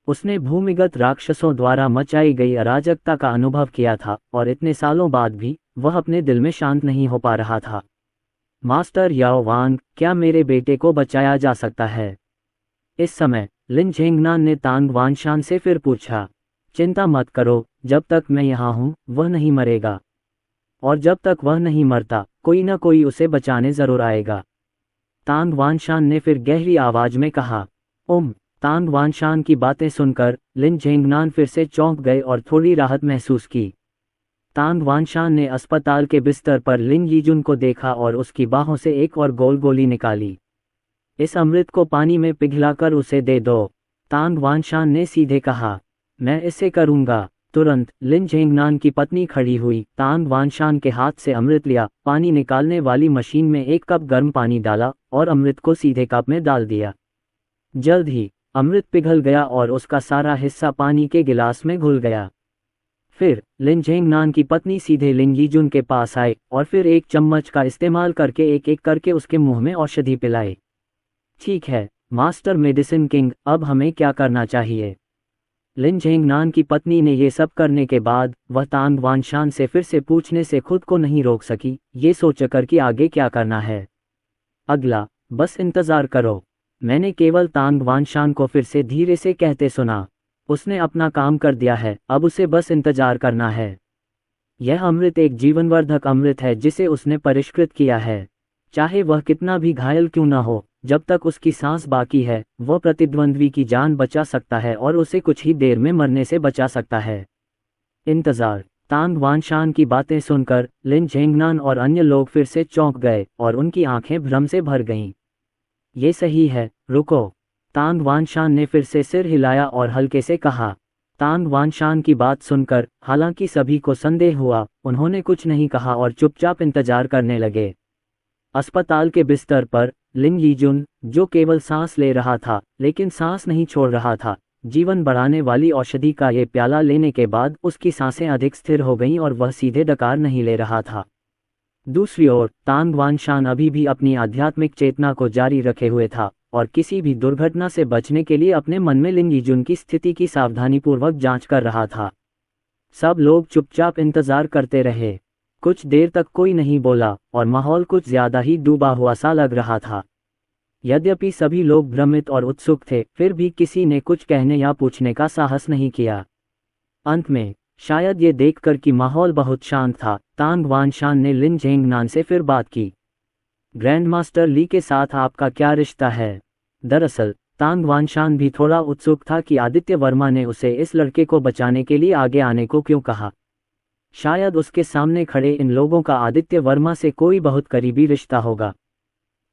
उसने भूमिगत राक्षसों द्वारा मचाई गई अराजकता का अनुभव किया था, और इतने सालों बाद भी वह अपने दिल में शांत नहीं हो पा रहा था। मास्टर याओ वांग, क्या मेरे बेटे को बचाया जा सकता है? इस समय लिन झेंगनान ने तांग वानशान से फिर पूछा। चिंता मत करो, जब तक मैं यहाँ हूँ वह नहीं मरेगा, और जब तक वह नहीं मरता कोई न कोई उसे बचाने जरूर आएगा। तांग वानशान ने फिर गहरी आवाज में कहा। तांग वानशान की बातें सुनकर लिन झेंगनान फिर से चौंक गए और थोड़ी राहत महसूस की। तांग वानशान ने अस्पताल के बिस्तर पर लिन यीजुन को देखा और उसकी बाहों से एक और गोल गोली निकाली। इस अमृत को पानी में पिघलाकर उसे दे दो, तांग वानशान ने सीधे कहा। मैं इसे करूंगा, तुरंत लिन झेंगनान की पत्नी खड़ी हुई, तांग वानशान के हाथ से अमृत लिया, पानी निकालने वाली मशीन में एक कप गर्म पानी डाला और अमृत को सीधे कप में डाल दिया। जल्द ही अमृत पिघल गया और उसका सारा हिस्सा पानी के गिलास में घुल गया। फिर लिन झेंगनान की पत्नी सीधे लिन यीजुन के पास आए और फिर एक चम्मच का इस्तेमाल करके एक एक करके उसके मुंह में औषधि पिलाई। ठीक है मास्टर मेडिसिन किंग, अब हमें क्या करना चाहिए? लिन झेंगनान की पत्नी ने ये सब करने के बाद वह तांग वानशान से फिर से पूछने से खुद को नहीं रोक सकी, ये सोचकर कि आगे क्या करना है। अगला बस इंतजार करो। मैंने केवल तांग वानशान को फिर से धीरे से कहते सुना। उसने अपना काम कर दिया है, अब उसे बस इंतजार करना है। यह अमृत एक जीवनवर्धक अमृत है जिसे उसने परिष्कृत किया है। चाहे वह कितना भी घायल क्यों न हो, जब तक उसकी सांस बाकी है वह प्रतिद्वंद्वी की जान बचा सकता है और उसे कुछ ही देर में मरने से बचा सकता है। इंतजार। तांग वानशान की बातें सुनकर लिन झेंगनान और अन्य लोग फिर से चौंक गए और उनकी आंखें भ्रम से भर गईं। ये सही है, रुको। तांग वानशान ने फिर से सिर हिलाया और हल्के से कहा। तांग वानशान की बात सुनकर हालांकि सभी को संदेह हुआ, उन्होंने कुछ नहीं कहा और चुपचाप इंतजार करने लगे। अस्पताल के बिस्तर पर लिन यीजुन, जो केवल सांस ले रहा था लेकिन सांस नहीं छोड़ रहा था, जीवन बढ़ाने वाली औषधि का ये प्याला लेने के बाद उसकी सांसें अधिक स्थिर हो गईं और वह सीधे डकार नहीं ले रहा था। दूसरी ओर तांग वानशान अभी भी अपनी आध्यात्मिक चेतना को जारी रखे हुए था और किसी भी दुर्घटना से बचने के लिए अपने मन में लिन यीजुन की स्थिति की सावधानीपूर्वक जांच कर रहा था। सब लोग चुपचाप इंतजार करते रहे। कुछ देर तक कोई नहीं बोला और माहौल कुछ ज्यादा ही डूबा हुआ सा लग रहा था। यद्यपि सभी लोग भ्रमित और उत्सुक थे, फिर भी किसी ने कुछ कहने या पूछने का साहस नहीं किया। अंत में शायद ये देखकर कि माहौल बहुत शांत था, तांग वानशान ने लिन झेंगनान से फिर बात की। ग्रैंड मास्टर ली के साथ आपका क्या रिश्ता है? दरअसल तांग वानशान भी थोड़ा उत्सुक था कि आदित्य वर्मा ने उसे इस लड़के को बचाने के लिए आगे आने को क्यों कहा। शायद उसके सामने खड़े इन लोगों का आदित्य वर्मा से कोई बहुत करीबी रिश्ता होगा।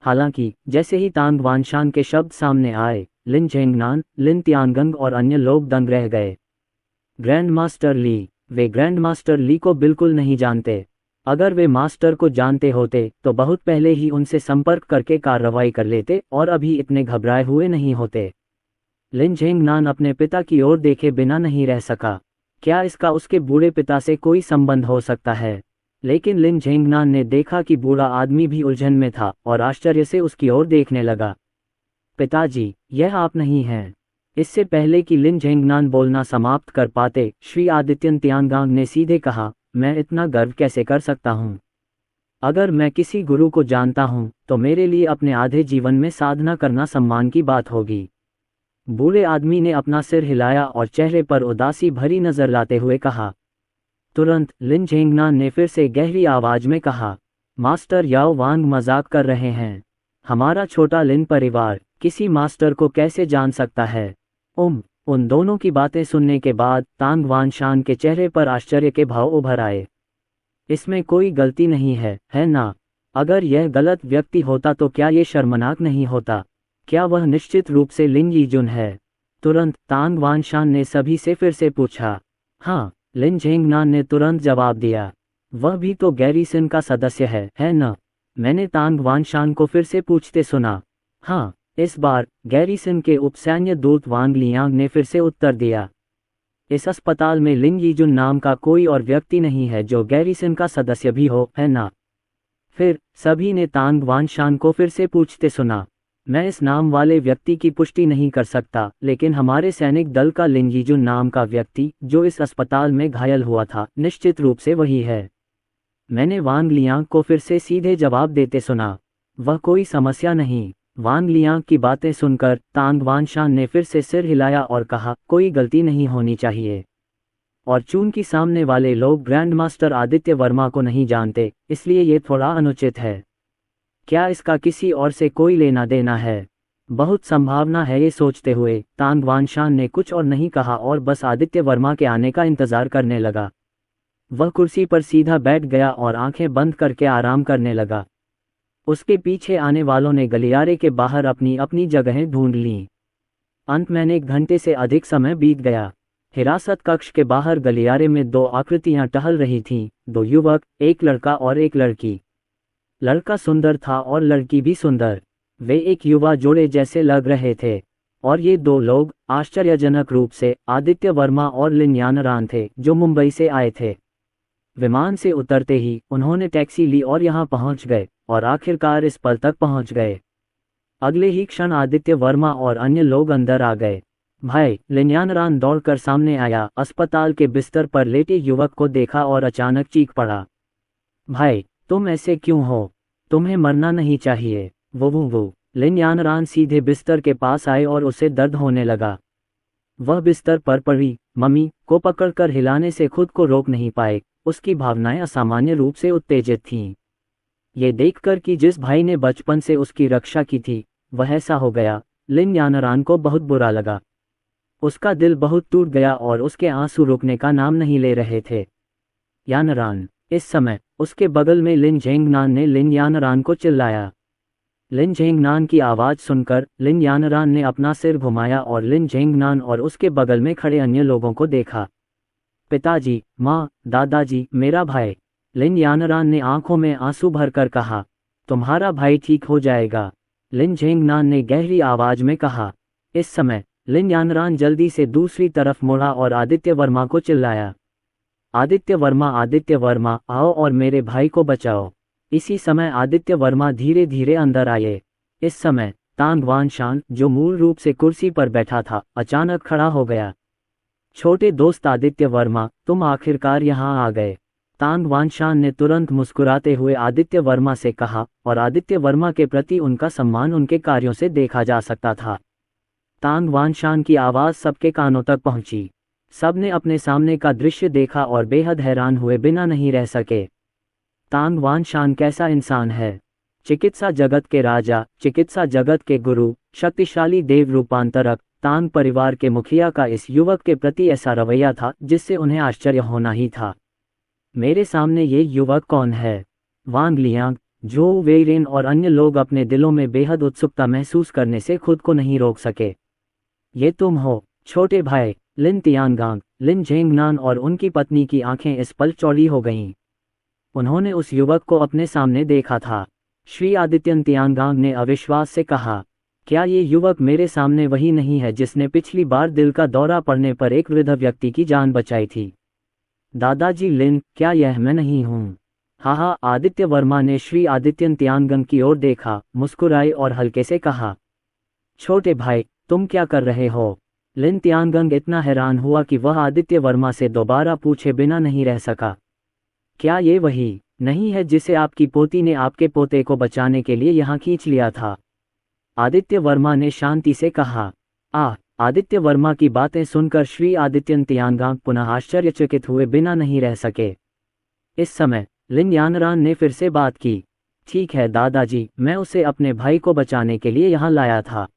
हालांकि जैसे ही तांग वानशान के शब्द सामने आए, लिन झेंगनान, लिन तियानगंग और अन्य लोग दंग रह गए। ग्रैंड मास्टर ली? वे ग्रैंड मास्टर ली को बिल्कुल नहीं जानते। अगर वे मास्टर को जानते होते तो बहुत पहले ही उनसे संपर्क करके कार्रवाई कर लेते और अभी इतने घबराए हुए नहीं होते। लिन झेंगनान अपने पिता की ओर देखे बिना नहीं रह सका। क्या इसका उसके बूढ़े पिता से कोई संबंध हो सकता है? लेकिन लिन झेंगनान ने देखा कि बूढ़ा आदमी भी उलझन में था और आश्चर्य से उसकी ओर देखने लगा। पिताजी, यह आप नहीं हैं। इससे पहले कि लिन झेंगनान बोलना समाप्त कर पाते, श्री आदित्यन तियानगांग ने सीधे कहा, मैं इतना गर्व कैसे कर सकता हूँ? अगर मैं किसी गुरु को जानता हूँ तो मेरे लिए अपने आधे जीवन में साधना करना सम्मान की बात होगी। बूढ़े आदमी ने अपना सिर हिलाया और चेहरे पर उदासी भरी नजर लाते हुए कहा। तुरंत लिन झेंगनान ने फिर से गहरी आवाज में कहा, मास्टर याओ वांग मजाक कर रहे हैं। हमारा छोटा लिन परिवार किसी मास्टर को कैसे जान सकता है? उन दोनों की बातें सुनने के बाद तांग वानशान के चेहरे पर आश्चर्य के भाव उभर आए। इसमें कोई गलती नहीं है ना? अगर यह गलत व्यक्ति होता तो क्या ये शर्मनाक नहीं होता? क्या वह निश्चित रूप से लिन यीजुन है? तुरंत तांग वानशान ने सभी से फिर से पूछा। हाँ, लिन झेंगनान ने तुरंत जवाब दिया। वह भी तो गैरीसन का सदस्य है न? मैंने तांग वानशान को फिर से पूछते सुना। हाँ, इस बार गैरीसन के उपसैन्य दूत वांग लियांग ने फिर से उत्तर दिया। इस अस्पताल में लिन यीजुन नाम का कोई और व्यक्ति नहीं है जो गैरीसन का सदस्य भी हो, है ना? फिर सभी ने तांग वानशान को फिर से पूछते सुना। मैं इस नाम वाले व्यक्ति की पुष्टि नहीं कर सकता, लेकिन हमारे सैनिक दल का लिन यीजुन नाम का व्यक्ति जो इस अस्पताल में घायल हुआ था, निश्चित रूप से वही है। मैंने वांग लियांग को फिर से सीधे जवाब देते सुना। वह कोई समस्या नहीं। वांग लियांग की बातें सुनकर तांग वानशान ने फिर से सिर हिलाया और कहा, कोई गलती नहीं होनी चाहिए। और चूंकि सामने वाले लोग ग्रैंड मास्टर आदित्य वर्मा को नहीं जानते, इसलिए ये थोड़ा अनुचित है। क्या इसका किसी और से कोई लेना देना है? बहुत संभावना है। ये सोचते हुए तांग वानशान ने कुछ और नहीं कहा और बस आदित्य वर्मा के आने का इंतजार करने लगा। वह कुर्सी पर सीधा बैठ गया और आंखें बंद करके आराम करने लगा। उसके पीछे आने वालों ने गलियारे के बाहर अपनी अपनी जगहें ढूंढ लीं। अंत में 1 घंटे से अधिक समय बीत गया। हिरासत कक्ष के बाहर गलियारे में दो आकृतियां टहल रही थीं, दो युवक, एक लड़का और एक लड़की। लड़का सुंदर था और लड़की भी सुंदर। वे एक युवा जोड़े जैसे लग रहे थे। और ये दो लोग आश्चर्यजनक रूप से आदित्य वर्मा और लिन यानरान थे, जो मुंबई से आए थे। विमान से उतरते ही उन्होंने टैक्सी ली और यहाँ पहुंच गए, और आखिरकार इस पल तक पहुंच गए। अगले ही क्षण आदित्य वर्मा और अन्य लोग अंदर आ गए। भाई, लिन यानरान दौड़कर सामने आया, अस्पताल के बिस्तर पर लेटे युवक को देखा और अचानक चीख पड़ा, भाई तुम ऐसे क्यों हो? तुम्हें मरना नहीं चाहिए। वो लिन यानरान सीधे बिस्तर के पास आए और उसे दर्द होने लगा। वह बिस्तर पर पड़ी मम्मी को पकड़कर हिलाने से खुद को रोक नहीं पाए। उसकी भावनाएं असामान्य रूप से उत्तेजित थीं। ये देखकर कि जिस भाई ने बचपन से उसकी रक्षा की थी वह ऐसा हो गया, लिन यानरान को बहुत बुरा लगा। उसका दिल बहुत टूट गया और उसके आंसू रुकने का नाम नहीं ले रहे थे। यानरान। इस समय उसके बगल में लिन झेंगनान ने लिन यानरान को चिल्लाया। लिन झेंगनान की आवाज़ सुनकर लिन यानरान ने अपना सिर घुमाया और लिन झेंगनान और उसके बगल में खड़े अन्य लोगों को देखा। पिताजी, माँ, दादाजी, मेरा भाई। लिन यानरान ने आंखों में आंसू भरकर कहा, तुम्हारा भाई ठीक हो जाएगा, लिन झेंगनान ने गहरी आवाज में कहा। इस समय लिन यानरान जल्दी से दूसरी तरफ मुड़ा और आदित्य वर्मा को चिल्लाया, आदित्य वर्मा, आओ और मेरे भाई को बचाओ। इसी समय आदित्य वर्मा धीरे धीरे अंदर आए। इस समय तांग वानशान, जो मूल रूप से कुर्सी पर बैठा था, अचानक खड़ा हो गया। छोटे दोस्त आदित्य वर्मा, तुम आखिरकार यहाँ आ गए। तांग वानशान ने तुरंत मुस्कुराते हुए आदित्य वर्मा से कहा, और आदित्य वर्मा के प्रति उनका सम्मान उनके कार्यों से देखा जा सकता था। तांग वानशान की आवाज़ सबके कानों तक पहुंची। सबने अपने सामने का दृश्य देखा और बेहद हैरान हुए बिना नहीं रह सके। तांग वानशान कैसा इंसान है! चिकित्सा जगत के राजा, चिकित्सा जगत के गुरु, शक्तिशाली देव रूपांतरक, तांग परिवार के मुखिया का इस युवक के प्रति ऐसा रवैया था जिससे उन्हें आश्चर्य होना ही था। मेरे सामने ये युवक कौन है? वांग लियांग, जो वेरेन और अन्य लोग अपने दिलों में बेहद उत्सुकता महसूस करने से खुद को नहीं रोक सके। ये तुम हो, छोटे भाई लिन तियानगांग। लिन झेंगनान और उनकी पत्नी की आंखें इस पल चौड़ी हो गईं। उन्होंने उस युवक को अपने सामने देखा था। श्री आदित्यन तियानगांग ने अविश्वास से कहा, क्या ये युवक मेरे सामने वही नहीं है जिसने पिछली बार दिल का दौरा पड़ने पर एक वृद्ध व्यक्ति की जान बचाई थी? दादाजी लिन, क्या यह मैं नहीं हूँ? हाँ, आदित्य वर्मा ने श्री आदित्यन तियानगांग की ओर देखा, मुस्कुराए और हल्के से कहा, छोटे भाई तुम क्या कर रहे हो? लिन तियानगांग इतना हैरान हुआ कि वह आदित्य वर्मा से दोबारा पूछे बिना नहीं रह सका। क्या ये वही नहीं है जिसे आपकी पोती ने आपके पोते को बचाने के लिए यहाँ खींच लिया था? आदित्य वर्मा ने शांति से कहा। आदित्य वर्मा की बातें सुनकर श्री आदित्यन तियानगांग पुनः आश्चर्यचकित हुए बिना नहीं रह सके। इस समय लिन यानरान ने फिर से बात की। ठीक है दादाजी, मैं उसे अपने भाई को बचाने के लिए यहाँ लाया था।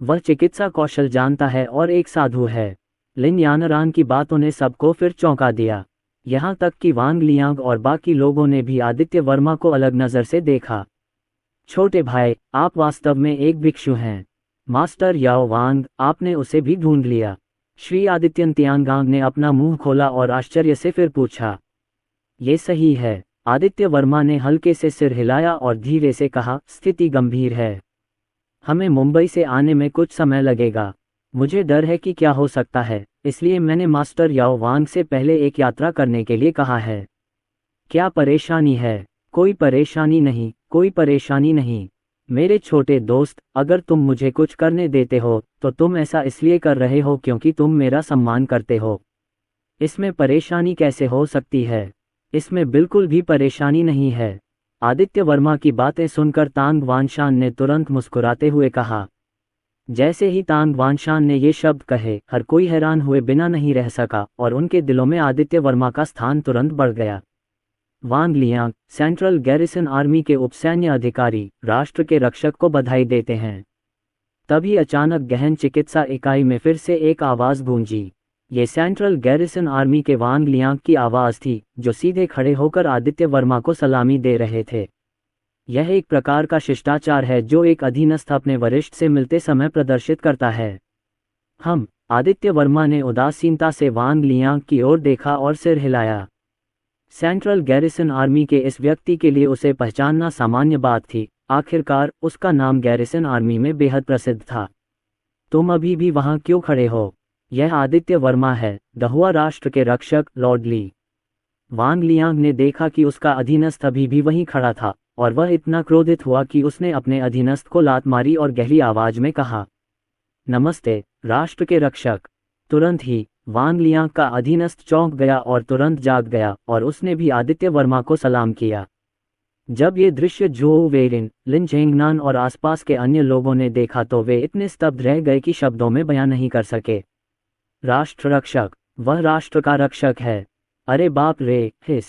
वह चिकित्सा कौशल जानता है और एक साधु है। लिन यानरान की बातों ने सबको फिर चौंका दिया। यहाँ तक कि वांग लियांग और बाकी लोगों ने भी आदित्य वर्मा को अलग नज़र से देखा। छोटे भाई, आप वास्तव में एक भिक्षु हैं। मास्टर याओ वांग, आपने उसे भी ढूंढ लिया। श्री आदित्यन तियानगांग ने अपना मुंह खोला और आश्चर्य से फिर पूछा, ये सही है? आदित्य वर्मा ने हल्के से सिर हिलाया और धीरे से कहा, स्थिति गंभीर है। हमें मुंबई से आने में कुछ समय लगेगा। मुझे डर है कि क्या हो सकता है, इसलिए मैंने मास्टर याओ वांग से पहले एक यात्रा करने के लिए कहा है। क्या परेशानी है? कोई परेशानी नहीं, कोई परेशानी नहीं। मेरे छोटे दोस्त, अगर तुम मुझे कुछ करने देते हो तो तुम ऐसा इसलिए कर रहे हो क्योंकि तुम मेरा सम्मान करते हो। इसमें परेशानी कैसे हो सकती है? इसमें बिल्कुल भी परेशानी नहीं है। आदित्य वर्मा की बातें सुनकर तांग वानशान ने तुरंत मुस्कुराते हुए कहा। जैसे ही तांग वानशान ने ये शब्द कहे, हर कोई हैरान हुए बिना नहीं रह सका और उनके दिलों में आदित्य वर्मा का स्थान तुरंत बढ़ गया। वांग लियांग, सेंट्रल गैरिसन आर्मी के उप सैन्य अधिकारी, राष्ट्र के रक्षक को बधाई देते हैं। तभी अचानक गहन चिकित्सा इकाई में फिर से एक आवाज़ गूंजी। ये सेंट्रल गैरिसन आर्मी के वांग लियांग की आवाज़ थी, जो सीधे खड़े होकर आदित्य वर्मा को सलामी दे रहे थे। यह एक प्रकार का शिष्टाचार है जो एक अधीनस्थ अपने वरिष्ठ से मिलते समय प्रदर्शित करता है। हम आदित्य वर्मा ने उदासीनता से वांग लियांग की ओर देखा और सिर हिलाया। सेंट्रल गैरिसन आर्मी के इस व्यक्ति के लिए उसे पहचानना सामान्य बात थी। आखिरकार उसका नाम गैरिसन आर्मी में बेहद प्रसिद्ध था। तुम अभी भी वहां क्यों खड़े हो? यह आदित्य वर्मा है, दहुआ राष्ट्र के रक्षक लॉर्ड ली। वांग लियांग ने देखा कि उसका अधीनस्थ अभी भी वहीं खड़ा था और वह इतना क्रोधित हुआ कि उसने अपने अधीनस्थ को लात मारी और गहरी आवाज में कहा, नमस्ते राष्ट्र के रक्षक। तुरंत ही वांग लियांग का अधीनस्थ चौंक गया और तुरंत जाग गया और उसने भी आदित्य वर्मा को सलाम किया। जब ये दृश्य झोउ वेइरिन, लिन झेंगनान और आसपास के अन्य लोगों ने देखा तो वे इतने स्तब्ध रह गए कि शब्दों में बयां नहीं कर सके। राष्ट्र रक्षक, वह राष्ट्र का रक्षक है। अरे बाप रे, हिस।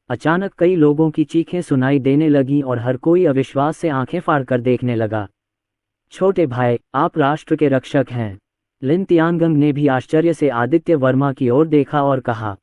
अचानक कई लोगों की चीखें सुनाई देने लगीं और हर कोई अविश्वास से आंखें फाड़कर देखने लगा। छोटे भाई, आप राष्ट्र के रक्षक हैं। लिन तियानगंग ने भी आश्चर्य से आदित्य वर्मा की ओर देखा और कहा,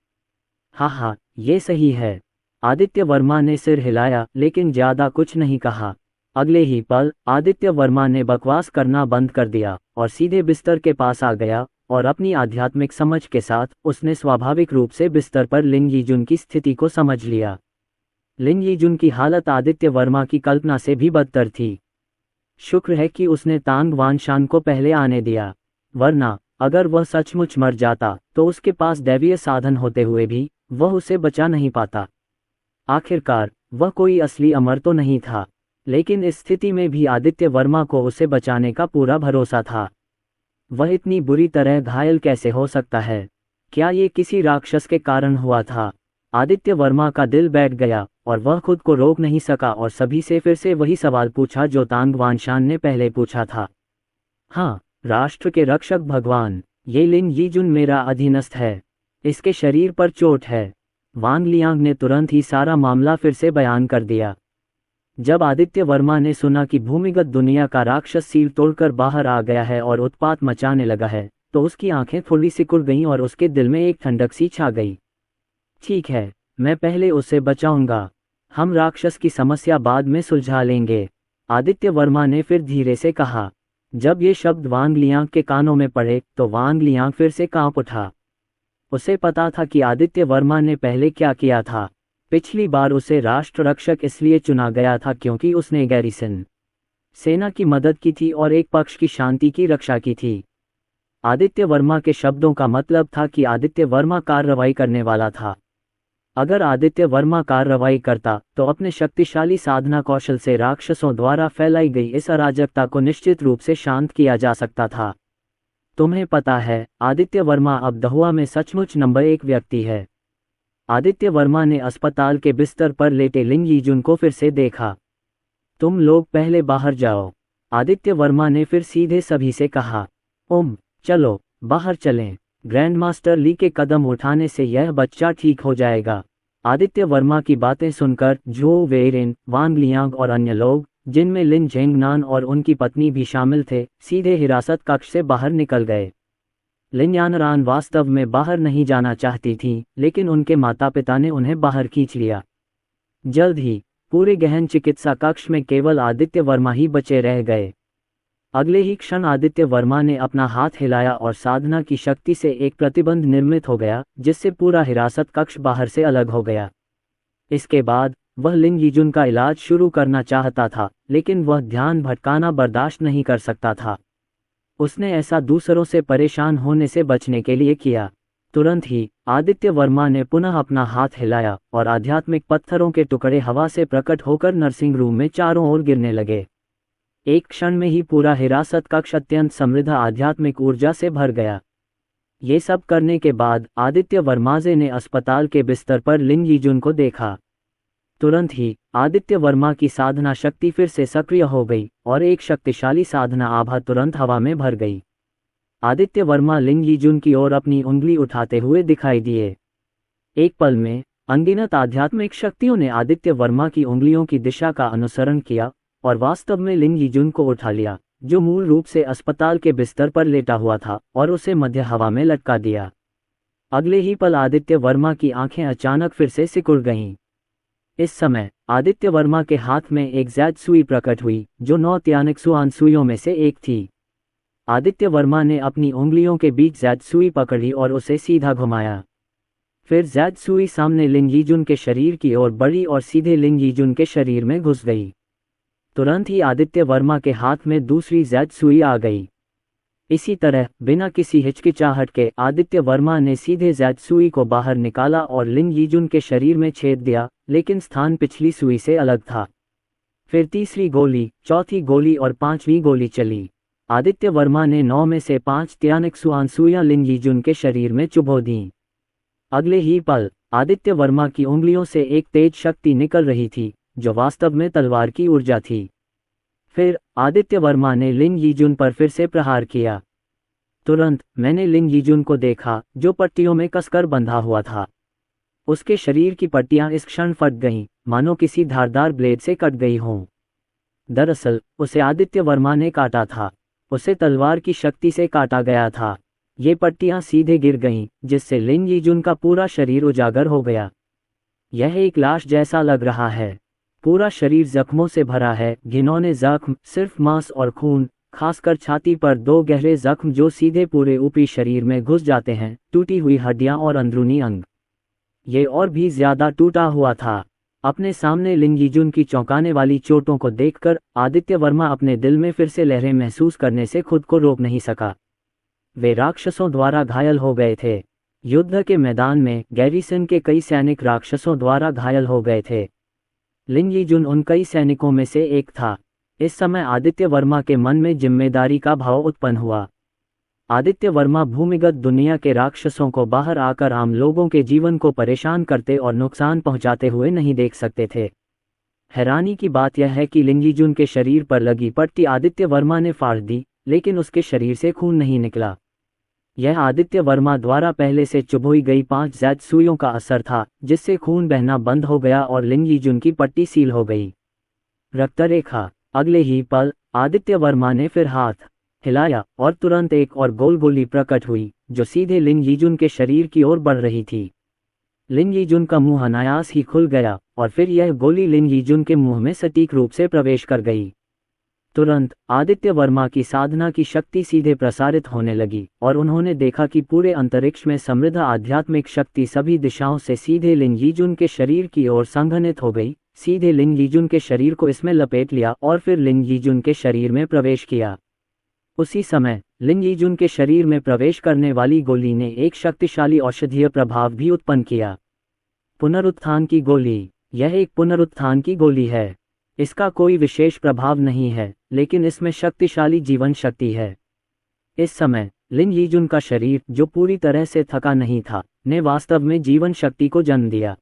हाँ, ये सही है। आदित्य वर्मा ने सिर हिलाया लेकिन ज्यादा कुछ नहीं कहा। अगले ही पल आदित्य वर्मा ने बकवास करना बंद कर दिया और सीधे बिस्तर के पास आ गया और अपनी आध्यात्मिक समझ के साथ उसने स्वाभाविक रूप से बिस्तर पर लिन यीजुन की स्थिति को समझ लिया। लिन यीजुन की हालत आदित्य वर्मा की कल्पना से भी बदतर थी। शुक्र है कि उसने तांग वानशान को पहले आने दिया, वरना अगर वह सचमुच मर जाता तो उसके पास दैवीय साधन होते हुए भी वह उसे बचा नहीं पाता। आखिरकार वह कोई असली अमर तो नहीं था, लेकिन इस स्थिति में भी आदित्य वर्मा को उसे बचाने का पूरा भरोसा था। वह इतनी बुरी तरह घायल कैसे हो सकता है? क्या ये किसी राक्षस के कारण हुआ था? आदित्य वर्मा का दिल बैठ गया और वह खुद को रोक नहीं सका और सभी से फिर से वही सवाल पूछा जो तांग वानशान ने पहले पूछा था। हाँ, राष्ट्र के रक्षक भगवान, ये लिन यीजुन मेरा अधीनस्थ है। इसके शरीर पर चोट है। वांग लियांग ने तुरंत ही सारा मामला फिर से बयान कर दिया। जब आदित्य वर्मा ने सुना कि भूमिगत दुनिया का राक्षस सील तोड़कर बाहर आ गया है और उत्पात मचाने लगा है, तो उसकी आंखें थोड़ी सिकुड़ गईं और उसके दिल में एक ठंडक सी छा गई। ठीक है, मैं पहले उसे बचाऊंगा। हम राक्षस की समस्या बाद में सुलझा लेंगे, आदित्य वर्मा ने फिर धीरे से कहा। जब ये शब्द वांग लियांग के कानों में पड़े तो वांग लियांग फिर से कांप उठा। उसे पता था कि आदित्य वर्मा ने पहले क्या किया था। पिछली बार उसे राष्ट्र रक्षक इसलिए चुना गया था क्योंकि उसने गैरिसन सेना की मदद की थी और एक पक्ष की शांति की रक्षा की थी। आदित्य वर्मा के शब्दों का मतलब था कि आदित्य वर्मा कार्रवाई करने वाला था। अगर आदित्य वर्मा कार्रवाई करता तो अपने शक्तिशाली साधना कौशल से राक्षसों द्वारा फैलाई गई इस अराजकता को निश्चित रूप से शांत किया जा सकता था। तुम्हें पता है, आदित्य वर्मा अब दहुआ में सचमुच नंबर 1 व्यक्ति है। आदित्य वर्मा ने अस्पताल के बिस्तर पर लेटे लिन यीजुन को फिर से देखा। तुम लोग पहले बाहर जाओ, आदित्य वर्मा ने फिर सीधे सभी से कहा। चलो बाहर चलें। ग्रैंड मास्टर ली के कदम उठाने से यह बच्चा ठीक हो जाएगा। आदित्य वर्मा की बातें सुनकर झोउ वेइरिन, वांग लियांग और अन्य लोग, जिनमें लिन झेंगनान और उनकी पत्नी भी शामिल थे, सीधे हिरासत कक्ष से बाहर निकल गए। लिन यानरान वास्तव में बाहर नहीं जाना चाहती थीं, लेकिन उनके माता पिता ने उन्हें बाहर खींच लिया। जल्द ही पूरे गहन चिकित्सा कक्ष में केवल आदित्य वर्मा ही बचे रह गए। अगले ही क्षण आदित्य वर्मा ने अपना हाथ हिलाया और साधना की शक्ति से एक प्रतिबंध निर्मित हो गया, जिससे पूरा हिरासत कक्ष बाहर से अलग हो गया। इसके बाद वह लिन यीजुन का इलाज शुरू करना चाहता था, लेकिन वह ध्यान भटकाना बर्दाश्त नहीं कर सकता था। उसने ऐसा दूसरों से परेशान होने से बचने के लिए किया। तुरंत ही आदित्य वर्मा ने पुनः अपना हाथ हिलाया और आध्यात्मिक पत्थरों के टुकड़े हवा से प्रकट होकर नर्सिंग रूम में चारों ओर गिरने लगे। एक क्षण में ही पूरा हिरासत कक्ष अत्यंत समृद्ध आध्यात्मिक ऊर्जा से भर गया। ये सब करने के बाद आदित्य वर्माजे ने अस्पताल के बिस्तर पर लिन यीजुन को देखा। तुरंत ही आदित्य वर्मा की साधना शक्ति फिर से सक्रिय हो गई और एक शक्तिशाली साधना आभा तुरंत हवा में भर गई। आदित्य वर्मा लिन यीजुन की ओर अपनी उंगली उठाते हुए दिखाई दिए। एक पल में अनगिनत आध्यात्मिक शक्तियों ने आदित्य वर्मा की उंगलियों की दिशा का अनुसरण किया और वास्तव में लिन यीजुन को उठा लिया, जो मूल रूप से अस्पताल के बिस्तर पर लेटा हुआ था, और उसे मध्य हवा में लटका दिया। अगले ही पल आदित्य वर्मा की आंखें अचानक फिर से सिकुड़ गईं। इस समय आदित्य वर्मा के हाथ में एक जैद सुई प्रकट हुई, जो 9 त्यानिक सुआन सुइयों में से एक थी। आदित्य वर्मा ने अपनी उंगलियों के बीच ज़ेत्सुई पकड़ी और उसे सीधा घुमाया। फिर ज़ेत्सुई सामने लिन यीजुन के शरीर की ओर बढ़ी और सीधे लिन यीजुन के शरीर में घुस गई। तुरंत ही आदित्य वर्मा के हाथ में दूसरी ज़ेत्सुई आ गई। इसी तरह बिना किसी हिचकिचाहट के आदित्य वर्मा ने सीधे ज़ेत्सुई को बाहर निकाला और लिन यीजुन के शरीर में छेद दिया, लेकिन स्थान पिछली सुई से अलग था। फिर तीसरी गोली, चौथी गोली और पांचवी गोली चली। आदित्य वर्मा ने 9 में से 5 त्यानिक्सुआन सुइयां लिन यीजुन के शरीर में चुभो दीं। अगले ही पल आदित्य वर्मा की उंगलियों से एक तेज शक्ति निकल रही थी, जो वास्तव में तलवार की ऊर्जा थी। फिर आदित्य वर्मा ने लिन यीजुन पर फिर से प्रहार किया। तुरंत मैंने लिन यीजुन को देखा, जो पट्टियों में कसकर बंधा हुआ था। उसके शरीर की पट्टियां इस क्षण फट गईं, मानो किसी धारदार ब्लेड से कट गई हों। दरअसल उसे आदित्य वर्मा ने काटा था। उसे तलवार की शक्ति से काटा गया था। ये पट्टियां सीधे गिर गईं, जिससे लिन यीजुन का पूरा शरीर उजागर हो गया। यह एक लाश जैसा लग रहा है। पूरा शरीर जख्मों से भरा है, घिनौने जख्म, सिर्फ मांस और खून, खासकर छाती पर 2 गहरे जख्म जो सीधे पूरे ऊपरी शरीर में घुस जाते हैं, टूटी हुई हड्डियां और अंदरूनी अंग। ये और भी ज्यादा टूटा हुआ था। अपने सामने लिन यीजुन की चौंकाने वाली चोटों को देखकर आदित्य वर्मा अपने दिल में फिर से लहरें महसूस करने से खुद को रोक नहीं सका। वे राक्षसों द्वारा घायल हो गए थे। युद्ध के मैदान में गैरिसन के कई सैनिक राक्षसों द्वारा घायल हो गए थे। लिन यीजुन उन कई सैनिकों में से एक था। इस समय आदित्य वर्मा के मन में जिम्मेदारी का भाव उत्पन्न हुआ। आदित्य वर्मा भूमिगत दुनिया के राक्षसों को बाहर आकर आम लोगों के जीवन को परेशान करते और नुकसान पहुंचाते हुए नहीं देख सकते थे। हैरानी की बात यह है कि लिन यीजुन के शरीर पर लगी पट्टी आदित्य वर्मा ने फाड़ दी, लेकिन उसके शरीर से खून नहीं निकला। यह आदित्य वर्मा द्वारा पहले से चुभोई गई 5 ज़ेत्सुइयों का असर था, जिससे खून बहना बंद हो गया और लिन यीजुन की पट्टी सील हो गई। रक्तरेखा। अगले ही पल आदित्य वर्मा ने फिर हाथ हिलाया और तुरंत एक और गोल गोली प्रकट हुई, जो सीधे लिन यीजुन के शरीर की ओर बढ़ रही थी। लिन यीजुन का मुंह अनायास ही खुल गया और फिर यह गोली लिन यीजुन के मुंह में सटीक रूप से प्रवेश कर गई। तुरंत आदित्य वर्मा की साधना की शक्ति सीधे प्रसारित होने लगी और उन्होंने देखा कि पूरे अंतरिक्ष में समृद्ध आध्यात्मिक शक्ति सभी दिशाओं से सीधे लिन यीजुन के शरीर की ओर संघनित हो गई, सीधे लिन यीजुन के शरीर को इसमें लपेट लिया और फिर लिन यीजुन के शरीर में प्रवेश किया। उसी समय लिन यीजुन के शरीर में प्रवेश करने वाली गोली ने एक शक्तिशाली औषधीय प्रभाव भी उत्पन्न किया। पुनरुत्थान की गोली। यह एक पुनरुत्थान की गोली है। इसका कोई विशेष प्रभाव नहीं है, लेकिन इसमें शक्तिशाली जीवन शक्ति है। इस समय लिन यीजुन का शरीर, जो पूरी तरह से थका नहीं था, ने वास्तव में जीवन शक्ति को जन्म दिया।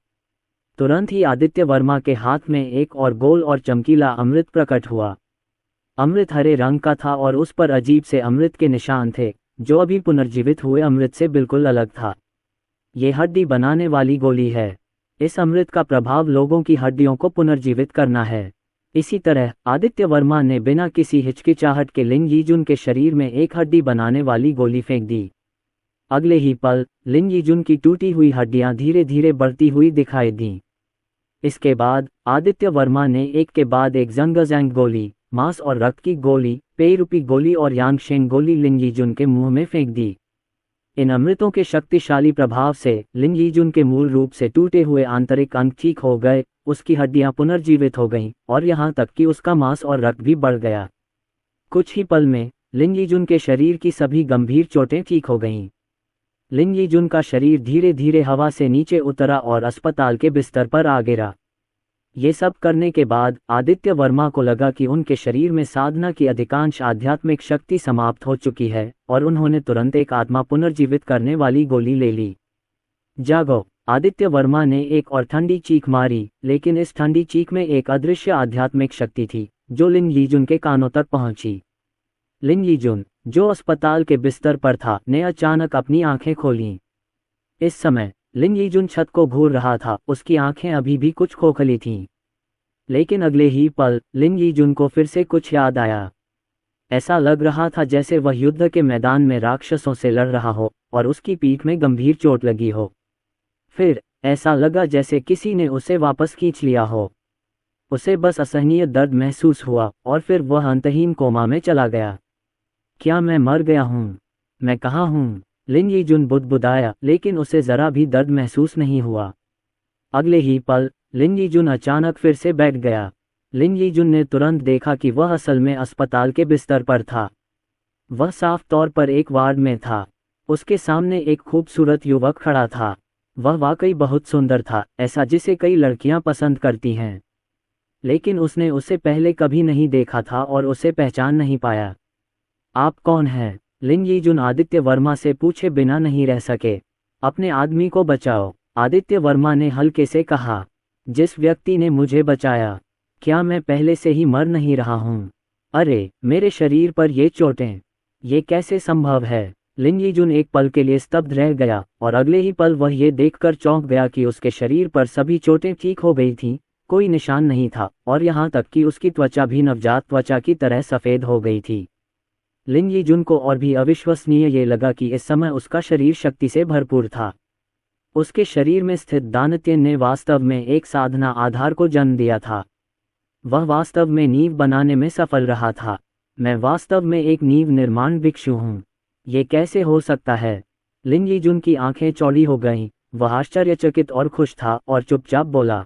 तुरंत ही आदित्य वर्मा के हाथ में एक और गोल और चमकीला अमृत प्रकट हुआ। अमृत हरे रंग का था और उस पर अजीब से अमृत के निशान थे, जो अभी पुनर्जीवित हुए अमृत से बिल्कुल अलग था। ये हड्डी बनाने वाली गोली है। इस अमृत का प्रभाव लोगों की हड्डियों को पुनर्जीवित करना है। इसी तरह आदित्य वर्मा ने बिना किसी हिचकिचाहट के लिन यीजुन के शरीर में एक हड्डी बनाने वाली गोली फेंक दी। अगले ही पल लिन यीजुन की टूटी हुई हड्डियां धीरे धीरे बढ़ती हुई दिखाई दीं। इसके बाद आदित्य वर्मा ने एक के बाद एक जंगजैंग गोली, मांस और रक्त की गोली, पेयरूपी गोली और यांगशेंग गोली लिन यीजुन के मुंह में फेंक दी। इन अमृतों के शक्तिशाली प्रभाव से लिन यीजुन के मूल रूप से टूटे हुए आंतरिक अंग ठीक हो गए, उसकी हड्डियां पुनर्जीवित हो गईं और यहां तक कि उसका मांस और रक्त भी बढ़ गया। कुछ ही पल में लिन यीजुन के शरीर की सभी गंभीर चोटें ठीक हो गईं। लिन यीजुन का शरीर धीरे धीरे हवा से नीचे उतरा और अस्पताल के बिस्तर पर आ गिरा। ये सब करने के बाद आदित्य वर्मा को लगा कि उनके शरीर में साधना की अधिकांश आध्यात्मिक शक्ति समाप्त हो चुकी है और उन्होंने तुरंत एक आत्मा पुनर्जीवित करने वाली गोली ले ली। जागो! आदित्य वर्मा ने एक और ठंडी चीख मारी, लेकिन इस ठंडी चीख में एक अदृश्य आध्यात्मिक शक्ति थी, जो लिन यीजुन के कानों तक पहुंची। लिन यीजुन, जो अस्पताल के बिस्तर पर था, ने अचानक अपनी आंखें खोलीं। इस समय लिन यीजुन छत को घूर रहा था, उसकी आंखें अभी भी कुछ खोखली थीं। लेकिन अगले ही पल लिन यीजुन को फिर से कुछ याद आया। ऐसा लग रहा था जैसे वह युद्ध के मैदान में राक्षसों से लड़ रहा हो और उसकी पीठ में गंभीर चोट लगी हो। फिर ऐसा लगा जैसे किसी ने उसे वापस खींच लिया हो। उसे बस असहनीय दर्द महसूस हुआ और फिर वह अंतहीन कोमा में चला गया। क्या मैं मर गया हूँ? मैं कहाँ हूँ? लिन यीजुन बुदबुदाया, लेकिन उसे जरा भी दर्द महसूस नहीं हुआ। अगले ही पल लिन यीजुन अचानक फिर से बैठ गया। लिन यीजुन ने तुरंत देखा कि वह असल में अस्पताल के बिस्तर पर था। वह साफ तौर पर एक वार्ड में था। उसके सामने एक खूबसूरत युवक खड़ा था। वह वाकई बहुत सुंदर था, ऐसा जिसे कई लड़कियां पसंद करती हैं। लेकिन उसने उसे पहले कभी नहीं देखा था और उसे पहचान नहीं पाया। आप कौन हैं? लिन यीजुन आदित्य वर्मा से पूछे बिना नहीं रह सके। अपने आदमी को बचाओ, आदित्य वर्मा ने हल्के से कहा। जिस व्यक्ति ने मुझे बचाया, क्या मैं पहले से ही मर नहीं रहा हूँ? अरे, मेरे शरीर पर ये चोटें, ये कैसे संभव है? लिन यीजुन एक पल के लिए स्तब्ध रह गया और अगले ही पल वह ये देखकर चौंक गया कि उसके शरीर पर सभी चोटें ठीक हो गई थीं, कोई निशान नहीं था और यहाँ तक कि उसकी त्वचा भी नवजात त्वचा की तरह सफ़ेद हो गई थी। लिन यीजुन को और भी अविश्वसनीय ये लगा कि इस समय उसका शरीर शक्ति से भरपूर था। उसके शरीर में स्थित दानत्यन ने वास्तव में एक साधना आधार को जन्म दिया था। वह वास्तव में नींव बनाने में सफल रहा था। मैं वास्तव में एक नींव निर्माण भिक्षु हूँ। ये कैसे हो सकता है? लिन यीजुन की आंखें चौड़ी हो गईं। वह आश्चर्यचकित और खुश था और चुपचाप बोला,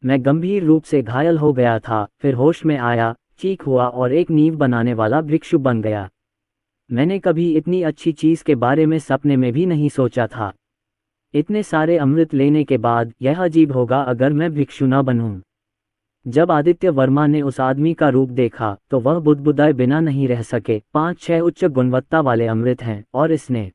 मैं गंभीर रूप से घायल हो गया था, फिर होश में आया, ठीक हुआ और एक नींव बनाने वाला भिक्षु बन गया। मैंने कभी इतनी अच्छी चीज़ के बारे में सपने में भी नहीं सोचा था। इतने सारे अमृत लेने के बाद यह अजीब होगा अगर मैं भिक्षु न बनूं। जब आदित्य वर्मा ने उस आदमी का रूप देखा तो वह बुदबुदाए बिना नहीं रह सके। 5-6 उच्च गुणवत्ता वाले अमृत हैं और इसने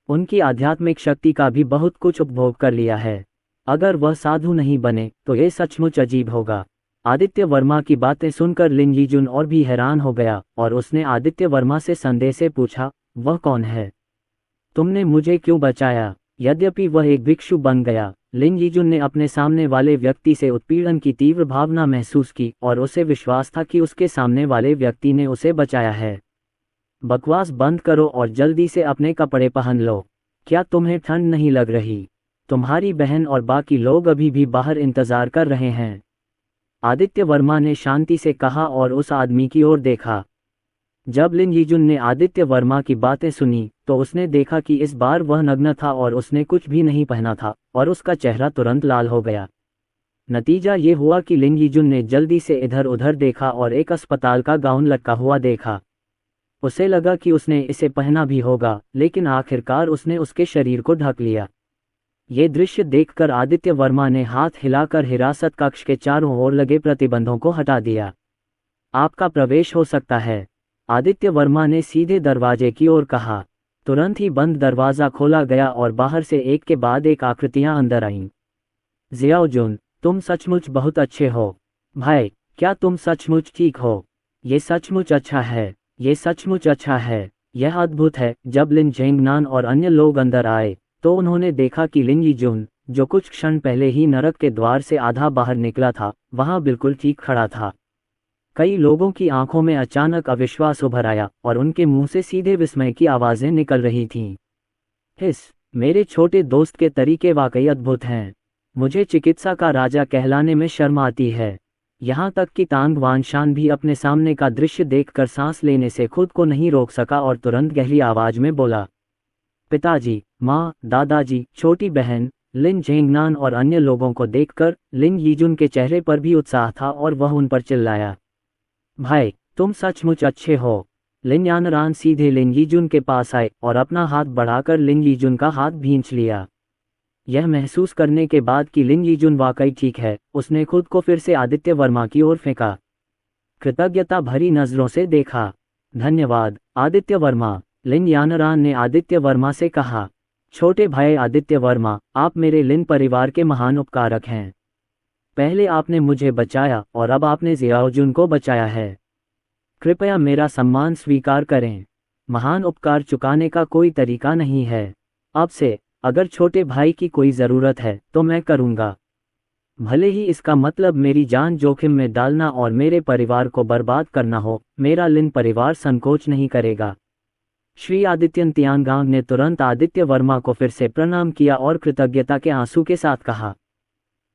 उनकी आध्यात्मिक शक्ति का भी बहुत कुछ उपभोग कर लिया है। अगर वह साधु नहीं बने तो ये सचमुच अजीब होगा। आदित्य वर्मा की बातें सुनकर लिन यीजुन और भी हैरान हो गया और उसने आदित्य वर्मा से संदेह से पूछा, वह कौन है? तुमने मुझे क्यों बचाया? यद्यपि वह एक भिक्षु बन गया, लिन यीजुन ने अपने सामने वाले व्यक्ति से उत्पीड़न की तीव्र भावना महसूस की और उसे विश्वास था कि उसके सामने वाले व्यक्ति ने उसे बचाया है। बकवास बंद करो और जल्दी से अपने कपड़े पहन लो। क्या तुम्हें ठंड नहीं लग रही? तुम्हारी बहन और बाकी लोग अभी भी बाहर इंतजार कर रहे हैं। आदित्य वर्मा ने शांति से कहा और उस आदमी की ओर देखा। जब लिन यीजुन ने आदित्य वर्मा की बातें सुनी तो उसने देखा कि इस बार वह नग्न था और उसने कुछ भी नहीं पहना था और उसका चेहरा तुरंत लाल हो गया। नतीजा ये हुआ कि लिन यीजुन ने जल्दी से इधर उधर देखा और एक अस्पताल का गाउन लटका हुआ देखा। उसे लगा कि उसने इसे पहना भी होगा, लेकिन आखिरकार उसने उसके शरीर को ढक लिया। ये दृश्य देखकर आदित्य वर्मा ने हाथ हिलाकर हिरासत कक्ष के चारों ओर लगे प्रतिबंधों को हटा दिया। आपका प्रवेश हो सकता है, आदित्य वर्मा ने सीधे दरवाजे की ओर कहा। तुरंत ही बंद दरवाज़ा खोला गया और बाहर से एक के बाद एक आकृतियां अंदर आईं। जियाओजुन, तुम सचमुच बहुत अच्छे हो। भाई, क्या तुम सचमुच ठीक हो? ये सचमुच अच्छा है, ये सचमुच अच्छा है, यह अद्भुत है। जब लिन जेंगनान और अन्य लोग अंदर आए तो उन्होंने देखा कि लिन यीजुन, जो कुछ क्षण पहले ही नरक के द्वार से आधा बाहर निकला था, वहां बिल्कुल ठीक खड़ा था। कई लोगों की आंखों में अचानक अविश्वास उभर आया और उनके मुंह से सीधे विस्मय की आवाजें निकल रही थीं। मेरे छोटे दोस्त के तरीके वाकई अद्भुत हैं। मुझे चिकित्सा का राजा कहलाने में शर्म आती है। यहाँ तक कि तांग वानशान भी अपने सामने का दृश्य देखकर सांस लेने से खुद को नहीं रोक सका और तुरंत गहरी आवाज में बोला, पिताजी, माँ, दादाजी, छोटी बहन। लिन जेंगनान और अन्य लोगों को देखकर लिन यीजुन के चेहरे पर भी उत्साह था और वह उन पर चिल्लाया, भाई, तुम सचमुच अच्छे हो। लिन यानरान सीधे लिन यीजुन के पास आए और अपना हाथ बढ़ाकर लिन यीजुन का हाथ भींच लिया। यह महसूस करने के बाद कि लिन यीजुन वाकई ठीक है, उसने खुद को फिर से आदित्य वर्मा की ओर फेंका। कृतज्ञता भरी नजरों से देखा। धन्यवाद, आदित्य वर्मा, लिन यानरान ने आदित्य वर्मा से कहा। छोटे भाई आदित्य वर्मा, आप मेरे लिन परिवार के महान उपकारक हैं। पहले आपने मुझे बचाया और अब आपने जियाओजुन को बचाया है। कृपया मेरा सम्मान स्वीकार करें। महान उपकार चुकाने का कोई तरीका नहीं है। अब से अगर छोटे भाई की कोई ज़रूरत है तो मैं करूँगा, भले ही इसका मतलब मेरी जान जोखिम में डालना और मेरे परिवार को बर्बाद करना हो। मेरा लिन परिवार संकोच नहीं करेगा। श्री आदित्यन तियांगांग ने तुरंत आदित्य वर्मा को फिर से प्रणाम किया और कृतज्ञता के आंसू के साथ कहा,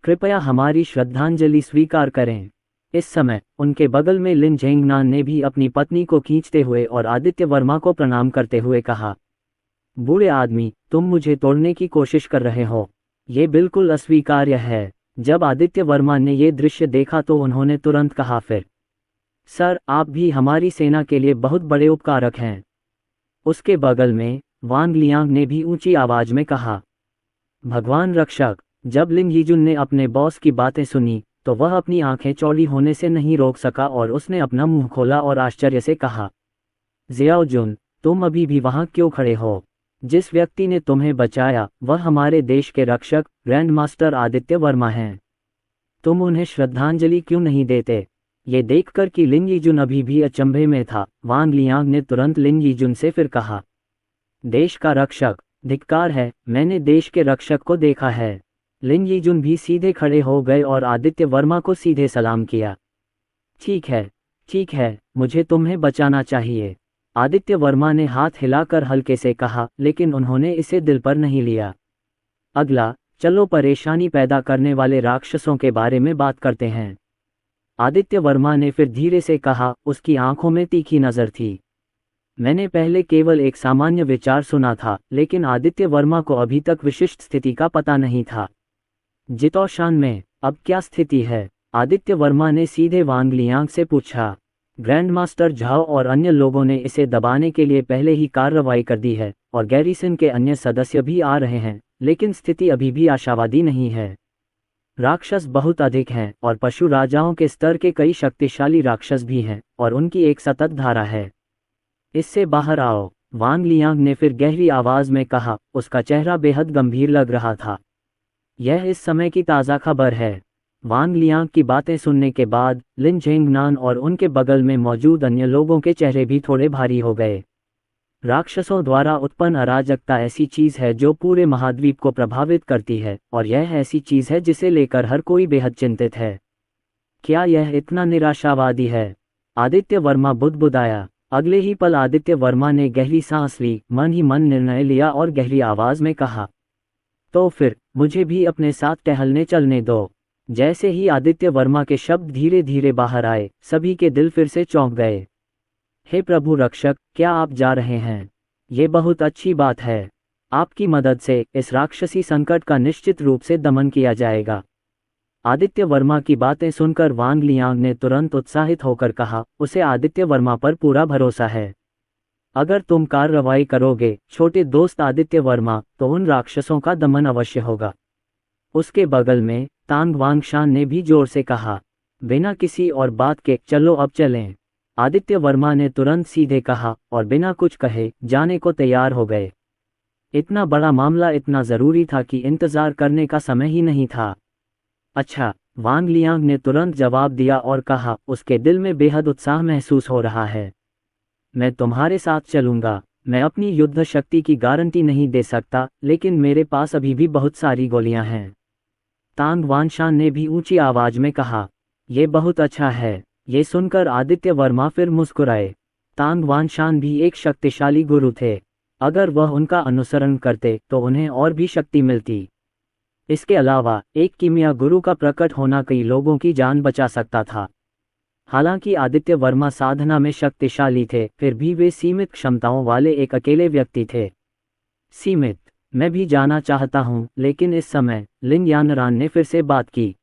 कृपया हमारी श्रद्धांजलि स्वीकार करें। इस समय उनके बगल में लिन झेंगनान ने भी अपनी पत्नी को खींचते हुए और आदित्य वर्मा को प्रणाम करते हुए कहा, बूढ़े आदमी, तुम मुझे तोड़ने की कोशिश कर रहे हो। ये बिल्कुल अस्वीकार्य है। जब आदित्य वर्मा ने ये दृश्य देखा तो उन्होंने तुरंत कहा, फिर सर, आप भी हमारी सेना के लिए बहुत बड़े उपकारक हैं। उसके बगल में वांग लियांग ने भी ऊंची आवाज में कहा, भगवान रक्षक। जब लिन यीजुन ने अपने बॉस की बातें सुनी तो वह अपनी आंखें चौड़ी होने से नहीं रोक सका और उसने अपना मुंह खोला और आश्चर्य से कहा, जियाओ जुन, तुम अभी भी वहां क्यों खड़े हो? जिस व्यक्ति ने तुम्हें बचाया वह हमारे देश के रक्षक ग्रैंड मास्टर आदित्य वर्मा हैं। तुम उन्हें श्रद्धांजलि क्यों नहीं देते? ये देखकर कि लिन यीजुन अभी भी अचंभे में था, वांग लियांग ने तुरंत लिन यीजुन से फिर कहा, देश का रक्षक, धिक्कार है, मैंने देश के रक्षक को देखा है। लिन यीजुन भी सीधे खड़े हो गए और आदित्य वर्मा को सीधे सलाम किया। ठीक है, मुझे तुम्हें बचाना चाहिए, आदित्य वर्मा ने हाथ हिलाकर हल्के से कहा, लेकिन उन्होंने इसे दिल पर नहीं लिया। अगला, चलो परेशानी पैदा करने वाले राक्षसों के बारे में बात करते हैं, आदित्य वर्मा ने फिर धीरे से कहा। उसकी आंखों में तीखी नजर थी। मैंने पहले केवल एक सामान्य विचार सुना था, लेकिन आदित्य वर्मा को अभी तक विशिष्ट स्थिति का पता नहीं था। जितौशान में अब क्या स्थिति है? आदित्य वर्मा ने सीधे वांग लियांग से पूछा। ग्रैंड मास्टर झाओ और अन्य लोगों ने इसे दबाने के लिए पहले ही कार्रवाई कर दी है और गैरिसन के अन्य सदस्य भी आ रहे हैं, लेकिन स्थिति अभी भी आशावादी नहीं है। राक्षस बहुत अधिक हैं और पशु राजाओं के स्तर के कई शक्तिशाली राक्षस भी हैं और उनकी एक सतत धारा है। इससे बाहर आओ, वांग लियांग ने फिर गहरी आवाज में कहा। उसका चेहरा बेहद गंभीर लग रहा था। यह इस समय की ताज़ा खबर है। वांग लियांग की बातें सुनने के बाद लिन झेंगनान और उनके बगल में मौजूद अन्य लोगों के चेहरे भी थोड़े भारी हो गए। राक्षसों द्वारा उत्पन्न अराजकता ऐसी चीज है जो पूरे महाद्वीप को प्रभावित करती है और यह ऐसी चीज है जिसे लेकर हर कोई बेहद चिंतित है। क्या यह इतना निराशावादी है? आदित्य वर्मा बुदबुदाया। अगले ही पल आदित्य वर्मा ने गहरी सांस ली, मन ही मन निर्णय लिया और गहरी आवाज में कहा, तो फिर मुझे भी अपने साथ टहलने चलने दो। जैसे ही आदित्य वर्मा के शब्द धीरे धीरे बाहर आए, सभी के दिल फिर से चौंक गए। हे प्रभु रक्षक, क्या आप जा रहे हैं? ये बहुत अच्छी बात है। आपकी मदद से इस राक्षसी संकट का निश्चित रूप से दमन किया जाएगा। आदित्य वर्मा की बातें सुनकर वांग लियांग ने तुरंत उत्साहित होकर कहा, उसे आदित्य वर्मा पर पूरा भरोसा है। अगर तुम कार्रवाई करोगे छोटे दोस्त आदित्य वर्मा, तो उन राक्षसों का दमन अवश्य होगा। उसके बगल में तांग वांगशान ने भी जोर से कहा। बिना किसी और बात के चलो अब चलें, आदित्य वर्मा ने तुरंत सीधे कहा और बिना कुछ कहे जाने को तैयार हो गए। इतना बड़ा मामला इतना जरूरी था कि इंतजार करने का समय ही नहीं था। अच्छा, वांग लियांग ने तुरंत जवाब दिया और कहा, उसके दिल में बेहद उत्साह महसूस हो रहा है। मैं तुम्हारे साथ चलूंगा। मैं अपनी युद्ध शक्ति की गारंटी नहीं दे सकता, लेकिन मेरे पास अभी भी बहुत सारी गोलियां हैं। तांग वानशान ने भी ऊंची आवाज में कहा। यह बहुत अच्छा है। ये सुनकर आदित्य वर्मा फिर मुस्कुराए। तांग वानशान भी एक शक्तिशाली गुरु थे। अगर वह उनका अनुसरण करते तो उन्हें और भी शक्ति मिलती। इसके अलावा एक कीमिया गुरु का प्रकट होना कई लोगों की जान बचा सकता था। हालांकि आदित्य वर्मा साधना में शक्तिशाली थे, फिर भी वे सीमित क्षमताओं वाले एक अकेले व्यक्ति थे। सीमित। मैं भी जाना चाहता हूं, लेकिन इस समय लिन यानरान ने फिर से बात की।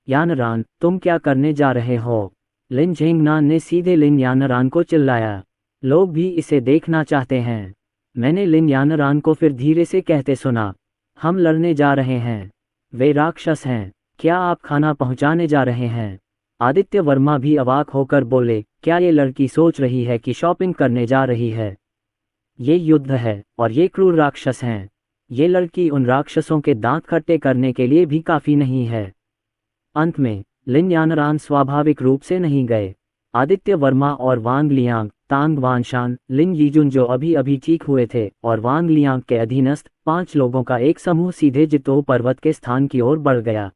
यानरान, तुम क्या करने जा रहे हो? लिन झेंगनान ने सीधे लिन यानरान को चिल्लाया। लोग भी इसे देखना चाहते हैं। मैंने लिन यानरान को फिर धीरे से कहते सुना, हम लड़ने जा रहे हैं। वे राक्षस हैं। क्या आप खाना पहुंचाने जा रहे हैं? आदित्य वर्मा भी अवाक होकर बोले, क्या ये लड़की सोच रही है कि शॉपिंग करने जा रही है? ये युद्ध है और ये क्रूर राक्षस हैं। ये लड़की उन राक्षसों के दांत खट्टे करने के लिए भी काफी नहीं है। अंत में लिन यानरान स्वाभाविक रूप से नहीं गए। आदित्य वर्मा और वांग लियांग, तांग वानशान, लिन यीजुन जो अभी अभी ठीक हुए थे, और वांग लियांग के अधीनस्थ 5 लोगों का एक समूह सीधे जितो पर्वत के स्थान की ओर बढ़ गया।